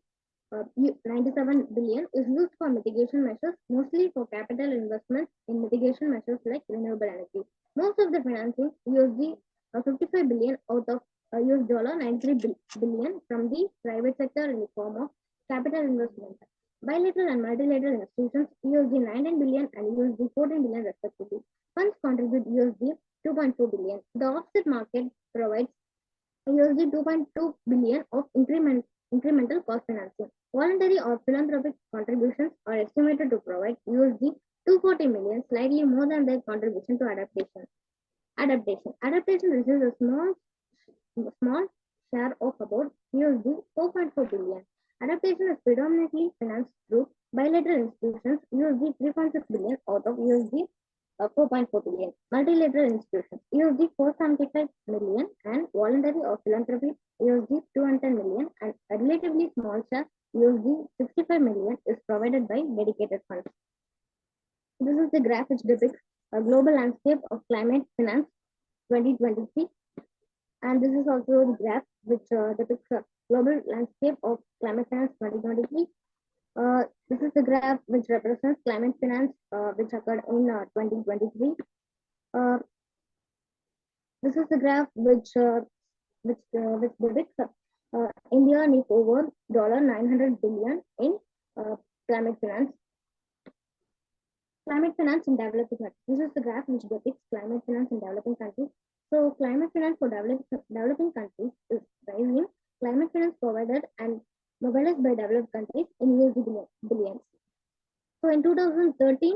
97 billion is used for mitigation measures, mostly for capital investments in mitigation measures like renewable energy. Most of the financing USD 55 billion out of US dollar 93 billion from the private sector in the form of capital investment. Bilateral and multilateral institutions USD 19 billion and USD 14 billion respectively. Funds contribute USD 2.4 billion. The offset market provides USD 2.2 billion of incremental cost financing. Voluntary or philanthropic contributions are estimated to provide USD 240 million, slightly more than their contribution to adaptation. Adaptation receives a small share of about USD 4.4 billion. Adaptation is predominantly financed through bilateral institutions USD 3.6 billion out of USD 4.4 billion. Multilateral institutions USD 475 million and voluntary or philanthropy USD 210 million, and a relatively small share USD 65 million is provided by dedicated funds. This is the graph which depicts a global landscape of climate finance 2023, and this is also the graph which depicts a global landscape of climate finance 2023. This is the graph which represents climate finance which occurred in 2023. This is the graph which depicts India needs over $900 billion in climate finance. Climate finance in developing countries. This is the graph which depicts climate finance in developing countries. So climate finance for developing countries is rising. Climate finance provided and mobilized by developed countries in USD billions. So in 2013,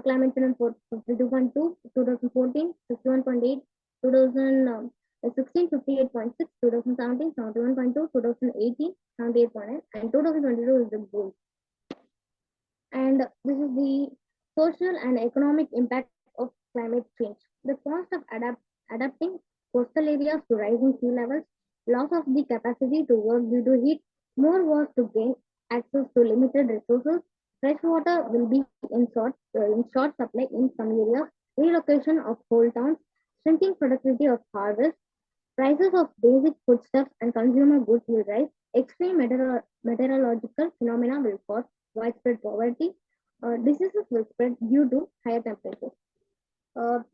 climate finance for 52.2, 2014, 61.8, 2016, 58.6, 2017, 71.2, 2018, 78.9, and 2022 is the goal. And this is the social and economic impact of climate change. The cost of adapting coastal areas to rising sea levels, loss of the capacity to work due to heat, more work to gain access to limited resources, fresh water will be in short supply in some areas, relocation of whole towns, shrinking productivity of harvest, prices of basic foodstuffs and consumer goods will rise, extreme meteorological phenomena will cause widespread poverty, diseases will spread due to higher temperatures.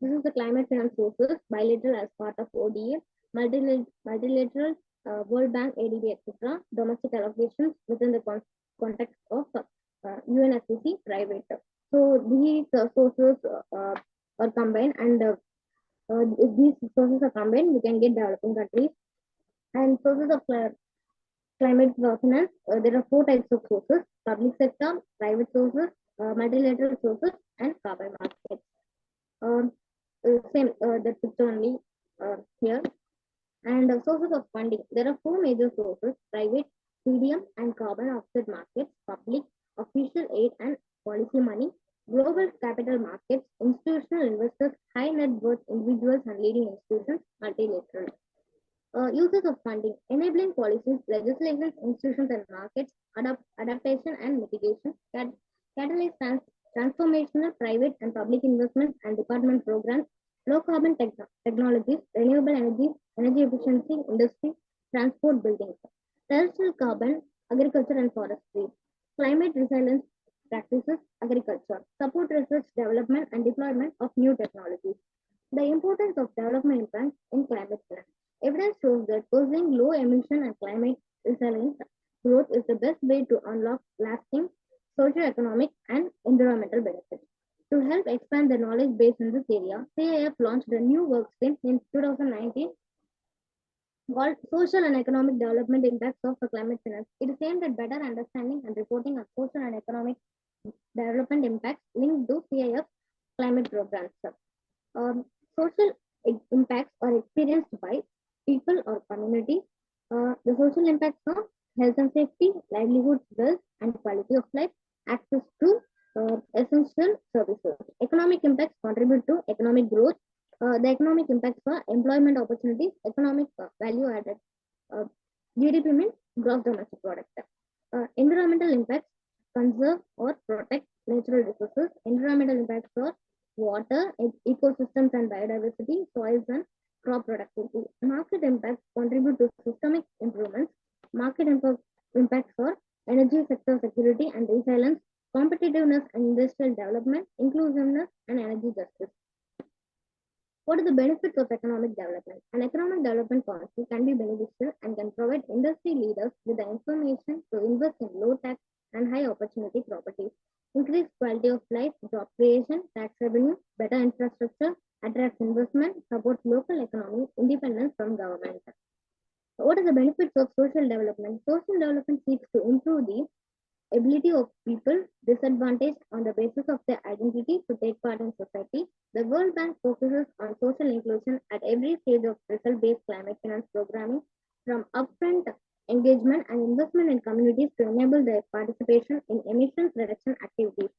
This is the climate finance sources, bilateral as part of ODA, multilateral, World Bank, ADB, etc., domestic allocations within the context of UNFCCC, private. So these sources are combined, and if these sources are combined, we can get developing countries. And sources of climate finance, there are 4 types of sources: public sector, private sources, multilateral sources, and carbon markets. Same, the picture only here. And sources of funding, there are 4 major sources: private, CDM, and carbon offset markets; public, official aid and policy money; global capital markets, institutional investors, high net worth individuals and leading institutions; multilateral. Uses of funding, enabling policies, legislation, institutions, and markets; adaptation and mitigation; catalyze transformational private and public investments and department programs; low carbon technologies, renewable energy, energy efficiency, industry, transport, buildings; terrestrial carbon, agriculture and forestry; climate resilience practices, agriculture; support research, development, and deployment of new technologies. The importance of development impact in climate change. Evidence shows that pursuing low emission and climate resilient growth is the best way to unlock lasting socio-economic and environmental benefits. To help expand the knowledge base in this area, CIF launched a new workstream in 2019 called Social and Economic Development Impacts of Climate Finance. It is aimed at better understanding and reporting of social and economic development impacts linked to CIF climate programs. Social impacts are experienced by people or community. The social impacts are health and safety, livelihoods, wealth, and quality of life, access to essential services. Economic impacts contribute to economic growth. The economic impacts are employment opportunities, economic value added. GDP means gross domestic product. Environmental impacts conserve or protect natural resources. Environmental impacts are water, ecosystems and biodiversity, soils and crop productivity. Market impacts contribute to systemic improvements. Market impacts for energy sector security and resilience, competitiveness and industrial development, inclusiveness and energy justice. What are the benefits of economic development? An economic development policy can be beneficial and can provide industry leaders with the information to invest in low tax and high opportunity properties, increase quality of life, job creation, tax revenue, better infrastructure, attracts investment, supports local economy, independence from government. What are the benefits of social development? Social development seeks to improve the ability of people disadvantaged on the basis of their identity to take part in society. The World Bank focuses on social inclusion at every stage of result-based climate finance programming, from upfront engagement and investment in communities to enable their participation in emissions reduction activities.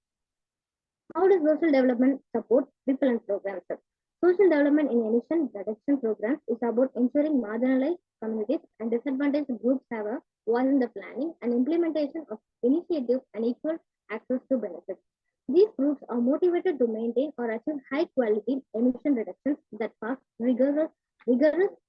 How does social development support people and programs? Social development in emission reduction programs is about ensuring marginalized communities and disadvantaged groups have a voice in the planning and implementation of initiatives and equal access to benefits. These groups are motivated to maintain or achieve high quality emission reductions that pass rigorous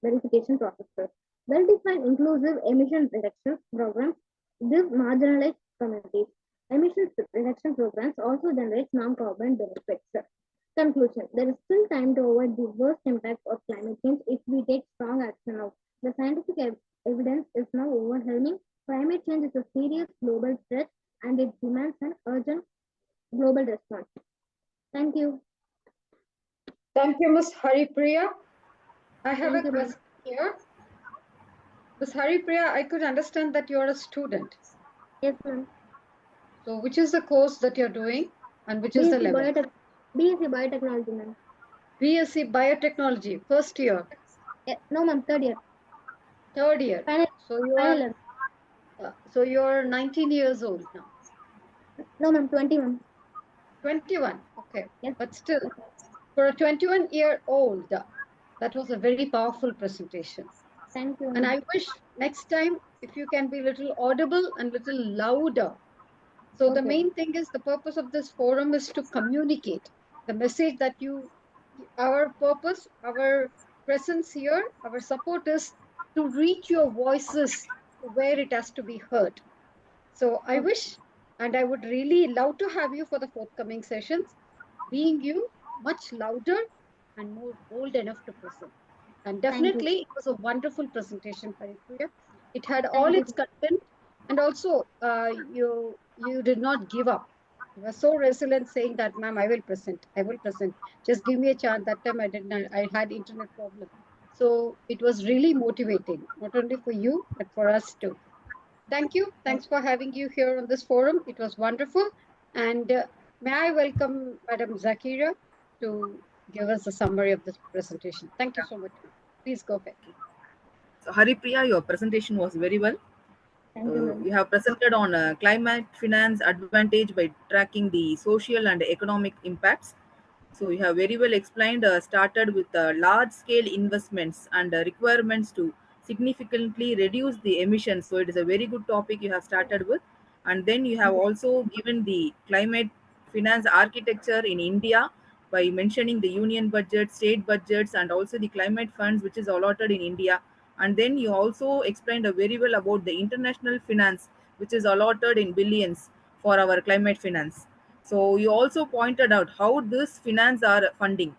verification processes. Well-defined inclusive emission reduction programs give marginalized communities. Emissions reduction programs also generate non-carbon benefits. Conclusion: there is still time to avoid the worst impacts of climate change if we take strong action now. The scientific evidence is now overwhelming. Climate change is a serious global threat and it demands an urgent global response. Thank you. Thank you, Ms. Haripriya. I have a question here. Ms. Haripriya, I could understand that you're a student. Yes, ma'am. So which is the course that you're doing and which is the level? BSc Biotechnology, ma'am. BSc Biotechnology, first year? No, ma'am, third year. Third year. So you're 19 years old now. No, ma'am, 21. 21, okay. Yes. But still, for a 21-year-old, that was a very powerful presentation. Thank you. And I wish next time if you can be a little audible and little louder. So the main thing is the purpose of this forum is to communicate the message that our purpose, our presence here, our support is to reach your voices to where it has to be heard. So I wish, and I would really love to have you for the forthcoming sessions, being you much louder and more bold enough to present. And definitely it was a wonderful presentation, Haripriya. It had all its content, and also you did not give up. He was so resilient, saying that, ma'am, I will present. I will present. Just give me a chance. That time I didn't. I had internet problem. So it was really motivating, not only for you, but for us too. Thank you. Thanks for having you here on this forum. It was wonderful. And may I welcome Madam Zakira to give us a summary of this presentation. Thank you so much, ma'am. Please go ahead. So Haripriya, your presentation was very well. Thank you, ma'am. You have presented on climate finance advantage by tracking the social and economic impacts. So you have very well explained, started with large scale investments and requirements to significantly reduce the emissions. So it is a very good topic you have started with. And then you have also given the climate finance architecture in India by mentioning the union budget, state budgets, and also the climate funds which is allotted in India. And then you also explained very well about the international finance which is allotted in billions for our climate finance. So you also pointed out how this finance are funding.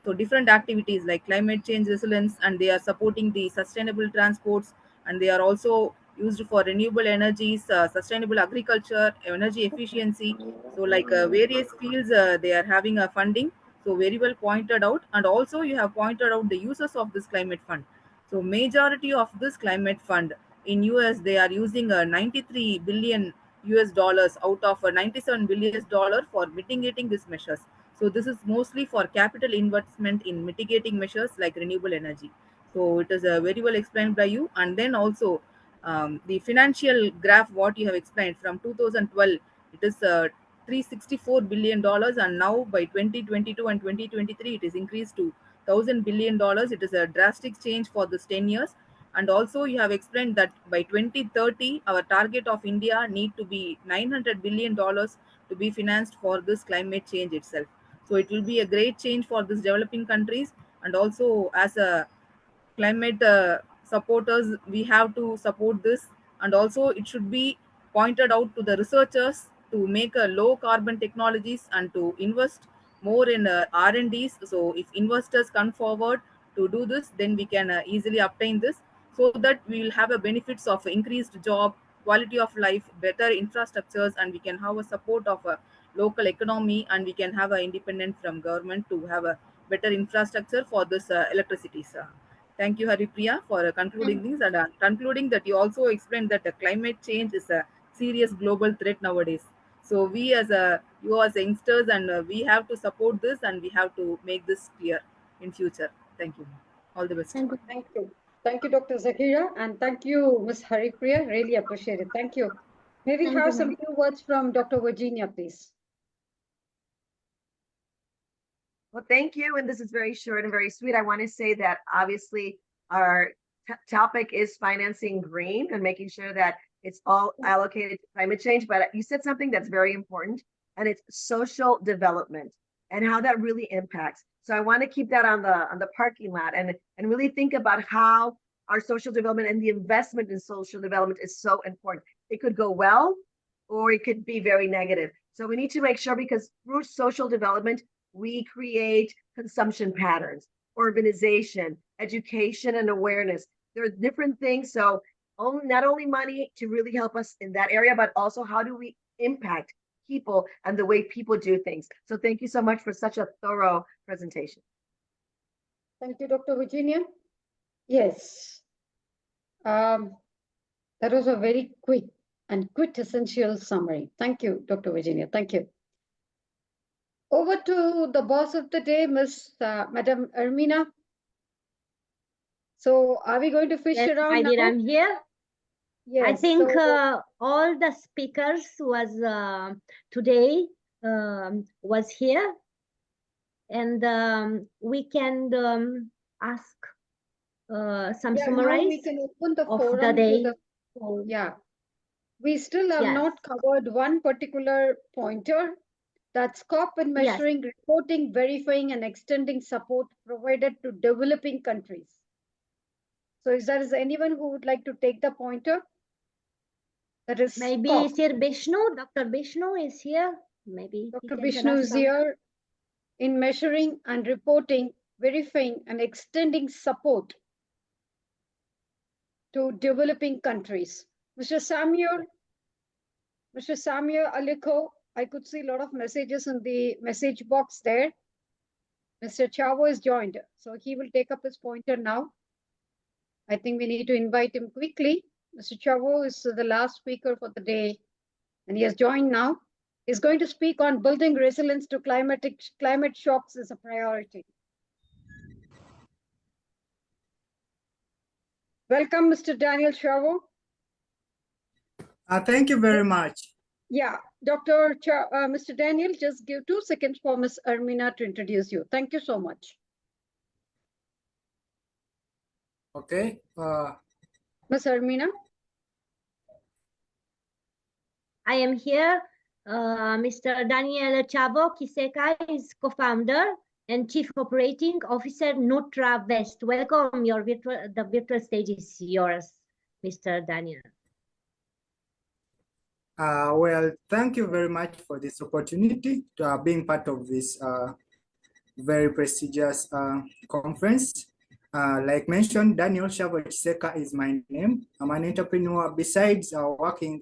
So different activities like climate change resilience, and they are supporting the sustainable transports, and they are also used for renewable energies, sustainable agriculture, energy efficiency. So like various fields, they are having a funding. So very well pointed out, and also you have pointed out the uses of this climate fund. So majority of this climate fund in US, they are using a 93 billion US dollars out of a 97 billion dollar for mitigating these measures. So this is mostly for capital investment in mitigating measures like renewable energy. So it is very well explained by you. And then also the financial graph what you have explained from 2012, it is $364 billion, and now by 2022 and 2023 it is increased to $1,000 billion. It is a drastic change for this 10 years. And also you have explained that by 2030 our target of India need to be $900 billion to be financed for this climate change itself. So it will be a great change for these developing countries. And also as a climate supporters, we have to support this. And also it should be pointed out to the researchers to make a low carbon technologies and to invest more in R&Ds. So if investors come forward to do this, then we can easily obtain this, so that we will have a benefits of increased job, quality of life, better infrastructures, and we can have a support of a local economy, and we can have a independent from government to have a better infrastructure for this electricity, sir. Thank you, Haripriya, for concluding things, and concluding that you also explained that climate change is a serious global threat nowadays. So we as you as youngsters, and we have to support this, and we have to make this clear in future. Thank you. All the best. Thank you. Thank you. Thank you, Dr. Zakira, and thank you, Ms. Haripriya. Really appreciate it. Thank you. May we Thank have you, some ma'am. few words from Dr. Virginia, please? Well, thank you. And this is very short and very sweet. I want to say that obviously our topic is financing green and making sure that it's all allocated to climate change. But you said something that's very important, and it's social development and how that really impacts. So I want to keep that on the parking lot and really think about how our social development and the investment in social development is so important. It could go well, or it could be very negative. So we need to make sure, because through social development, we create consumption patterns, urbanization, education, and awareness. There are different things. So not only money to really help us in that area, but also how do we impact people and the way people do things. So thank you so much for such a thorough presentation. Thank you, Dr. Virginia. Yes. That was a very quick and quintessential summary. Thank you, Dr. Virginia. Thank you. Over to the boss of the day, Madam Ermina. So are we going to fish Yes, around I did. now? I'm here. Yes. I think all the speakers was today was here, and we can ask some summarize now we can open the of forum the day. to the, yeah. We still have not covered one particular pointer. That's COP in measuring, reporting, verifying, and extending support provided to developing countries. So is there anyone who would like to take the pointer? That is maybe COP. Sir Bishnu, Dr. Bishnu is here. Maybe Dr. Bishnu is here in measuring and reporting, verifying, and extending support to developing countries. Mr. Samuel Aliko, I could see a lot of messages in the message box there. Mr. Chavo is joined, so he will take up his pointer now. I think we need to invite him quickly. Mr. Chavo is the last speaker for the day, and he has joined now. He's going to speak on building resilience to climate shocks is a priority. Welcome, Mr. Daniel Chavo. Thank you very much. Yeah, Mr. Daniel, just give 2 seconds for Ms. Armina to introduce you. Thank you so much. Okay. Ms. Armina? I am here. Mr. Daniel Chavo Kiseka is co-founder and Chief Operating Officer Nutra West. Welcome. The virtual stage is yours, Mr. Daniel. Well, thank you very much for this opportunity to being part of this very prestigious conference. Like mentioned, Daniel Chavo Kiseka is my name. I'm an entrepreneur. Besides working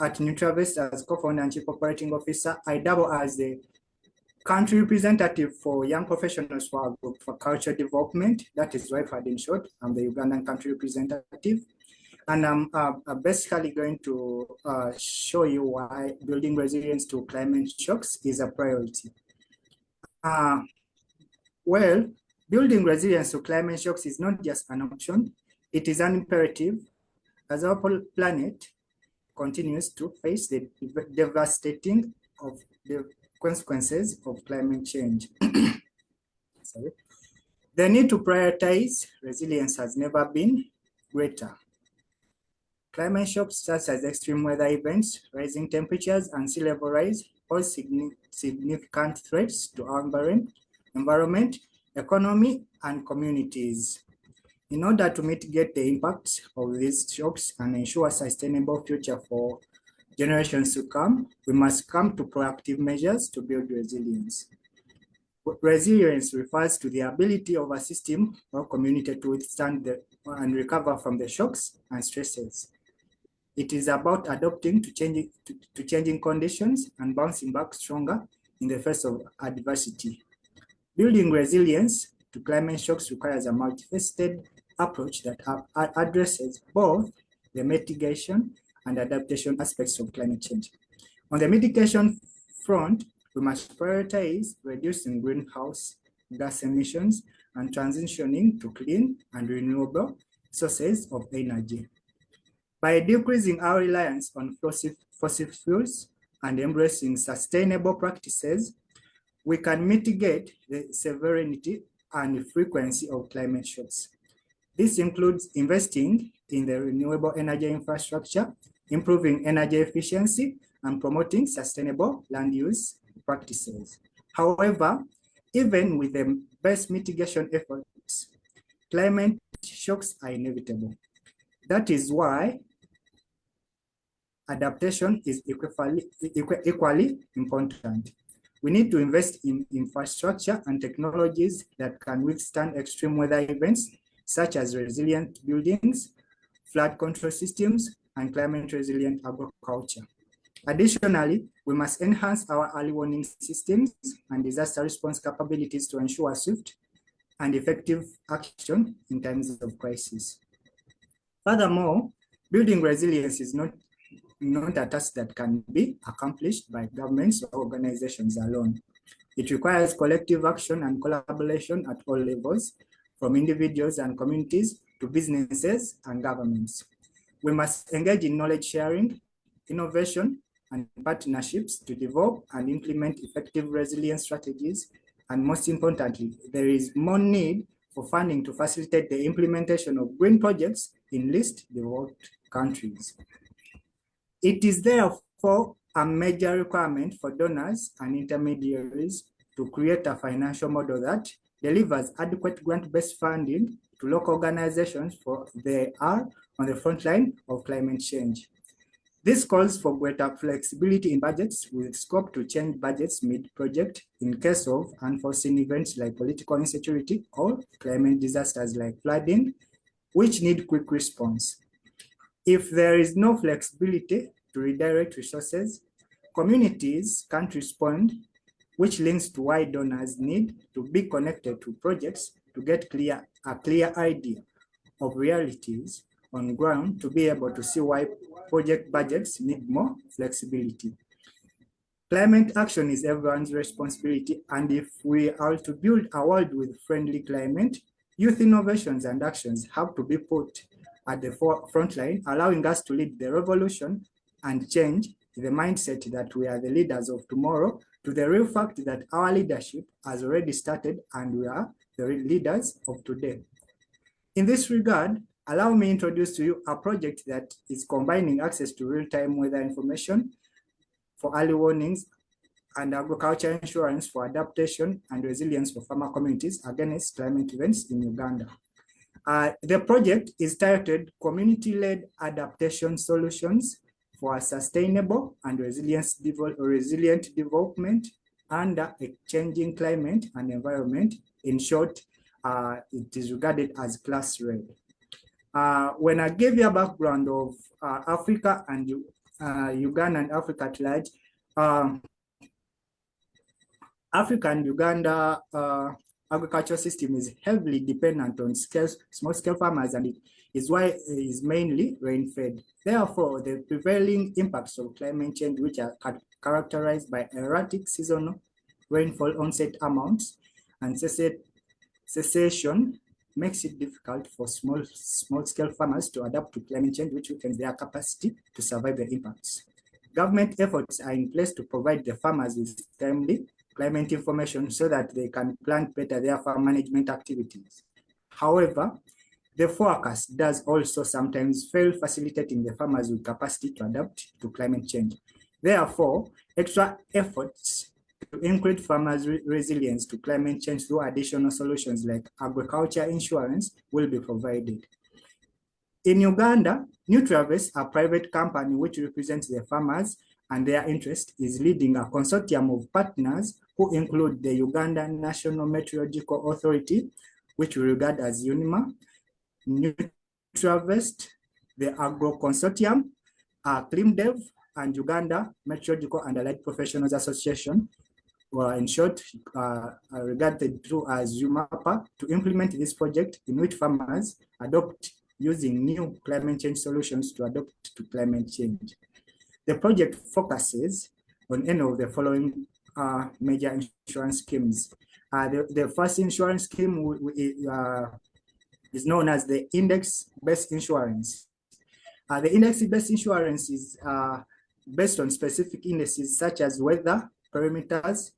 at NutraVest as co-founder and chief operating officer, I double as the country representative for young professionals for our group for culture development. That is YFAD in short. I'm the Ugandan country representative. And I'm basically going to show you why building resilience to climate shocks is a priority. Well, building resilience to climate shocks is not just an option, it is an imperative as our planet continues to face the devastating of the consequences of climate change. Sorry. The need to prioritize resilience has never been greater. Climate shocks such as extreme weather events, rising temperatures, and sea level rise pose significant threats to our environment, economy, and communities. In order to mitigate the impacts of these shocks and ensure a sustainable future for generations to come, we must come to proactive measures to build resilience. Resilience refers to the ability of a system or community to withstand and recover from the shocks and stresses. It is about adapting to changing conditions and bouncing back stronger in the face of adversity. Building resilience to climate shocks requires a multifaceted approach that addresses both the mitigation and adaptation aspects of climate change. On the mitigation front, we must prioritize reducing greenhouse gas emissions and transitioning to clean and renewable sources of energy. By decreasing our reliance on fossil fuels and embracing sustainable practices, we can mitigate the severity and frequency of climate shocks. This includes investing in the renewable energy infrastructure, improving energy efficiency, and promoting sustainable land use practices. However, even with the best mitigation efforts, climate shocks are inevitable. That is why adaptation is equally important. We need to invest in infrastructure and technologies that can withstand extreme weather events, such as resilient buildings, flood control systems, and climate resilient agriculture. Additionally, we must enhance our early warning systems and disaster response capabilities to ensure swift and effective action in times of crisis. Furthermore, building resilience is not a task that can be accomplished by governments or organizations alone. It requires collective action and collaboration at all levels, from individuals and communities to businesses and governments. We must engage in knowledge sharing, innovation, and partnerships to develop and implement effective resilience strategies. And most importantly, there is more need for funding to facilitate the implementation of green projects in least developed countries. It is therefore a major requirement for donors and intermediaries to create a financial model that delivers adequate grant-based funding to local organizations for they are on the front line of climate change. This calls for greater flexibility in budgets with scope to change budgets mid-project in case of unforeseen events like political insecurity or climate disasters like flooding, which need quick response. If there is no flexibility to redirect resources, communities can't respond, which links to why donors need to be connected to projects to get a clear idea of realities on ground to be able to see why project budgets need more flexibility. Climate action is everyone's responsibility, and if we are to build a world with friendly climate, youth innovations and actions have to be put at the front line, allowing us to lead the revolution and change the mindset that we are the leaders of tomorrow to the real fact that our leadership has already started and we are the leaders of today. In this regard, allow me to introduce to you a project that is combining access to real-time weather information for early warnings and agriculture insurance for adaptation and resilience for farmer communities against climate events in Uganda. The project is titled Community-Led Adaptation Solutions for a Sustainable and Resilient Development under a Changing Climate and Environment. In short, it is regarded as Class Red. When I gave you a background of Africa and Uganda and Africa at large, Africa and Uganda agricultural system is heavily dependent on small-scale farmers, and it is why it is mainly rain-fed. Therefore, the prevailing impacts of climate change, which are characterized by erratic seasonal rainfall onset amounts and cessation, makes it difficult for small-scale farmers to adapt to climate change, which weakens their capacity to survive the impacts. Government efforts are in place to provide the farmers with timely climate information so that they can plan better their farm management activities. However, the forecast does also sometimes fail facilitating the farmers with capacity to adapt to climate change. Therefore, extra efforts to increase farmers' resilience to climate change through additional solutions like agriculture insurance will be provided. In Uganda, Nutravis, a private company which represents the farmers and their interest, is leading a consortium of partners who include the Uganda National Meteorological Authority, which we regard as UNIMA, Nutravest, the Agro Consortium, ClimDev, and Uganda Meteorological and Allied Professionals Association, or in short, regarded through as UMAPA, to implement this project in which farmers adopt using new climate change solutions to adapt to climate change. The project focuses on any of the following major insurance schemes. The first insurance scheme is known as the index-based insurance. The index-based insurance is based on specific indices such as weather parameters,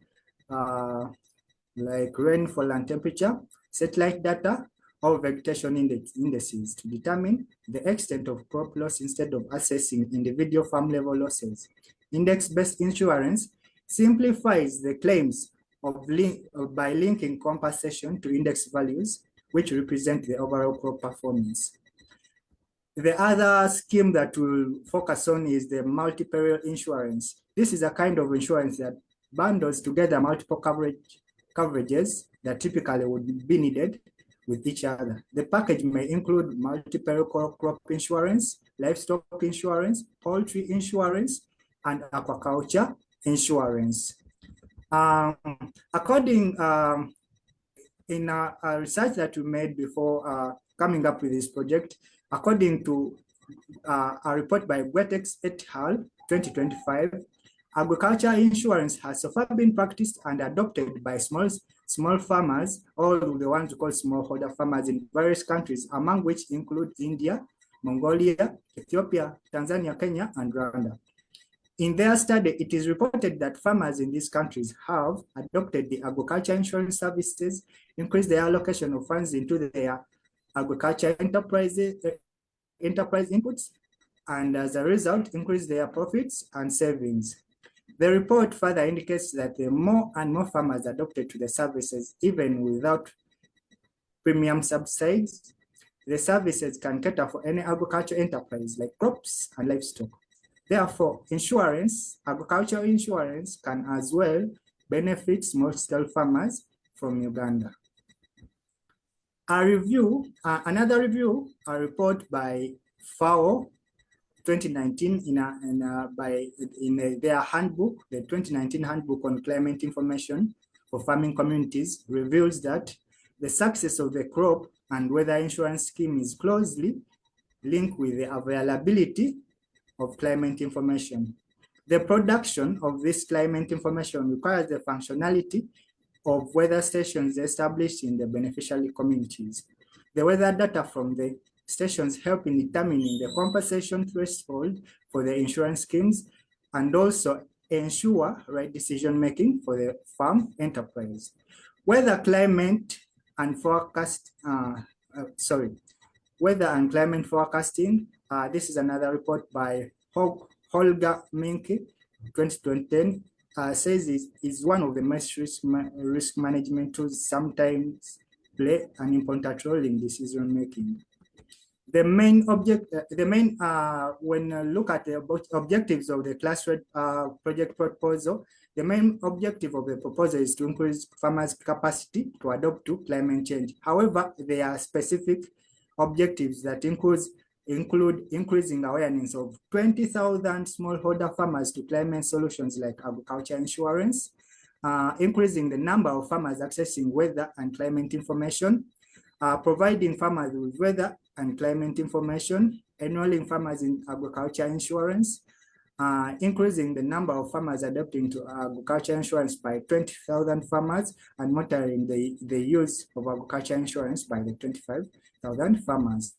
like rainfall and temperature, satellite data, or vegetation indices to determine the extent of crop loss instead of assessing individual farm level losses. Index-based insurance simplifies the claims by linking compensation to index values, which represent the overall crop performance. The other scheme that we'll focus on is the multi-peril insurance. This is a kind of insurance that bundles together multiple coverages that typically would be needed with each other. The package may include multi-peril crop insurance, livestock insurance, poultry insurance, and aquaculture insurance. In a research that we made before coming up with this project, according to a report by Guetex et al. 2025, agriculture insurance has so far been practiced and adopted by small farmers, all the ones we call smallholder farmers in various countries, among which include India, Mongolia, Ethiopia, Tanzania, Kenya, and Rwanda. In their study, it is reported that farmers in these countries have adopted the agriculture insurance services, increased their allocation of funds into their agriculture enterprise inputs, and as a result, increased their profits and savings. The report further indicates that the more and more farmers adopted to the services, even without premium subsidies, the services can cater for any agriculture enterprise like crops and livestock. Therefore, agricultural insurance can as well benefit small-scale farmers from Uganda. A report by FAO 2019 in their handbook. The 2019 handbook on climate information for farming communities reveals that the success of the crop and weather insurance scheme is closely linked with the availability of climate information. The production of this climate information requires the functionality of weather stations established in the beneficiary communities. The weather data from the stations help in determining the compensation threshold for the insurance schemes and also ensure right decision-making for the farm enterprise. Weather, climate, and forecast, weather and climate forecasting. This is another report by Holger Minke, 2010, says it is one of the most risk management tools, sometimes play an important role in decision making. The main when look at the objectives of the cluster project proposal, the main objective of the proposal is to increase farmers' capacity to adapt to climate change. However, there are specific objectives that include increasing awareness of 20,000 smallholder farmers to climate solutions like agriculture insurance, increasing the number of farmers accessing weather and climate information, providing farmers with weather and climate information, enrolling farmers in agriculture insurance, increasing the number of farmers adopting to agriculture insurance by 20,000 farmers, and monitoring the use of agriculture insurance by the 25,000 farmers.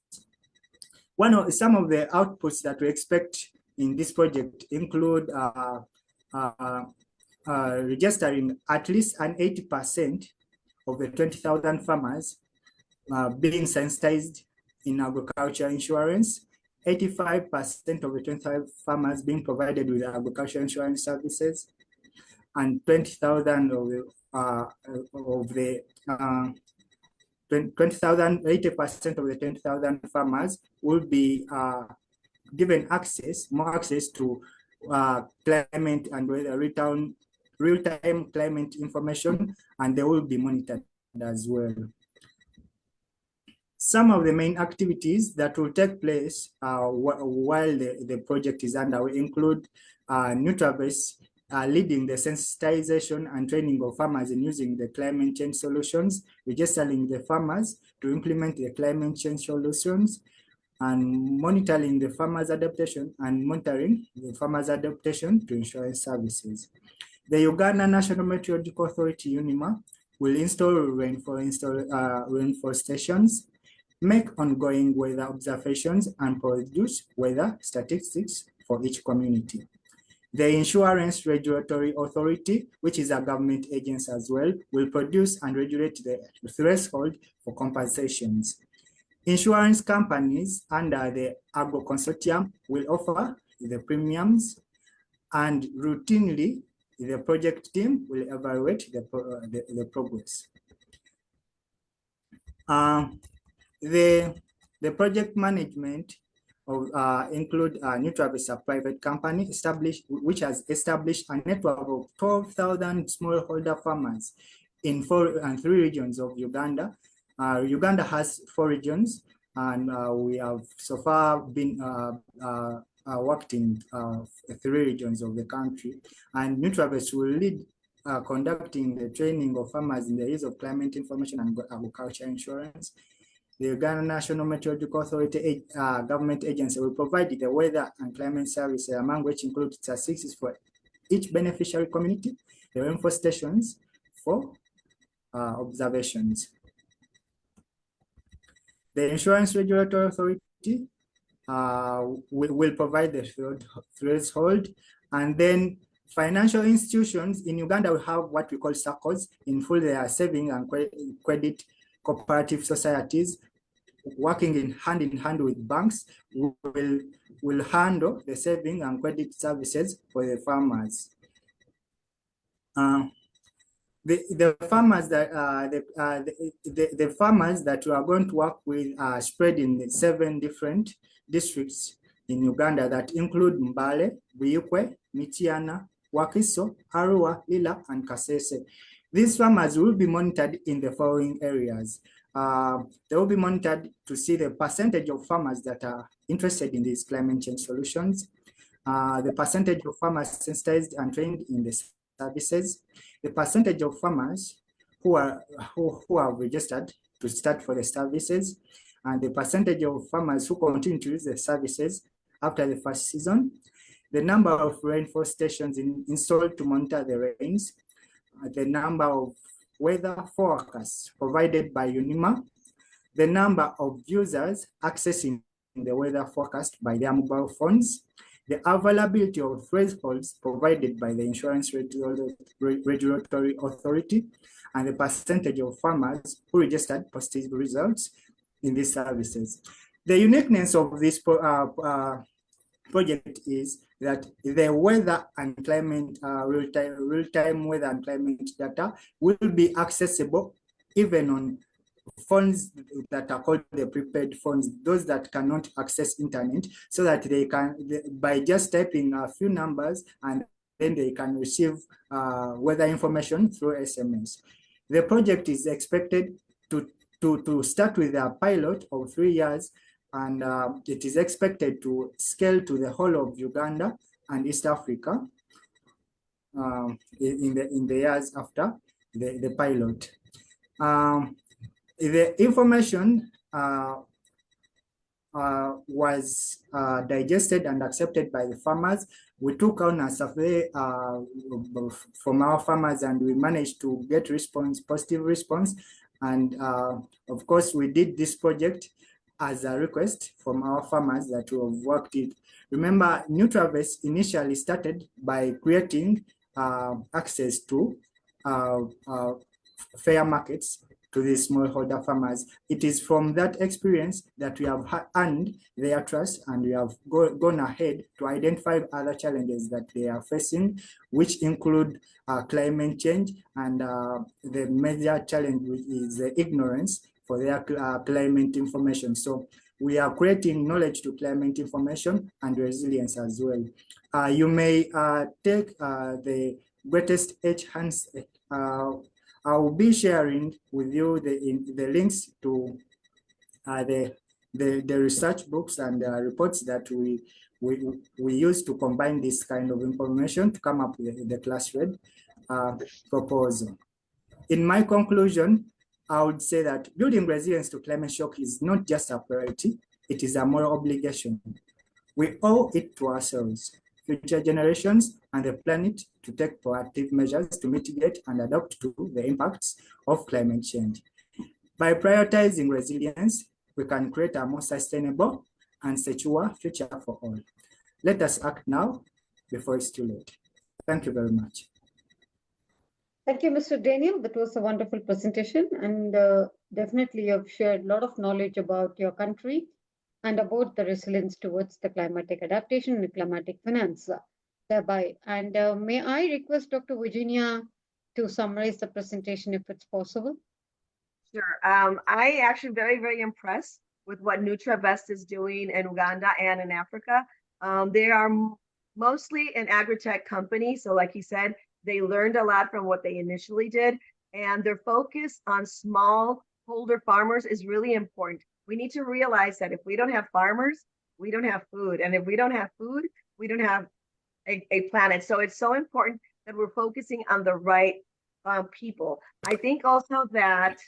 Some of the outputs that we expect in this project include registering at least an 80% of the 20,000 farmers being sensitized in agriculture insurance, 85% of the 25 farmers being provided with agriculture insurance services, and 20,000 of the 20,000, 80% of the 10,000 farmers will be given more access to climate and weather real-time climate information, and they will be monitored as well. Some of the main activities that will take place while the project is underway include Nutrabase leading the sensitization and training of farmers in using the climate change solutions, registering the farmers to implement the climate change solutions, and monitoring the farmers' adaptation and monitoring the farmers' adaptation to insurance services. The Uganda National Meteorological Authority, UNIMA, will install rainfall stations, make ongoing weather observations, and produce weather statistics for each community. The Insurance Regulatory Authority, which is a government agency as well, will produce and regulate the threshold for compensations. Insurance companies under the Agro Consortium will offer the premiums, and routinely the project team will evaluate the progress. The project management include Nutrabase, a private company which has established a network of 12,000 smallholder farmers in 4 and 3 regions of Uganda. Uganda has 4 regions, and we have so far been worked in 3 regions of the country. And Nutrabase will lead conducting the training of farmers in the use of climate information and agriculture insurance. The Uganda National Meteorological Authority government agency will provide the weather and climate services, among which includes statistics for each beneficiary community, the rainfall stations for observations. The Insurance Regulatory Authority will provide the threshold, and then financial institutions in Uganda will have what we call SACCOs. In full, they are saving and credit cooperative societies working in hand with banks will handle the saving and credit services for the farmers. The farmers that we are going to work with are spread in 7 different districts in Uganda that include Mbale, Buyukwe, Mityana, Wakiso, Arua, Lila, and Kasese. These farmers will be monitored in the following areas: They will be monitored to see the percentage of farmers that are interested in these climate change solutions, the percentage of farmers sensitized and trained in the services, the percentage of farmers who are registered to start for the services, and the percentage of farmers who continue to use the services after the first season, the number of rainfall stations installed to monitor the rains, the number of weather forecasts provided by UNIMA, the number of users accessing the weather forecast by their mobile phones, the availability of thresholds provided by the Insurance Regulatory Authority, and the percentage of farmers who registered positive results in these services. The uniqueness of this project is that the weather and climate, real-time weather and climate data will be accessible even on phones that are called the prepaid phones, those that cannot access internet, so that they can, by just typing a few numbers, and then they can receive weather information through SMS. The project is expected to start with a pilot of 3 years, and it is expected to scale to the whole of Uganda and East Africa in the years after the pilot. The information was digested and accepted by the farmers. We took on a survey from our farmers, and we managed to get positive response. And of course, we did this project as a request from our farmers that we have worked it. Remember, NutraVest initially started by creating access to fair markets to the smallholder farmers. It is from that experience that we have earned their trust, and we have gone ahead to identify other challenges that they are facing, which include climate change, and the major challenge is the ignorance for their climate information. So we are creating knowledge to climate information and resilience as well. You may take the greatest H-hands. I will be sharing with you the links to the research books and reports that we use to combine this kind of information to come up with the class-read proposal. In my conclusion, I would say that building resilience to climate shock is not just a priority, it is a moral obligation. We owe it to ourselves, future generations, and the planet to take proactive measures to mitigate and adapt to the impacts of climate change. By prioritizing resilience, we can create a more sustainable and secure future for all. Let us act now before it's too late. Thank you very much. Thank you, Mr. Daniel. That was a wonderful presentation, and definitely you have shared a lot of knowledge about your country and about the resilience towards the climatic adaptation and climatic finance thereby. And may I request Dr. Virginia to summarize the presentation if it's possible? Sure. I actually very, very impressed with what NutraVest is doing in Uganda and in Africa. They are mostly an agri-tech company. So like he said, they learned a lot from what they initially did, and their focus on smallholder farmers is really important. We need to realize that if we don't have farmers, we don't have food. And if we don't have food, we don't have a planet. So it's so important that we're focusing on the right people. I think also that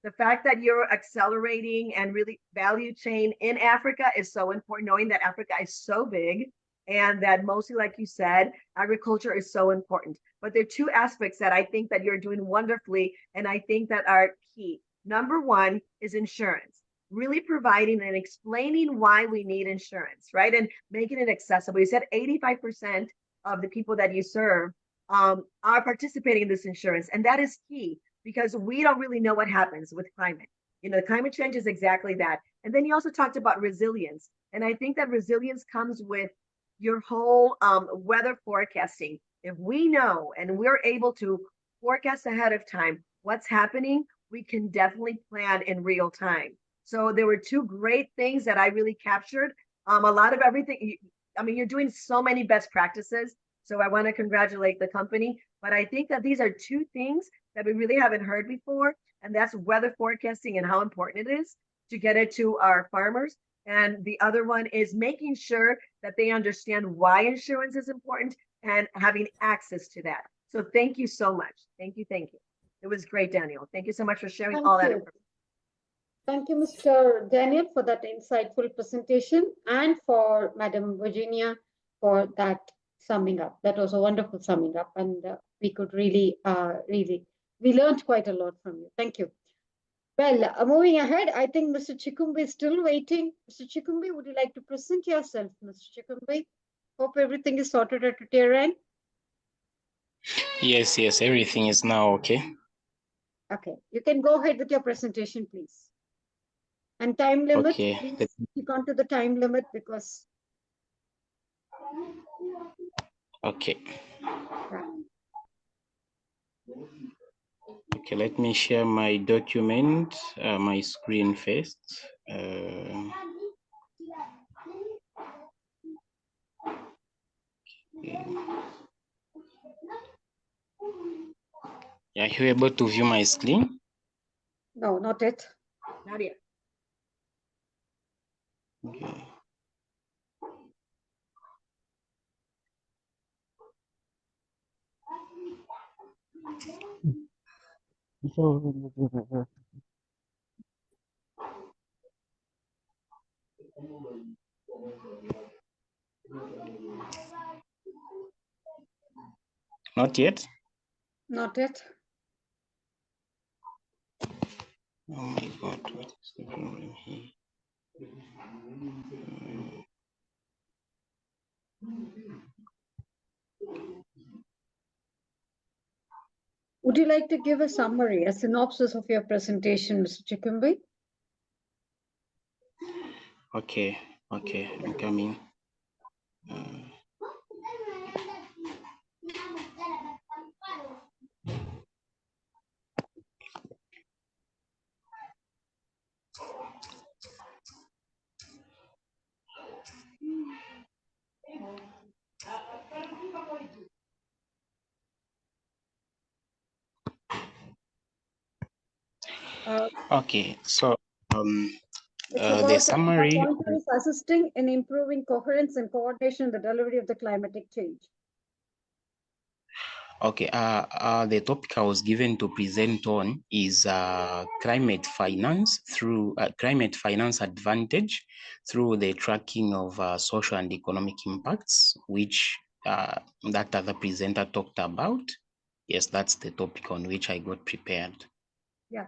the fact that you're accelerating and really value chain in Africa is so important, knowing that Africa is so big and that mostly, like you said, agriculture is so important. But there are two aspects that I think that you're doing wonderfully, and I think that are key. Number one is insurance, really providing and explaining why we need insurance, right? And making it accessible. You said 85% of the people that you serve are participating in this insurance, and that is key because we don't really know what happens with climate. You know, climate change is exactly that. And then you also talked about resilience. And I think that resilience comes with your whole weather forecasting. If we know and we're able to forecast ahead of time what's happening, we can definitely plan in real time. So there were two great things that I really captured. A lot of everything, I mean, you're doing so many best practices. So I want to congratulate the company. But I think that these are two things that we really haven't heard before. and that's weather forecasting and how important it is to get it to our farmers. And the other one is making sure that they understand why insurance is important and having access to that. So thank you so much. Thank you. Thank you. It was great, Daniel. Thank you so much for sharing all that information. Thank you, Mr. Daniel, for that insightful presentation, and for Madam Virginia for that summing up. That was a wonderful summing up, and we could really, we learned quite a lot from you. Thank you. Well, moving ahead, I think Mr. Chikumbi is still waiting. Mr. Chikumbi, would you like to present yourself, Mr. Chikumbi? Hope everything is sorted at your end. Yes, everything is now okay. Okay, you can go ahead with your presentation, please. And time limit, Okay. please stick on to the time limit because. Okay. Yeah. Okay, let me share my document, my screen first. Are you able to view my screen? No, not yet. Not yet. Okay. Not yet? Not yet. Oh my God, what is the problem here? Would you like to give a summary, a synopsis of your presentation, Mr. Chikumbi? Okay, I'm coming. Okay, so the summary. The pointer is assisting in improving coherence and coordination in the delivery of the climatic change. Okay, the topic I was given to present on is climate finance advantage through the tracking of social and economic impacts, which that other presenter talked about. Yes, that's the topic on which I got prepared. Yeah.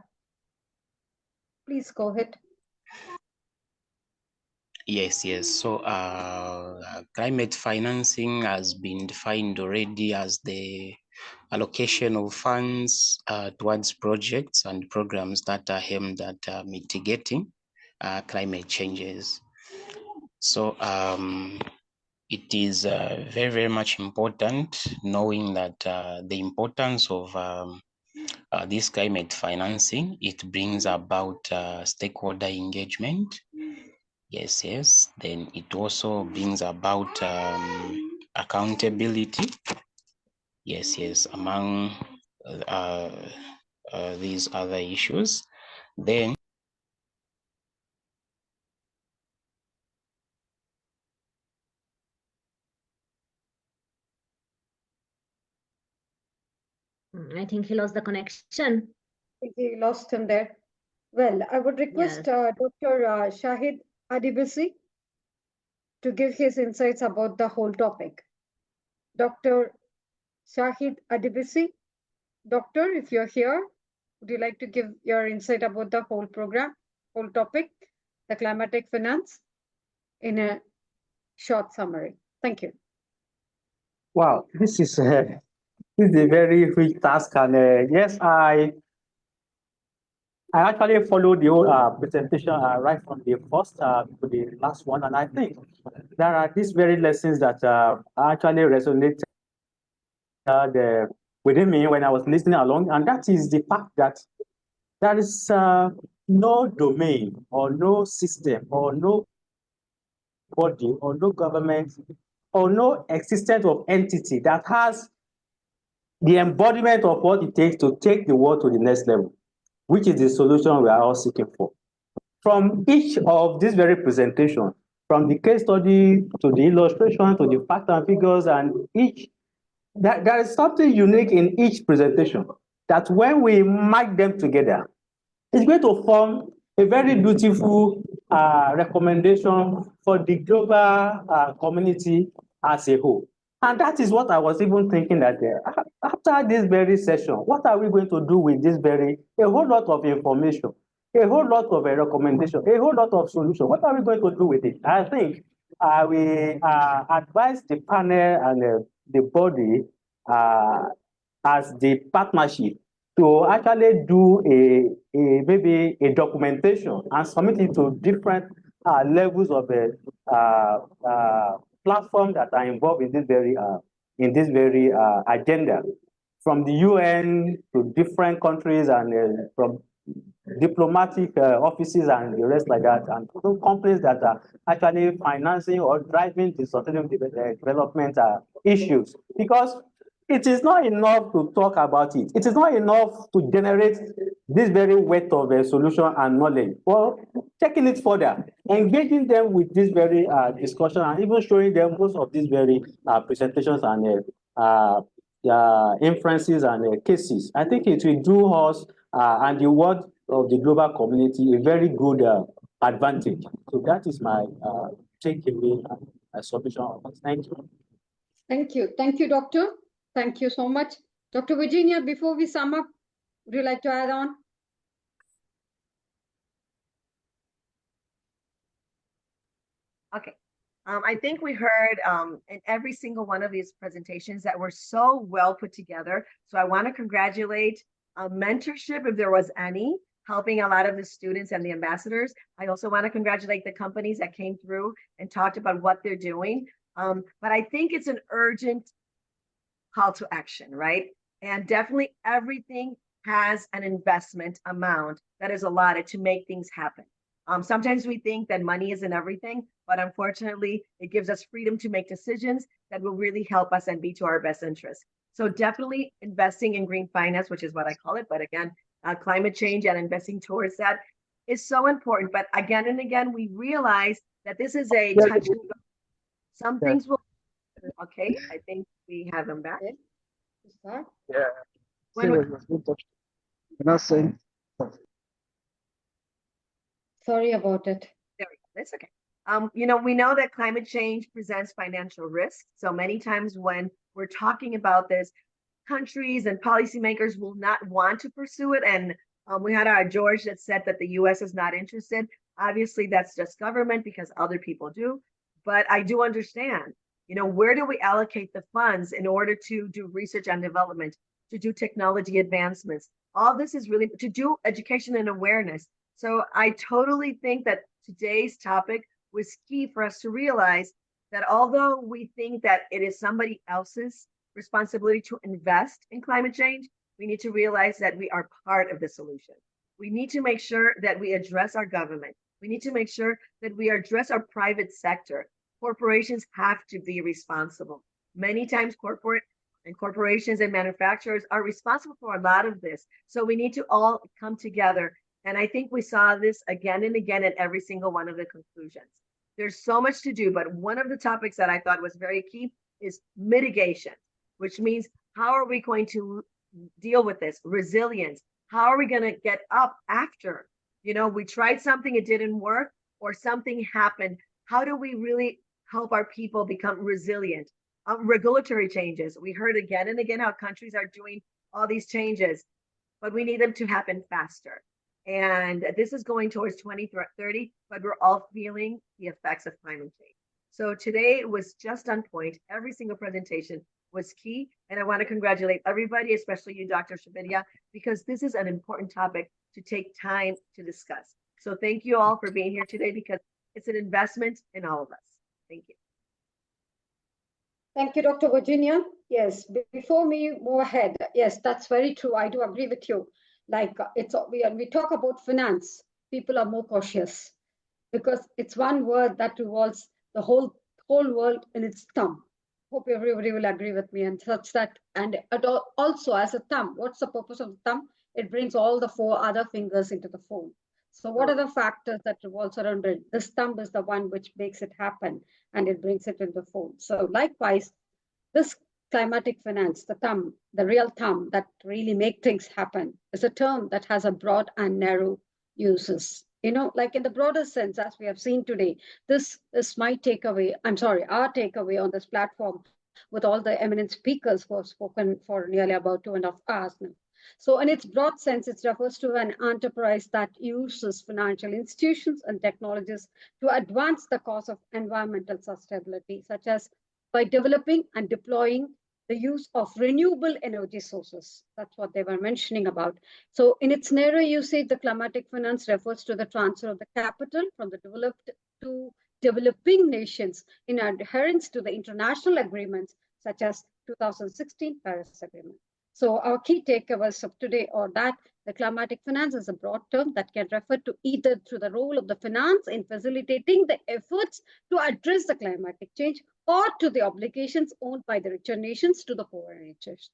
Please go ahead. Yes. So climate financing has been defined already as the allocation of funds towards projects and programs that are aimed at mitigating climate changes. So it is very, very much important knowing that the importance of this climate financing, it brings about stakeholder engagement. Yes. Then it also brings about accountability. Yes, among these other issues. Then I think he lost the connection. I think he lost him there. Well, I would request Dr. Shahid Adibisi to give his insights about the whole topic. Dr. Shahid Adibisi, doctor, if you're here, would you like to give your insight about the whole program, whole topic, the climatic finance, in a short summary? Thank you. Wow, this is a very huge task, and yes, I actually followed the whole presentation right from the first to the last one, and I think there are these very lessons that actually resonated within me when I was listening along, and that is the fact that there is no domain or no system or no body or no government or no existence of entity that has the embodiment of what it takes to take the world to the next level. which is the solution we are all seeking for. From each of these very presentations, from the case study to the illustration to the facts and figures, and each, there is something unique in each presentation that when we match them together, it's going to form a very beautiful recommendation for the global community as a whole. And that is what I was even thinking that after this very session, what are we going to do with this a whole lot of information, a whole lot of a recommendation, a whole lot of solution? What are we going to do with it? I think we advise the panel and the body as the partnership to actually do maybe a documentation and submit it to different levels of platform that are involved in this very agenda, from the UN to different countries and from diplomatic offices and the rest like that, and companies that are actually financing or driving the sustainable development issues. Because it is not enough to talk about it. It is not enough to generate this very weight of a solution and knowledge. Well, taking it further, engaging them with this very discussion, and even showing them most of these very presentations and inferences and cases. I think it will do us and the world of the global community a very good advantage. So that is my takeaway submission of this. Thank you. Thank you. Thank you, Doctor. Thank you so much. Dr. Virginia, before we sum up, would you like to add on? Okay. I think we heard in every single one of these presentations that were so well put together. So I want to congratulate mentorship, if there was any, helping a lot of the students and the ambassadors. I also want to congratulate the companies that came through and talked about what they're doing. But I think it's an urgent call to action, right? And definitely everything has an investment amount that is allotted to make things happen. Sometimes we think that money isn't everything, but unfortunately, it gives us freedom to make decisions that will really help us and be to our best interest. So definitely investing in green finance, which is what I call it, but again, climate change and investing towards that is so important. But again and again, we realize that this is a touch and go. Some things will, okay, I think we have them back. Yeah. Sorry about it. There we go. That's okay. We know that climate change presents financial risks. So many times when we're talking about this, countries and policymakers will not want to pursue it. And we had our George that said that the US is not interested. Obviously, that's just government because other people do. But I do understand, where do we allocate the funds in order to do research and development, to do technology advancements? All this is really to do education and awareness. So I totally think that today's topic was key for us to realize that although we think that it is somebody else's responsibility to invest in climate change, we need to realize that we are part of the solution. We need to make sure that we address our government. We need to make sure that we address our private sector. Corporations have to be responsible. Many times corporations and manufacturers are responsible for a lot of this. So we need to all come together. And I think we saw this again and again in every single one of the conclusions. There's so much to do, but one of the topics that I thought was very key is mitigation, which means how are we going to deal with this? Resilience. How are we going to get up after? We tried something, it didn't work, or something happened. How do we really help our people become resilient? Regulatory changes. We heard again and again how countries are doing all these changes, but we need them to happen faster. And this is going towards 2030, but we're all feeling the effects of climate change. So today it was just on point. Every single presentation was key. And I want to congratulate everybody, especially you, Dr. Shabidia, because this is an important topic to take time to discuss. So thank you all for being here today because it's an investment in all of us. Thank you. Thank you, Dr. Virginia. Yes, before we move ahead, yes, that's very true. I do agree with you. Like when we talk about finance, people are more cautious because it's one word that revolves the whole world in its thumb. Hope everybody will agree with me and such that. And also as a thumb, what's the purpose of the thumb? it brings all the 4 other fingers into the fold. So what are the factors that revolves around it? This thumb is the one which makes it happen and it brings it into the fold. So likewise, this climatic finance, the thumb, the real thumb that really make things happen, is a term that has a broad and narrow uses. Like in the broader sense, as we have seen today, this is my takeaway. I'm sorry, our takeaway on this platform with all the eminent speakers who have spoken for nearly about 2.5 hours now. So in its broad sense, it refers to an enterprise that uses financial institutions and technologies to advance the cause of environmental sustainability, such as by developing and deploying the use of renewable energy sources. That's what they were mentioning about. So in its narrow usage, the climatic finance refers to the transfer of the capital from the developed to developing nations in adherence to the international agreements such as 2016 Paris Agreement. So our key takeaways of today are that the climatic finance is a broad term that can refer to either through the role of the finance in facilitating the efforts to address the climatic change or to the obligations owned by the richer nations to the poorer nations.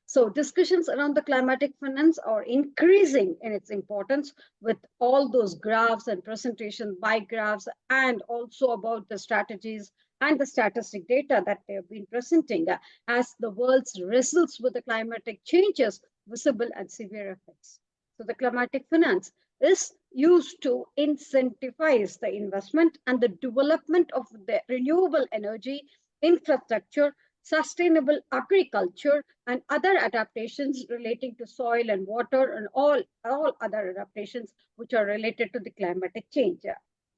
So discussions around the climatic finance are increasing in its importance with all those graphs and presentation by graphs and also about the strategies and the statistic data that they have been presenting as the world wrestles with the climatic changes, visible and severe effects. So the climatic finance is used to incentivize the investment and the development of the renewable energy infrastructure, sustainable agriculture, and other adaptations relating to soil and water and all other adaptations which are related to the climatic change.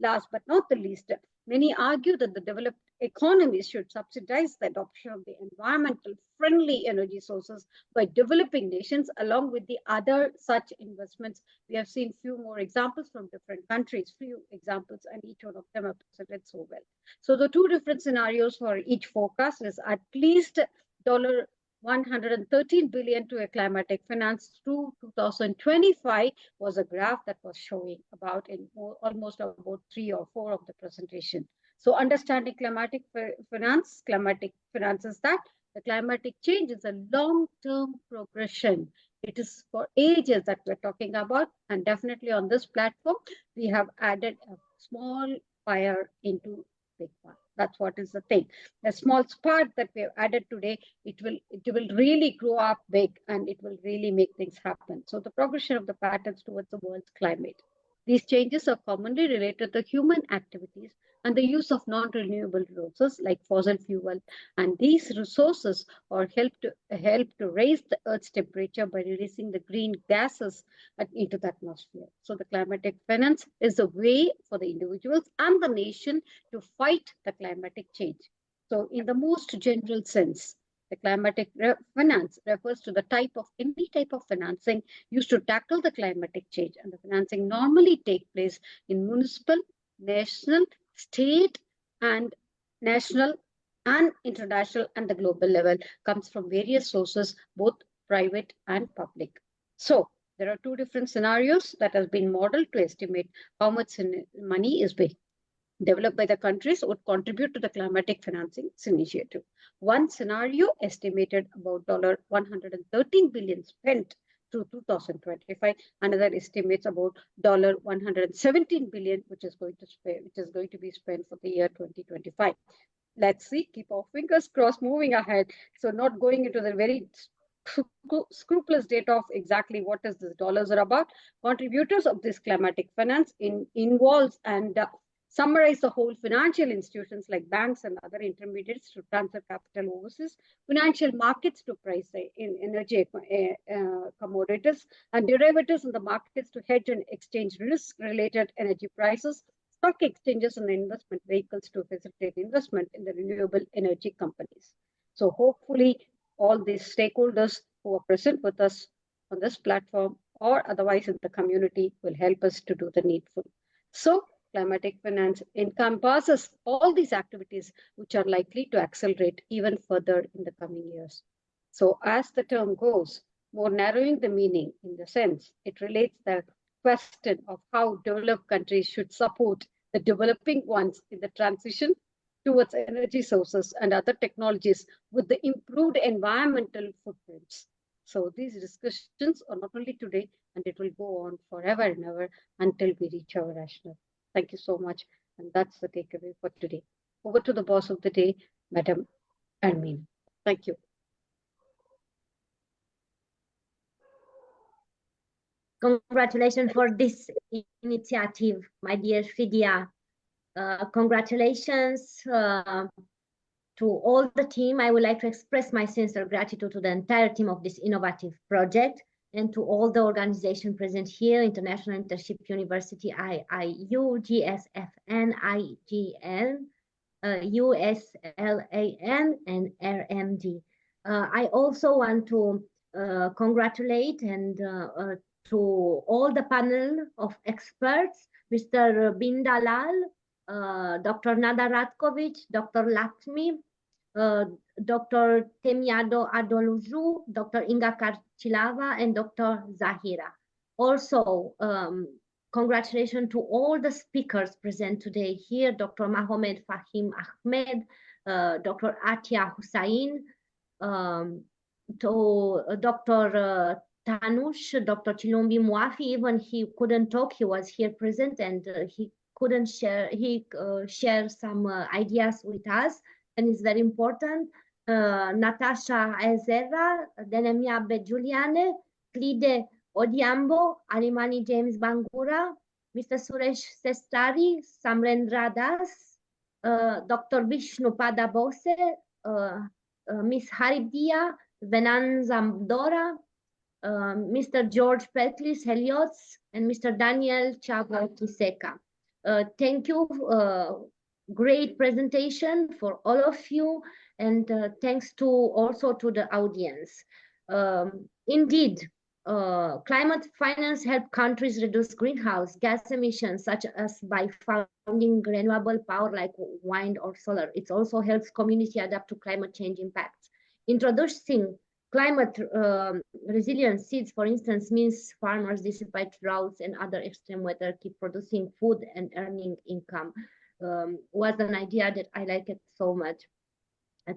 Last but not the least, many argue that the developed economies should subsidize the adoption of the environmental friendly energy sources by developing nations along with the other such investments. We have seen few more examples from different countries, few examples, and each one of them are presented so well. So the 2 different scenarios for each forecast is at least $113 billion to a climatic finance through 2025 was a graph that was showing about in almost about 3 or 4 of the presentation. So understanding climatic finance is that the climatic change is a long-term progression. It is for ages that we're talking about, and definitely on this platform, we have added a small fire into big one. That's what is the thing. The small spark that we have added today, it will really grow up big and it will really make things happen. So the progression of the patterns towards the world's climate. These changes are commonly related to human activities and the use of non-renewable resources like fossil fuel. And these resources are help to raise the Earth's temperature by releasing the green gases into the atmosphere. So the climatic finance is a way for the individuals and the nation to fight the climatic change. So in the most general sense, the climatic finance refers to the any type of financing used to tackle the climatic change, and the financing normally take place in municipal, national, state, and national and international and the global level, comes from various sources, both private and public. So there are 2 different scenarios that has been modeled to estimate how much money is being developed by the countries would contribute to the climatic financing initiative. One scenario estimated about $113 billion spent through 2025. Another estimates about $117 billion, which is going to be spent for the year 2025. Let's see, keep our fingers crossed, moving ahead. So not going into the very scrupulous data of exactly what is this dollars are about. Contributors of this climatic finance involves and summarize the whole financial institutions like banks and other intermediaries to transfer capital overseas, financial markets to price in energy commodities, and derivatives in the markets to hedge and exchange risk-related energy prices, stock exchanges and investment vehicles to facilitate investment in the renewable energy companies. So hopefully all these stakeholders who are present with us on this platform or otherwise in the community will help us to do the needful. So climatic finance encompasses all these activities which are likely to accelerate even further in the coming years. So as the term goes, more narrowing the meaning in the sense, it relates the question of how developed countries should support the developing ones in the transition towards energy sources and other technologies with the improved environmental footprints. So these discussions are not only today, and it will go on forever and ever until we reach our rational. Thank you so much. And that's the takeaway for today. Over to the boss of the day, Madam Armin. Thank you. Congratulations for this initiative, my dear Fidia. Congratulations to all the team. I would like to express my sincere gratitude to the entire team of this innovative project and to all the organizations present here, International Internship University, IIU, GSFN, IGN, USLAN, and RMD. I also want to congratulate and to all the panel of experts, Mr. Bindalal, Dr. Nada Ratkovic, Dr. Lakshmi, Dr. Temiado Adoluju, Dr. Inga Karchilava, and Dr. Zahira. Also, congratulations to all the speakers present today here, Dr. Mohamed Fahim Ahmed, Dr. Atia Hussain, to Dr. Tanush, Dr. Chilombi Muafi. Even he couldn't talk, he was here present, and he couldn't share, share some ideas with us, and it's very important. Natasha Ezera, Denemia Bejuliane, Clide Odiambo, Alimani James Bangura, Mr. Suresh Sestari, Samrendra Das, Dr. Vishnu Pada Bose, Miss Haribdia, Venan Zamdora, Mr. George Petlis Heliots, and Mr. Daniel Chavo Kiseka. Thank you. Great presentation for all of you, and thanks to also to the audience. Indeed, climate finance help countries reduce greenhouse gas emissions, such as by funding renewable power like wind or solar. It also helps community adapt to climate change impacts. Introducing climate resilient seeds, for instance, means farmers, despite droughts and other extreme weather, keep producing food and earning income. Was an idea that I like it so much.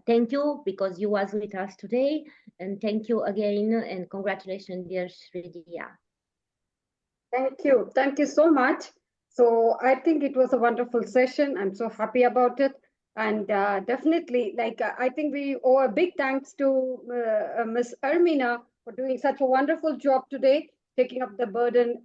Thank you, because you was with us today, and thank you again, and congratulations, dear Shridia. Thank you so much. So I think it was a wonderful session. I'm so happy about it. And definitely, like, I think we owe a big thanks to Ms. Ermina for doing such a wonderful job today, taking up the burden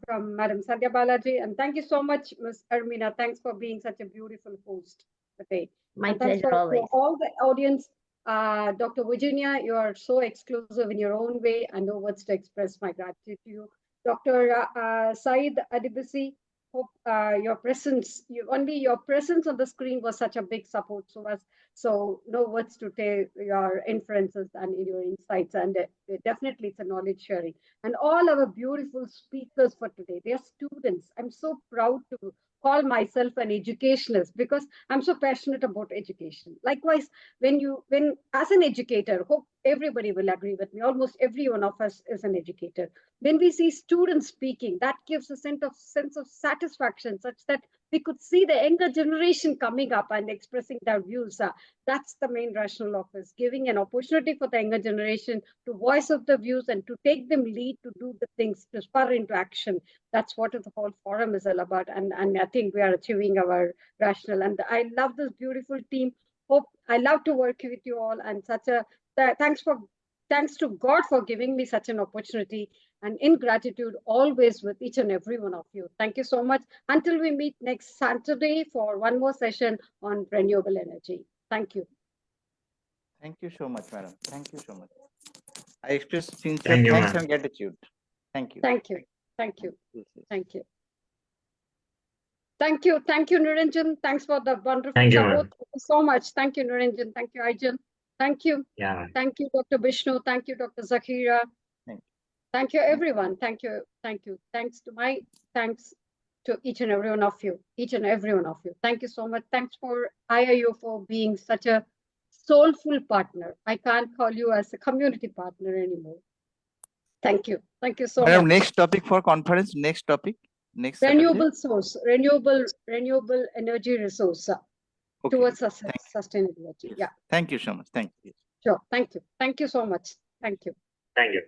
from Madam Sandhya Balaji. And thank you so much, Ms. Ermina. Thanks for being such a beautiful host today. My pleasure always. For all the audience, Dr. Virginia, you are so exclusive in your own way, and no words to express my gratitude to you. Dr. Saeed Adibisi, hope your presence, your presence on the screen was such a big support to us. So no words to take your inferences and your insights, and definitely it's a knowledge sharing. And all our beautiful speakers for today, they are students. I'm so proud to call myself an educationalist because I'm so passionate about education. Likewise, when as an educator, hope everybody will agree with me, almost every one of us is an educator. When we see students speaking, that gives a sense of satisfaction, such that we could see the younger generation coming up and expressing their views. That's the main rationale of this, giving an opportunity for the younger generation to voice out the views and to take them lead to do the things, to spur into action. That's what the whole forum is all about. And I think we are achieving our rationale. And I love this beautiful team. Hope I love to work with you all, and such a thanks to God for giving me such an opportunity, and in gratitude always with each and every one of you. Thank you so much. Until we meet next Saturday for one more session on renewable energy. Thank you. Thank you so much, madam. Thank you so much. I express sincere thanks and gratitude. Thank you. Thank you. Thank you. Thank you. Thank you. Thank you, Niranjan. Thanks for the wonderful support. Thank you so much. Thank you, Niranjan. Thank you, Arjun. Thank you. Yeah. Thank you, Dr. Vishnu. Thank you, Dr. Zahira. Thank you, everyone. Thank you. Thank you. Thanks to each and every one of you. Each and every one of you. Thank you so much. Thanks for IIU for being such a soulful partner. I can't call you as a community partner anymore. Thank you. Thank you so much. Next topic for conference. Next topic. Next renewable source, renewable energy resource towards sustainability. Yeah. Thank you so much. Thank you. Sure. Thank you. Thank you so much. Thank you. Thank you.